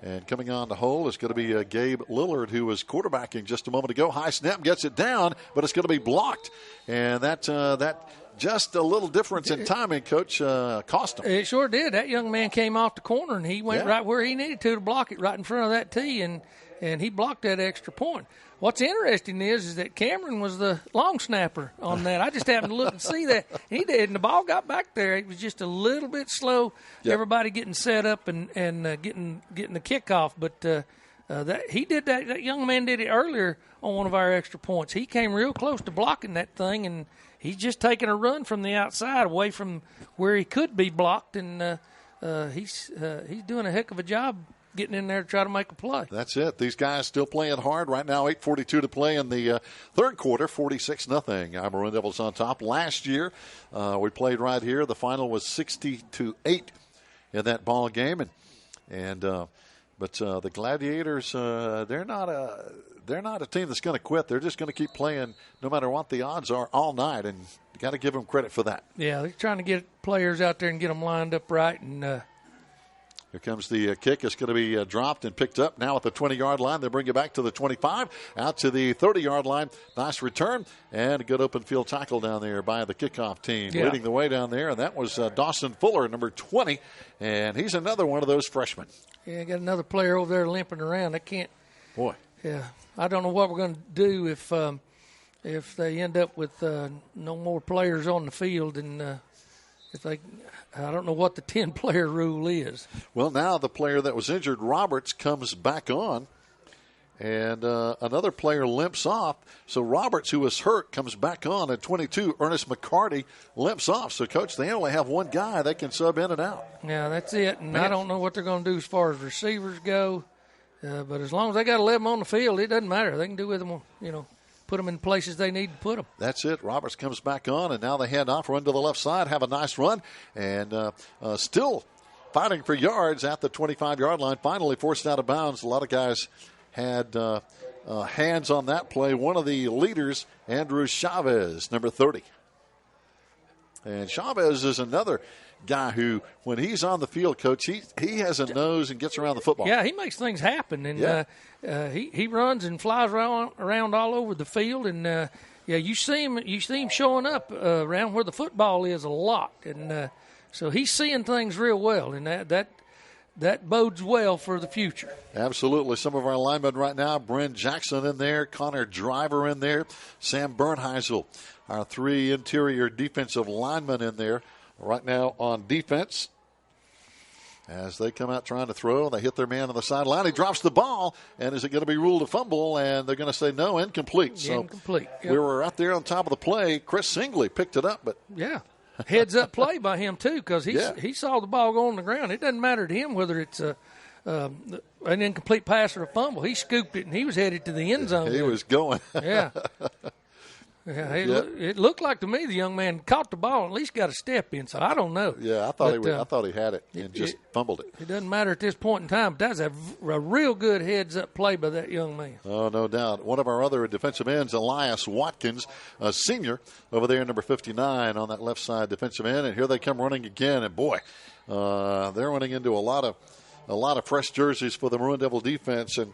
And coming on the hole is going to be Gabe Lillard, who was quarterbacking just a moment ago. High snap, gets it down, but it's going to be blocked. And that just a little difference in timing, Coach, cost him. It sure did. That young man came off the corner, and he went right where he needed to block it, right in front of that tee, and he blocked that extra point. What's interesting is that Cameron was the long snapper on that. I just happened to look and see that. He did, and the ball got back there. It was just a little bit slow, everybody getting set up and getting the kickoff. But that young man did it earlier on one of our extra points. He came real close to blocking that thing, and he's just taking a run from the outside away from where he could be blocked, and he's doing a heck of a job getting in there to try to make a play. That's it. These guys still playing hard right now. 8:42 to play in the third quarter. 46-0. Our Maroon Devils on top. Last year we played right here. The final was 60-8 in that ball game, but the Gladiators they're not a team that's going to quit. They're just going to keep playing no matter what the odds are all night, and you got to give them credit for that. Yeah, they're trying to get players out there and get them lined up right. And here comes the kick. It's going to be dropped and picked up now at the 20-yard line. They bring it back to the 25, out to the 30-yard line. Nice return and a good open field tackle down there by the kickoff team. Yeah. Leading the way down there, and that was Dawson Fuller, number 20, and he's another one of those freshmen. Yeah, got another player over there limping around. I can't. Boy. Yeah, I don't know what we're going to do if they end up with no more players on the field, and I don't know what the 10-player rule is. Well, now the player that was injured, Roberts, comes back on, and another player limps off. So Roberts, who was hurt, comes back on, and 22, Ernest McCarty, limps off. So, Coach, they only have one guy they can sub in and out. Yeah, that's it, and I don't know what they're going to do as far as receivers go. But as long as they got 11 on the field, it doesn't matter. They can do with them, put them in places they need to put them. That's it. Roberts comes back on, and now they hand off, run to the left side, have a nice run, and still fighting for yards at the 25-yard line. Finally forced out of bounds. A lot of guys had hands on that play. One of the leaders, Andrew Chavez, number 30. And Chavez is another guy who, when he's on the field, Coach, he has a nose and gets around the football. Yeah, he makes things happen, and he runs and flies around all over the field, and you see him showing up around where the football is a lot, and so he's seeing things real well, and that bodes well for the future. Absolutely. Some of our linemen right now, Bryn Jackson in there, Connor Driver in there, Sam Bernheisel, our 3 interior defensive linemen in there right now on defense. As they come out trying to throw, they hit their man on the sideline. He drops the ball, and is it going to be ruled a fumble? And they're going to say no, incomplete. So incomplete. Yep. We were out there on top of the play. Chris Singley picked it up, but heads up play by him too, because he saw the ball go on the ground. It doesn't matter to him whether it's an incomplete pass or a fumble. He scooped it and he was headed to the end zone. He was going. Yeah. Yeah, it looked like to me the young man caught the ball and at least got a step in. So I don't know. Yeah, I thought he had it and just fumbled it. It doesn't matter at this point in time. But that's a real good heads-up play by that young man. Oh, no doubt. One of our other defensive ends, Elias Watkins, a senior over there, number 59 on that left side defensive end. And here they come running again. And boy, they're running into a lot of fresh jerseys for the Maroon Devil defense, and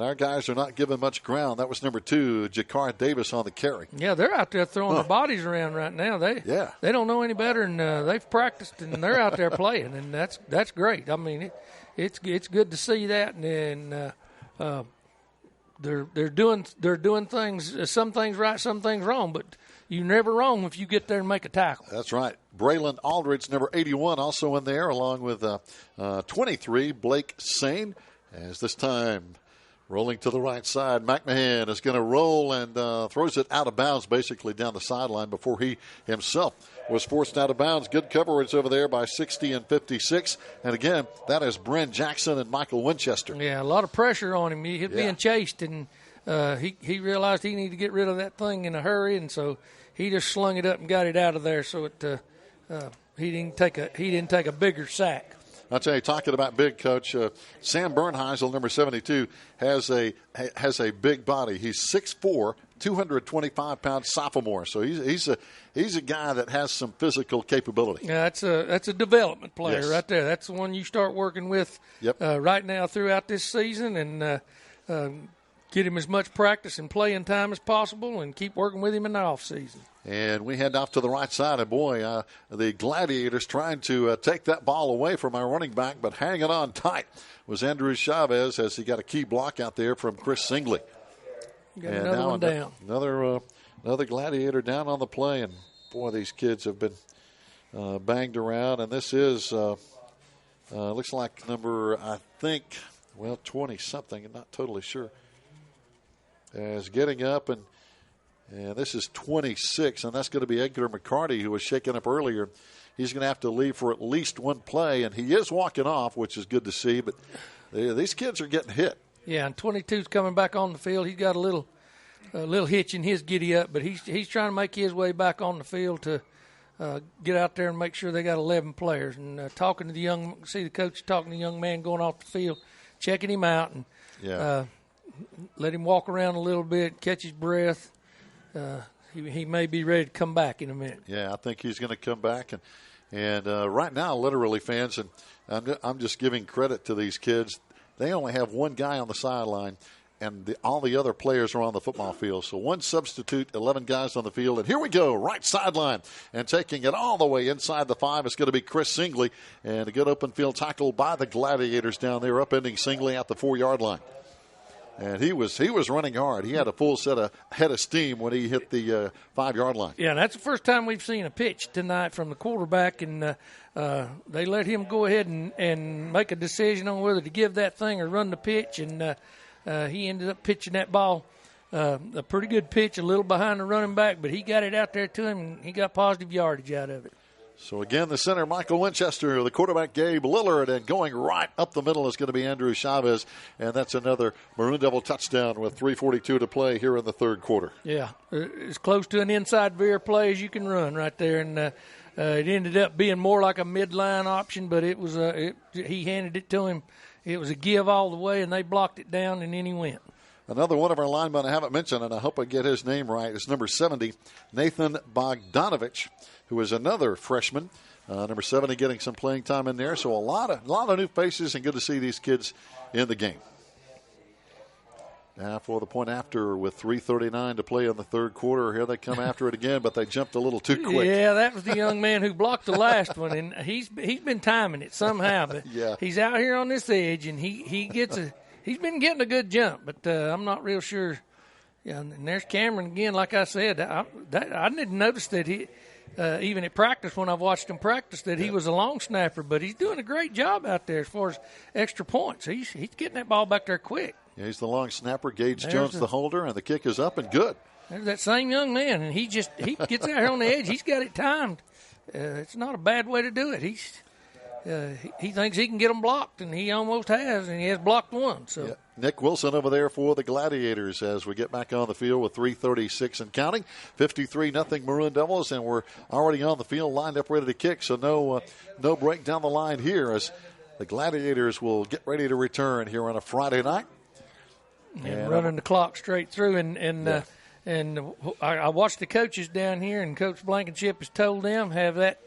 our guys are not giving much ground. That was number 2, Jakar Davis on the carry. Yeah, they're out there throwing their bodies around right now. They don't know any better, and they've practiced, and they're out there playing, and that's great. I mean, it's good to see that, and they're doing things, some things right, some things wrong, but you're never wrong if you get there and make a tackle. That's right. Braylon Aldridge, number 81, also in there, along with 23, Blake Sane, as this time rolling to the right side. McMahon is going to roll and throws it out of bounds, basically down the sideline before he himself was forced out of bounds. Good coverage over there by 60 and 56. And again, that is Bryn Jackson and Michael Winchester. Yeah, a lot of pressure on him. He was being chased, and he realized he needed to get rid of that thing in a hurry, and so he just slung it up and got it out of there. So he didn't take a bigger sack. I'll tell you, talking about big, Coach, Sam Bernheisel, number 72, has a big body. He's 6'4", 225-pound sophomore. So he's a guy that has some physical capability. Yeah, that's a development player right there. That's the one you start working with right now throughout this season, and get him as much practice and playing time as possible, and keep working with him in the off season. And we head off to the right side, and boy, the Gladiators trying to take that ball away from our running back, but hanging on tight was Andrew Chavez as he got a key block out there from Chris Singley. Got another one down. Another Gladiator down on the play, and boy, these kids have been banged around. And this is looks like number 20-something. I'm not totally sure. Is getting up, and this is 26, and that's going to be Edgar McCarty, who was shaken up earlier. He's going to have to leave for at least one play, and he is walking off, which is good to see. But these kids are getting hit. Yeah, and 22's coming back on the field. He's got a little hitch in his giddy up, but he's trying to make his way back on the field to get out there and make sure they got 11 players. And talking to the coach talking to the young man going off the field, checking him out, and let him walk around a little bit, catch his breath. He may be ready to come back in a minute. Yeah, I think he's going to come back. And right now, literally, fans, and I'm just giving credit to these kids. They only have one guy on the sideline, and all the other players are on the football field. So one substitute, 11 guys on the field. And here we go, right sideline. And taking it all the way inside the 5 is going to be Chris Singley. And a good open field tackle by the Gladiators down there, upending Singley at the 4-yard line. And he was running hard. He had a full head of steam when he hit the 5-yard line. Yeah, and that's the first time we've seen a pitch tonight from the quarterback, and they let him go ahead and make a decision on whether to give that thing or run the pitch, and he ended up pitching that ball, a pretty good pitch, a little behind the running back, but he got it out there to him, and he got positive yardage out of it. So, again, the center, Michael Winchester, the quarterback, Gabe Lillard, and going right up the middle is going to be Andrew Chavez, and that's another Maroon Devil touchdown with 3:42 to play here in the third quarter. Yeah, as close to an inside veer play as you can run right there, and it ended up being more like a midline option, but it was he handed it to him. It was a give all the way, and they blocked it down, and then he went. Another one of our linemen I haven't mentioned, and I hope I get his name right, is number 70, Nathan Bogdanovich, who is another freshman. Number 70 getting some playing time in there. So a lot of new faces, and good to see these kids in the game. Now for the point after with 3:39 to play in the third quarter. Here they come after it again, but they jumped a little too quick. Yeah, that was the young man who blocked the last one, and he's been timing it somehow. But he's out here on this edge, and he's been getting a good jump, but I'm not real sure. Yeah, and there's Cameron again. Like I said, I didn't notice that he. Even at practice, when I've watched him practice, that he was a long snapper, but he's doing a great job out there as far as extra points. He's getting that ball back there quick. Yeah, he's the long snapper. Gage Jones the holder, and the kick is up and good. There's that same young man, and he gets out here on the edge. He's got it timed. It's not a bad way to do it. He thinks he can get them blocked, and he almost has, and he has blocked one. So. Yeah. Nick Wilson over there for the Gladiators as we get back on the field with 3:36 and counting. 53-0 Maroon Devils, and we're already on the field, lined up, ready to kick. So no break down the line here as the Gladiators will get ready to return here on a Friday night. And running the clock straight through, and I watched the coaches down here, and Coach Blankenship has told them have that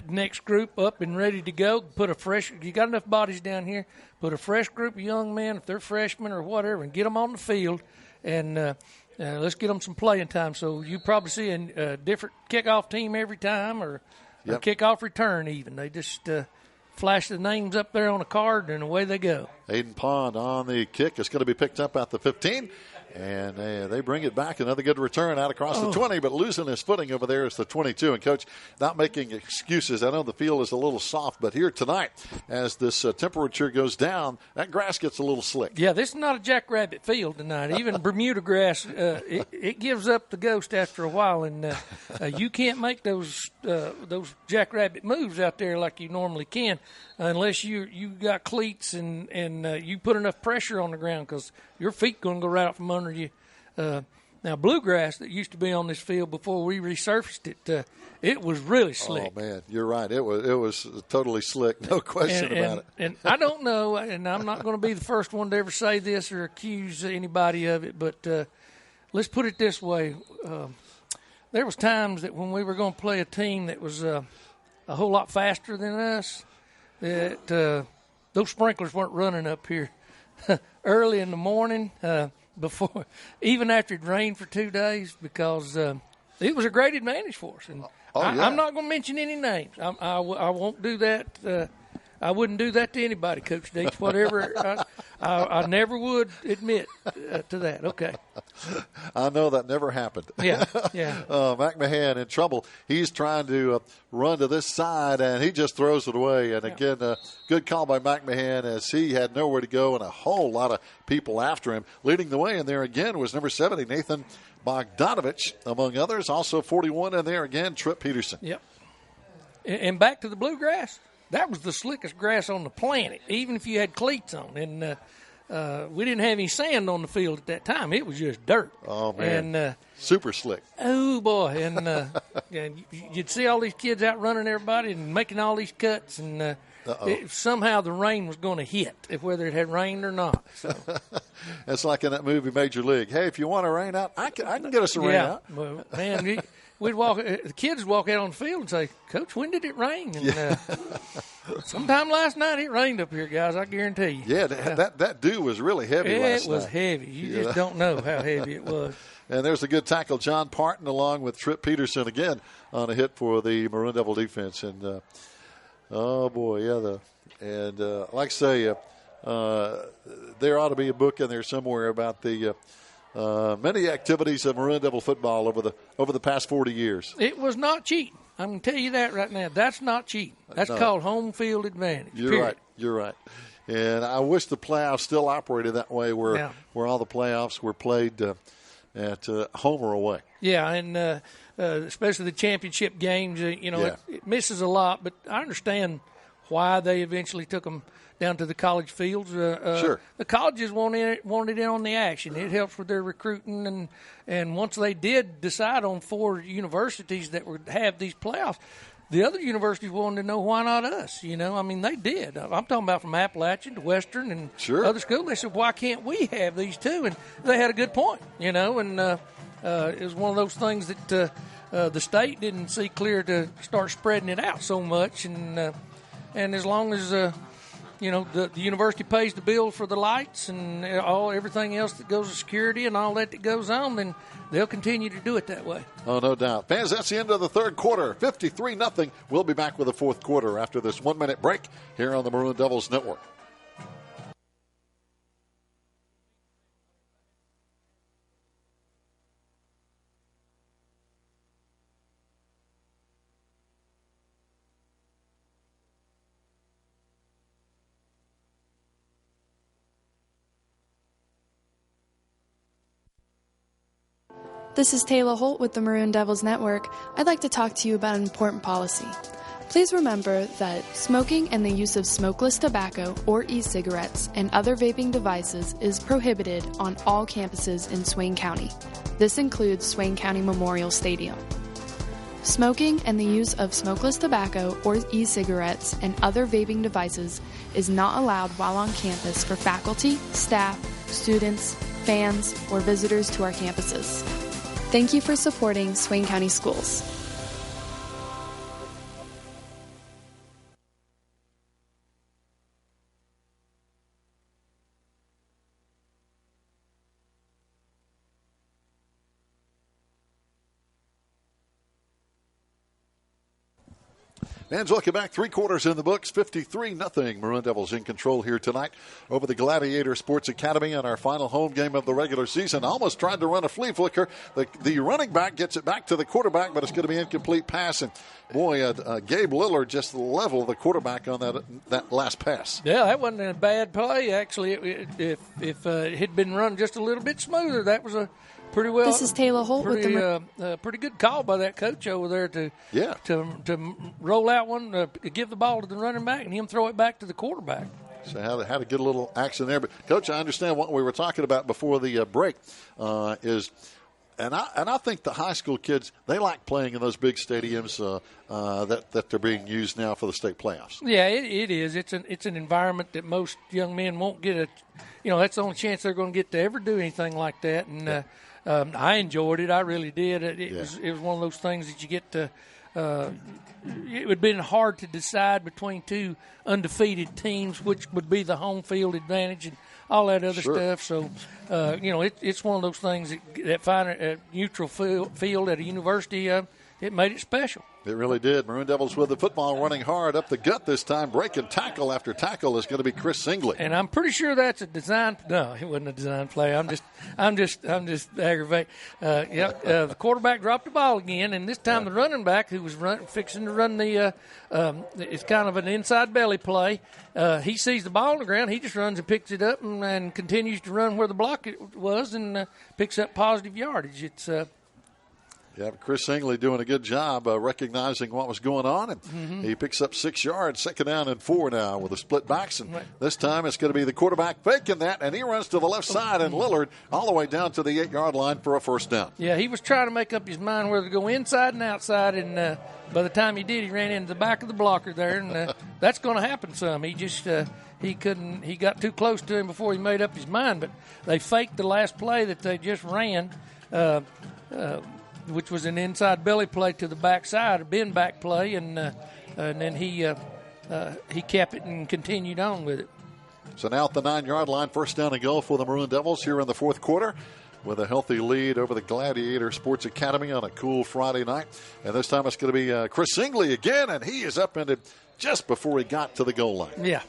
next group up and ready to go. You got enough bodies down here, put a fresh group of young men, if they're freshmen or whatever, and get them on the field, and let's get them some playing time. So you probably see a different kickoff team every time, or a kickoff return even. They just flash the names up there on a card, and away they go. Aiden Pond on the kick. It's going to be picked up at the 15. And they bring it back. Another good return out across the 20, but losing his footing over there is the 22. And, Coach, not making excuses. I know the field is a little soft, but here tonight, as this temperature goes down, that grass gets a little slick. Yeah, this is not a jackrabbit field tonight. Even Bermuda grass, it gives up the ghost after a while, and you can't make those jackrabbit moves out there like you normally can unless you got cleats and you put enough pressure on the ground, because your feet going to go right out from under you. Now, bluegrass that used to be on this field before we resurfaced it, it was really slick. Oh, man, you're right. It was totally slick, no question about it. And I don't know, and I'm not going to be the first one to ever say this or accuse anybody of it, but let's put it this way. There was times that when we were going to play a team that was a whole lot faster than us, that those sprinklers weren't running up here early in the morning, before, even after it rained for 2 days, because it was a great advantage for us. And I'm not going to mention any names. I won't do that. I wouldn't do that to anybody, Coach Deitch. Whatever, I never would admit to that. Okay. I know that never happened. Yeah. McMahon in trouble. He's trying to run to this side, and he just throws it away. And again, good call by McMahon, as he had nowhere to go and a whole lot of people after him. Leading the way in there again was number 70, Nathan Bogdanovich, among others. Also 41 in there again, Trip Peterson. Yep. And back to the bluegrass. that was the slickest grass on the planet, even if you had cleats on. And we didn't have any sand on the field at that time. It was just dirt. Oh, man. And super slick. Oh, boy. And you'd see all these kids out running everybody and making all these cuts. And somehow the rain was going to hit, whether it had rained or not. So. It's like in that movie Major League. Hey, if you want a rain out, I can get us a rain out. Well, man, the kids would walk out on the field and say, Coach, when did it rain? And sometime last night it rained up here, guys, I guarantee you. Yeah, that dew was really heavy last night. It was heavy. You just don't know how heavy it was. And there's a good tackle, John Parton, along with Tripp Peterson again on a hit for the Maroon Devil defense. And, oh, boy, yeah. Like I say, there ought to be a book in there somewhere about the many activities of Maroon Devil football over the past 40 years. It was not cheating. I'm going to tell you that right now. That's not cheating. That's called home field advantage. You're right. And I wish the playoffs still operated that way, where all the playoffs were played at home or away. Yeah, and especially the championship games. It misses a lot, but I understand why they eventually took them down to the college fields. Sure. The colleges wanted in on the action. It helps with their recruiting, and once they did decide on 4 universities that would have these playoffs, the other universities wanted to know why not us. They did. I'm talking about from Appalachian to Western and other schools. They said, why can't we have these too? And they had a good point, and it was one of those things that the state didn't see clear to start spreading it out so much. And as long as the university pays the bill for the lights and everything else that goes to security and all that goes on, then they'll continue to do it that way. Oh, no doubt. Fans, that's the end of the third quarter. 53-0. We'll be back with the fourth quarter after this 1-minute break here on the Maroon Devils Network. This is Taylor Holt with the Maroon Devils Network. I'd like to talk to you about an important policy. Please remember that smoking and the use of smokeless tobacco or e-cigarettes and other vaping devices is prohibited on all campuses in Swain County. This includes Swain County Memorial Stadium. Smoking and the use of smokeless tobacco or e-cigarettes and other vaping devices is not allowed while on campus for faculty, staff, students, fans, or visitors to our campuses. Thank you for supporting Swain County Schools. Fans, welcome back. 3 quarters in the books, 53-0. Maroon Devils in control here tonight over the Gladiator Sports Academy on our final home game of the regular season. Almost tried to run a flea flicker. The running back gets it back to the quarterback, but it's going to be incomplete pass. And, boy, Gabe Lillard just leveled the quarterback on that last pass. Yeah, that wasn't a bad play, actually. If it had been run just a little bit smoother, that was a pretty well. This is Taylor Holt with the pretty good call by that coach over there to roll out one, give the ball to the running back, and him throw it back to the quarterback. So had a good little action there. But Coach, I understand what we were talking about before the break is. And I think the high school kids, they like playing in those big stadiums that they're being used now for the state playoffs. Yeah, it is. It's an environment that most young men won't get that's the only chance they're going to get to ever do anything like that. And I enjoyed it. I really did. It was one of those things that you get to. It would have been hard to decide between 2 undefeated teams, which would be the home field advantage and all that other stuff. So, it's one of those things that find a neutral field at a university, it made it special. It really did. Maroon Devils with the football running hard up the gut this time. Breaking tackle after tackle is going to be Chris Singley. And I'm pretty sure that's a design. No, it wasn't a design play. I'm just aggravated. The quarterback dropped the ball again, and this time the running back who was fixing to run it's kind of an inside belly play. He sees the ball on the ground. He just runs and picks it up and continues to run where the block was and picks up positive yardage. It's Yeah, Chris Singley doing a good job recognizing what was going on, and he picks up 6 yards, 2nd down and 4 now with the split backs, and this time it's going to be the quarterback faking that, and he runs to the left side, and Lillard all the way down to the 8-yard line for a 1st down. Yeah, he was trying to make up his mind whether to go inside and outside, and by the time he did, he ran into the back of the blocker there, and that's going to happen some. He just he got too close to him before he made up his mind, but they faked the last play that they just ran, which was an inside belly play to the backside, a bend back play, and then he kept it and continued on with it. So now at the 9-yard line, 1st down and goal for the Maroon Devils here in the 4th quarter, with a healthy lead over the Gladiator Sports Academy on a cool Friday night. And this time it's going to be Chris Singley again, and he is upended just before he got to the goal line. Yeah,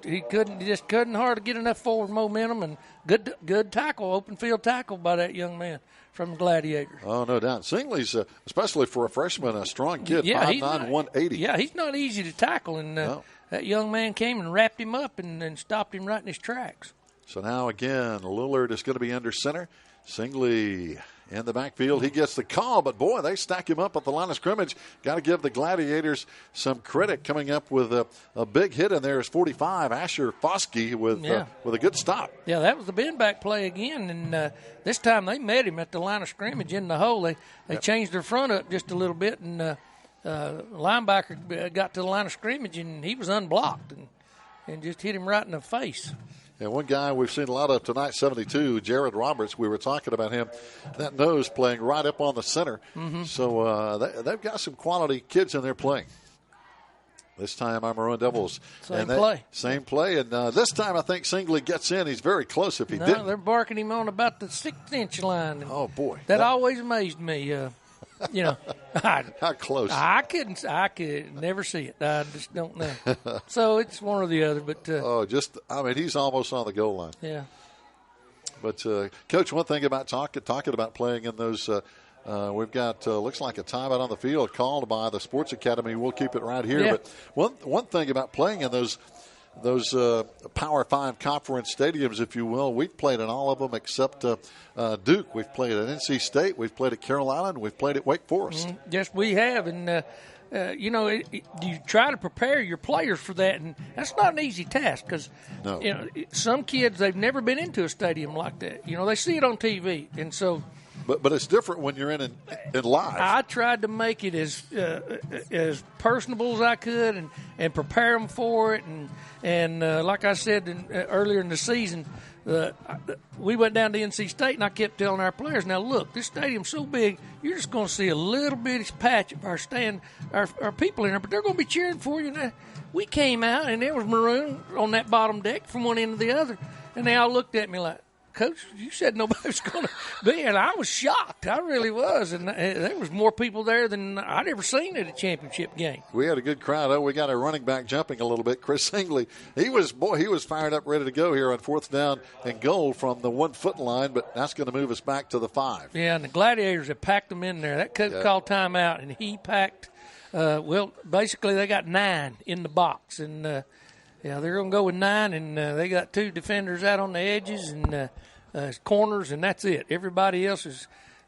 he couldn't hardly get enough forward momentum, and good tackle, open field tackle by that young man from Gladiators. Oh, no doubt. Singley's, especially for a freshman, a strong kid, 5'9", 180. Yeah, he's not easy to tackle, and that young man came and wrapped him up and stopped him right in his tracks. So now again, Lillard is going to be under center. Singley in the backfield. He gets the call, but boy, they stack him up at the line of scrimmage. Got to give the Gladiators some credit. Coming up with a big hit in there is 45, Asher Foskey with a good stop. Yeah, that was the bend back play again, and this time they met him at the line of scrimmage in the hole. They changed their front up just a little bit, and linebacker got to the line of scrimmage, and he was unblocked and just hit him right in the face. And one guy we've seen a lot of tonight, 72, Jared Roberts, we were talking about him, that nose playing right up on the center. So they've got some quality kids in there playing. This time our Maroon Devils. Same play. And this time I think Singley gets in. He's very close if he didn't. They're barking him on about the 6-inch line. Oh, boy. That always amazed me. How close? I could never see it. I just don't know. So it's one or the other. But he's almost on the goal line. Yeah. But Coach, one thing about talking about playing in those, we've got looks like a timeout on the field called by the Sports Academy. We'll keep it right here. Yeah. But one thing about playing in those Power 5 conference stadiums, if you will, we've played in all of them except Duke. We've played at NC State. We've played at Carolina. And we've played at Wake Forest. Yes, we have. And, you try to prepare your players for that. And that's not an easy task because, some kids, they've never been into a stadium like that. They see it on TV. And so. But it's different when you're in live. I tried to make it as personable as I could and prepare them for it. And like I said earlier in the season, we went down to NC State, and I kept telling our players, now, look, this stadium's so big, you're just going to see a little bitty patch of our people in there, but they're going to be cheering for you. Now, we came out, and there was Maroon on that bottom deck from one end to the other, and they all looked at me like, Coach, you said nobody was going to be, and I was shocked. I really was, and there was more people there than I'd ever seen at a championship game. We had a good crowd. We got a running back jumping a little bit. Chris Singley, he was fired up, ready to go here on 4th down and goal from the 1-foot line, but that's going to move us back to the 5. Yeah, and the Gladiators have packed them in there. That coach called timeout, and he packed. Basically they got 9 in the box, and they're going to go with 9, and they got 2 defenders out on the edges and corners, and that's it. Everybody else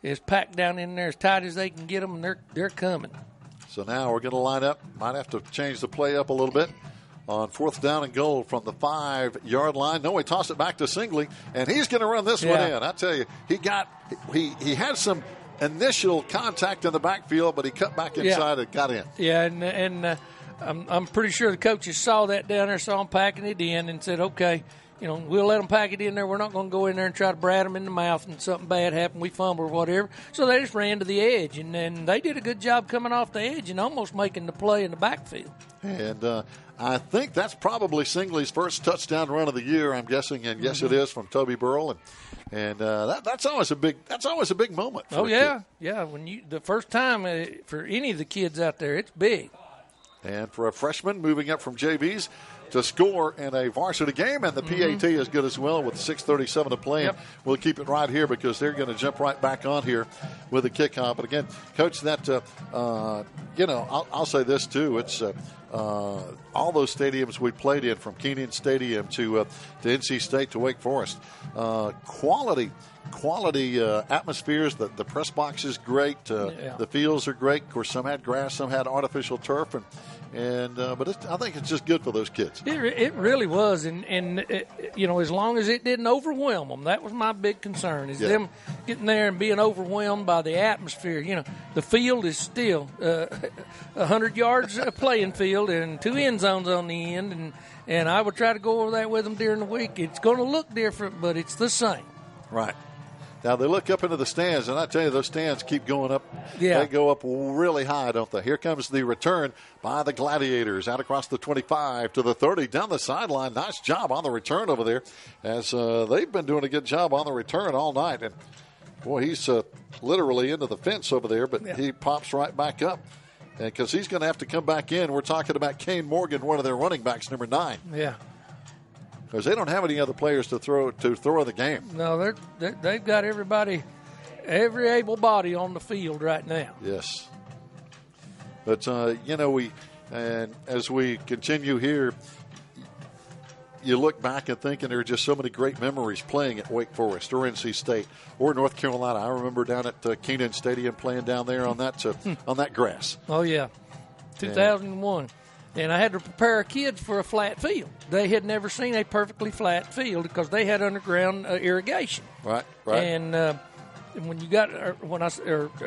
is packed down in there as tight as they can get them, and they're coming. So now we're going to line up. Might have to change the play up a little bit on 4th down and goal from the 5-yard line. No, we toss it back to Singley, and he's going to run this one in. I tell you, he had some initial contact in the backfield, but he cut back inside and got in. Yeah, and I'm pretty sure the coaches saw that down there, saw him packing it in, and said, okay, we'll let them pack it in there. We're not going to go in there and try to brat them in the mouth and something bad happened. We fumble or whatever. So they just ran to the edge, and they did a good job coming off the edge and almost making the play in the backfield. And I think that's probably Singley's first touchdown run of the year, I'm guessing, and yes, it is from Toby Burrell. And that's always a big moment. For a kid. When the first time for any of the kids out there, it's big. And for a freshman moving up from JVs, to score in a varsity game, and the PAT is good as well with 6:37 to play. Yep. And we'll keep it right here because they're going to jump right back on here with the kickoff. But again, Coach, that I'll say this too. It's all those stadiums we played in, from Kenan Stadium to NC State to Wake Forest, quality atmospheres. The press box is great. The fields are great. Of course, some had grass, some had artificial turf, but I think it's just good for those kids. It really was, and as long as it didn't overwhelm them, that was my big concern. Is them getting there and being overwhelmed by the atmosphere. The field is still 100 yards playing field and 2 end zones on the end, and I would try to go over that with them during the week. It's going to look different, but it's the same. Right. Now, they look up into the stands, and I tell you, those stands keep going up. Yeah. They go up really high, don't they? Here comes the return by the Gladiators out across the 25 to the 30, down the sideline. Nice job on the return over there, as they've been doing a good job on the return all night. And, boy, he's literally into the fence over there, but he pops right back up. Because he's going to have to come back in. We're talking about Kane Morgan, one of their running backs, number 9. Yeah. Because they don't have any other players to throw the game. No, they've got every able body on the field right now. Yes. But, as we continue here, you look back and think, and there are just so many great memories playing at Wake Forest or NC State or North Carolina. I remember down at Kenan Stadium playing down there on that grass. Oh, yeah. 2001. And I had to prepare our kids for a flat field. They had never seen a perfectly flat field because they had underground irrigation. Right. And when you got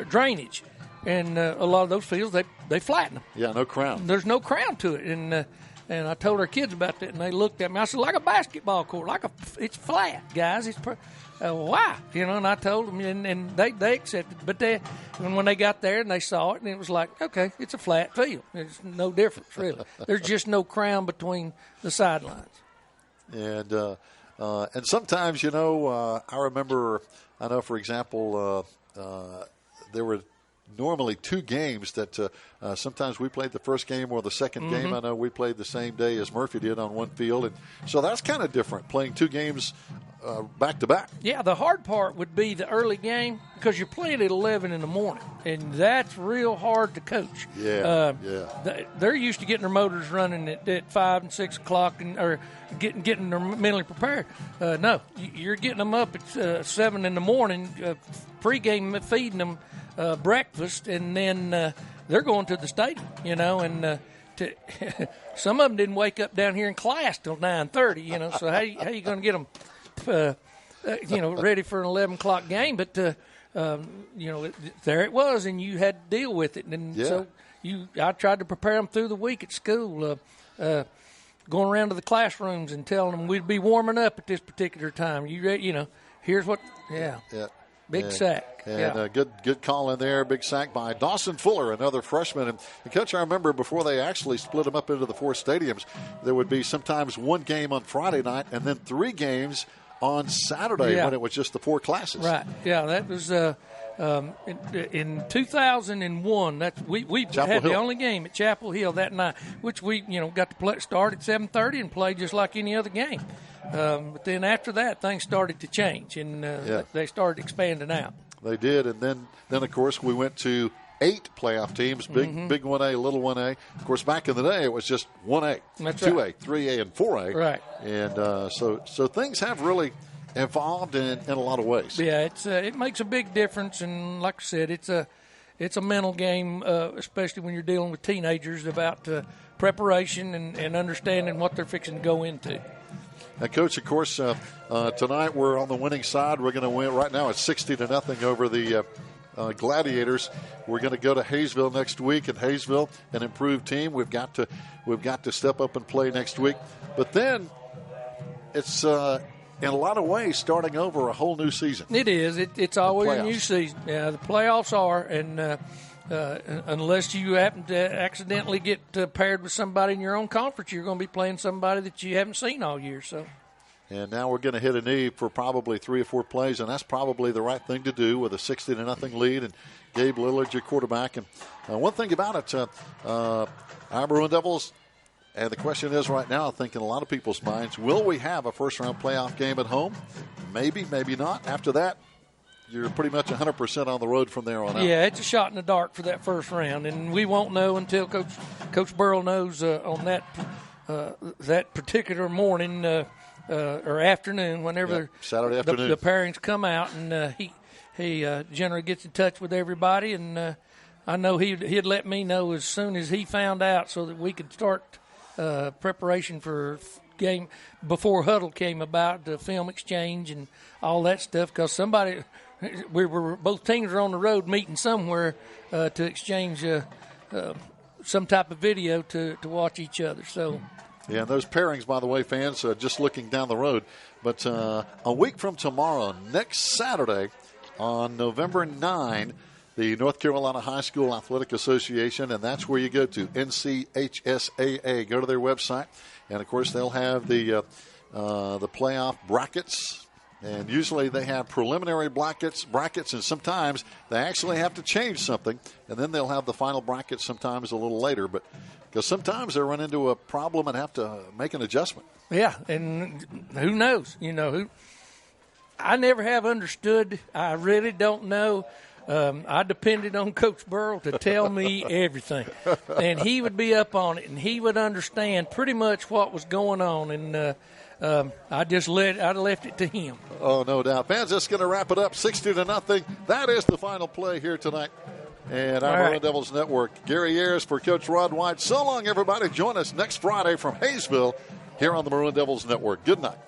drainage, and a lot of those fields they flatten them. Yeah, no crown. There's no crown to it, and I told our kids about that, and they looked at me. I said, like a basketball court, it's flat, guys. It's why? And I told them, and they accepted. But when they got there and they saw it, and it was like, okay, it's a flat field. There's no difference, really. There's just no crown between the sidelines. And sometimes, I remember, for example, there were normally 2 games that sometimes we played the first game or the second game. I know we played the same day as Murphy did on one field. And so that's kind of different, playing 2 games back to back. Yeah, the hard part would be the early game because you're playing at 11 in the morning, and that's real hard to coach. Yeah, They're used to getting their motors running at 5 and 6 o'clock or getting them mentally prepared. No, you're getting them up at 7 in the morning, pregame feeding them breakfast, and then they're going to the stadium, and some of them didn't wake up down here in class till 9:30, so how you going to get them ready for an 11 o'clock game? But there it was, and you had to deal with it. And so I tried to prepare them through the week at school, going around to the classrooms and telling them we'd be warming up at this particular time. Here's what, big sack. And good call in there. Big sack by Dawson Fuller, another freshman. And Coach, I remember before they actually split them up into the 4 stadiums, there would be sometimes 1 game on Friday night and then 3 games on Saturday when it was just the 4 classes. Right. Yeah, that was in 2001. We had the only game at Chapel Hill that night, which we got to start at 7:30 and play just like any other game. But then after that, things started to change, and they started expanding out. They did, and then of course we went to 8 playoff teams, big 1A, little 1A. Of course, back in the day, it was just 1A, That's 2A, right. 3A, and 4A. Right. And so things have really evolved in a lot of ways. Yeah, it makes a big difference, and like I said, it's a mental game, especially when you're dealing with teenagers, about preparation and understanding what they're fixing to go into. Now, Coach, of course, tonight we're on the winning side. We're going to win. Right now it's 60-0 over the Gladiators. We're going to go to Hayesville next week. And Hayesville, an improved team. We've got to step up and play next week. But then it's in a lot of ways starting over a whole new season. It is. It's always a new season. Yeah, the playoffs are, and unless you happen to accidentally get paired with somebody in your own conference, you're going to be playing somebody that you haven't seen all year. So. And now we're going to hit a knee for probably 3 or 4 plays, and that's probably the right thing to do with a 60-0 lead. And Gabe Lillard, your quarterback. And one thing about it, our Maroon Devils, And the question is right now, I think in a lot of people's minds, will we have a first-round playoff game at home? Maybe, maybe not. After that, you're pretty much 100% on the road from there on out. Yeah, it's a shot in the dark for that first round, and we won't know until Coach Burrell knows on that particular morning or afternoon, whenever Saturday afternoon. the pairings come out, and he generally gets in touch with everybody, and I know he'd let me know as soon as he found out so that we could start preparation for game before huddle came about, the film exchange and all that stuff, because both teams were on the road meeting somewhere to exchange some type of video to watch each other. So, yeah, and those pairings, by the way, fans, just looking down the road. But a week from tomorrow, next Saturday, on November 9, the North Carolina High School Athletic Association, and that's where you go to, NCHSAA. Go to their website, and, of course, they'll have the playoff brackets. And usually they have preliminary brackets, and sometimes they actually have to change something, and then they'll have the final brackets sometimes a little later. But because sometimes they run into a problem and have to make an adjustment. Yeah, and who knows? I never have understood. I really don't know. I depended on Coach Burrell to tell me everything, and he would be up on it, and he would understand pretty much what was going on, and I left it to him. Oh, no doubt. Fans, that's going to wrap it up, 60-0. That is the final play here tonight. And our Maroon Devils Network. Gary Ayers for Coach Rod White. So long, everybody. Join us next Friday from Hayesville here on the Maroon Devils Network. Good night.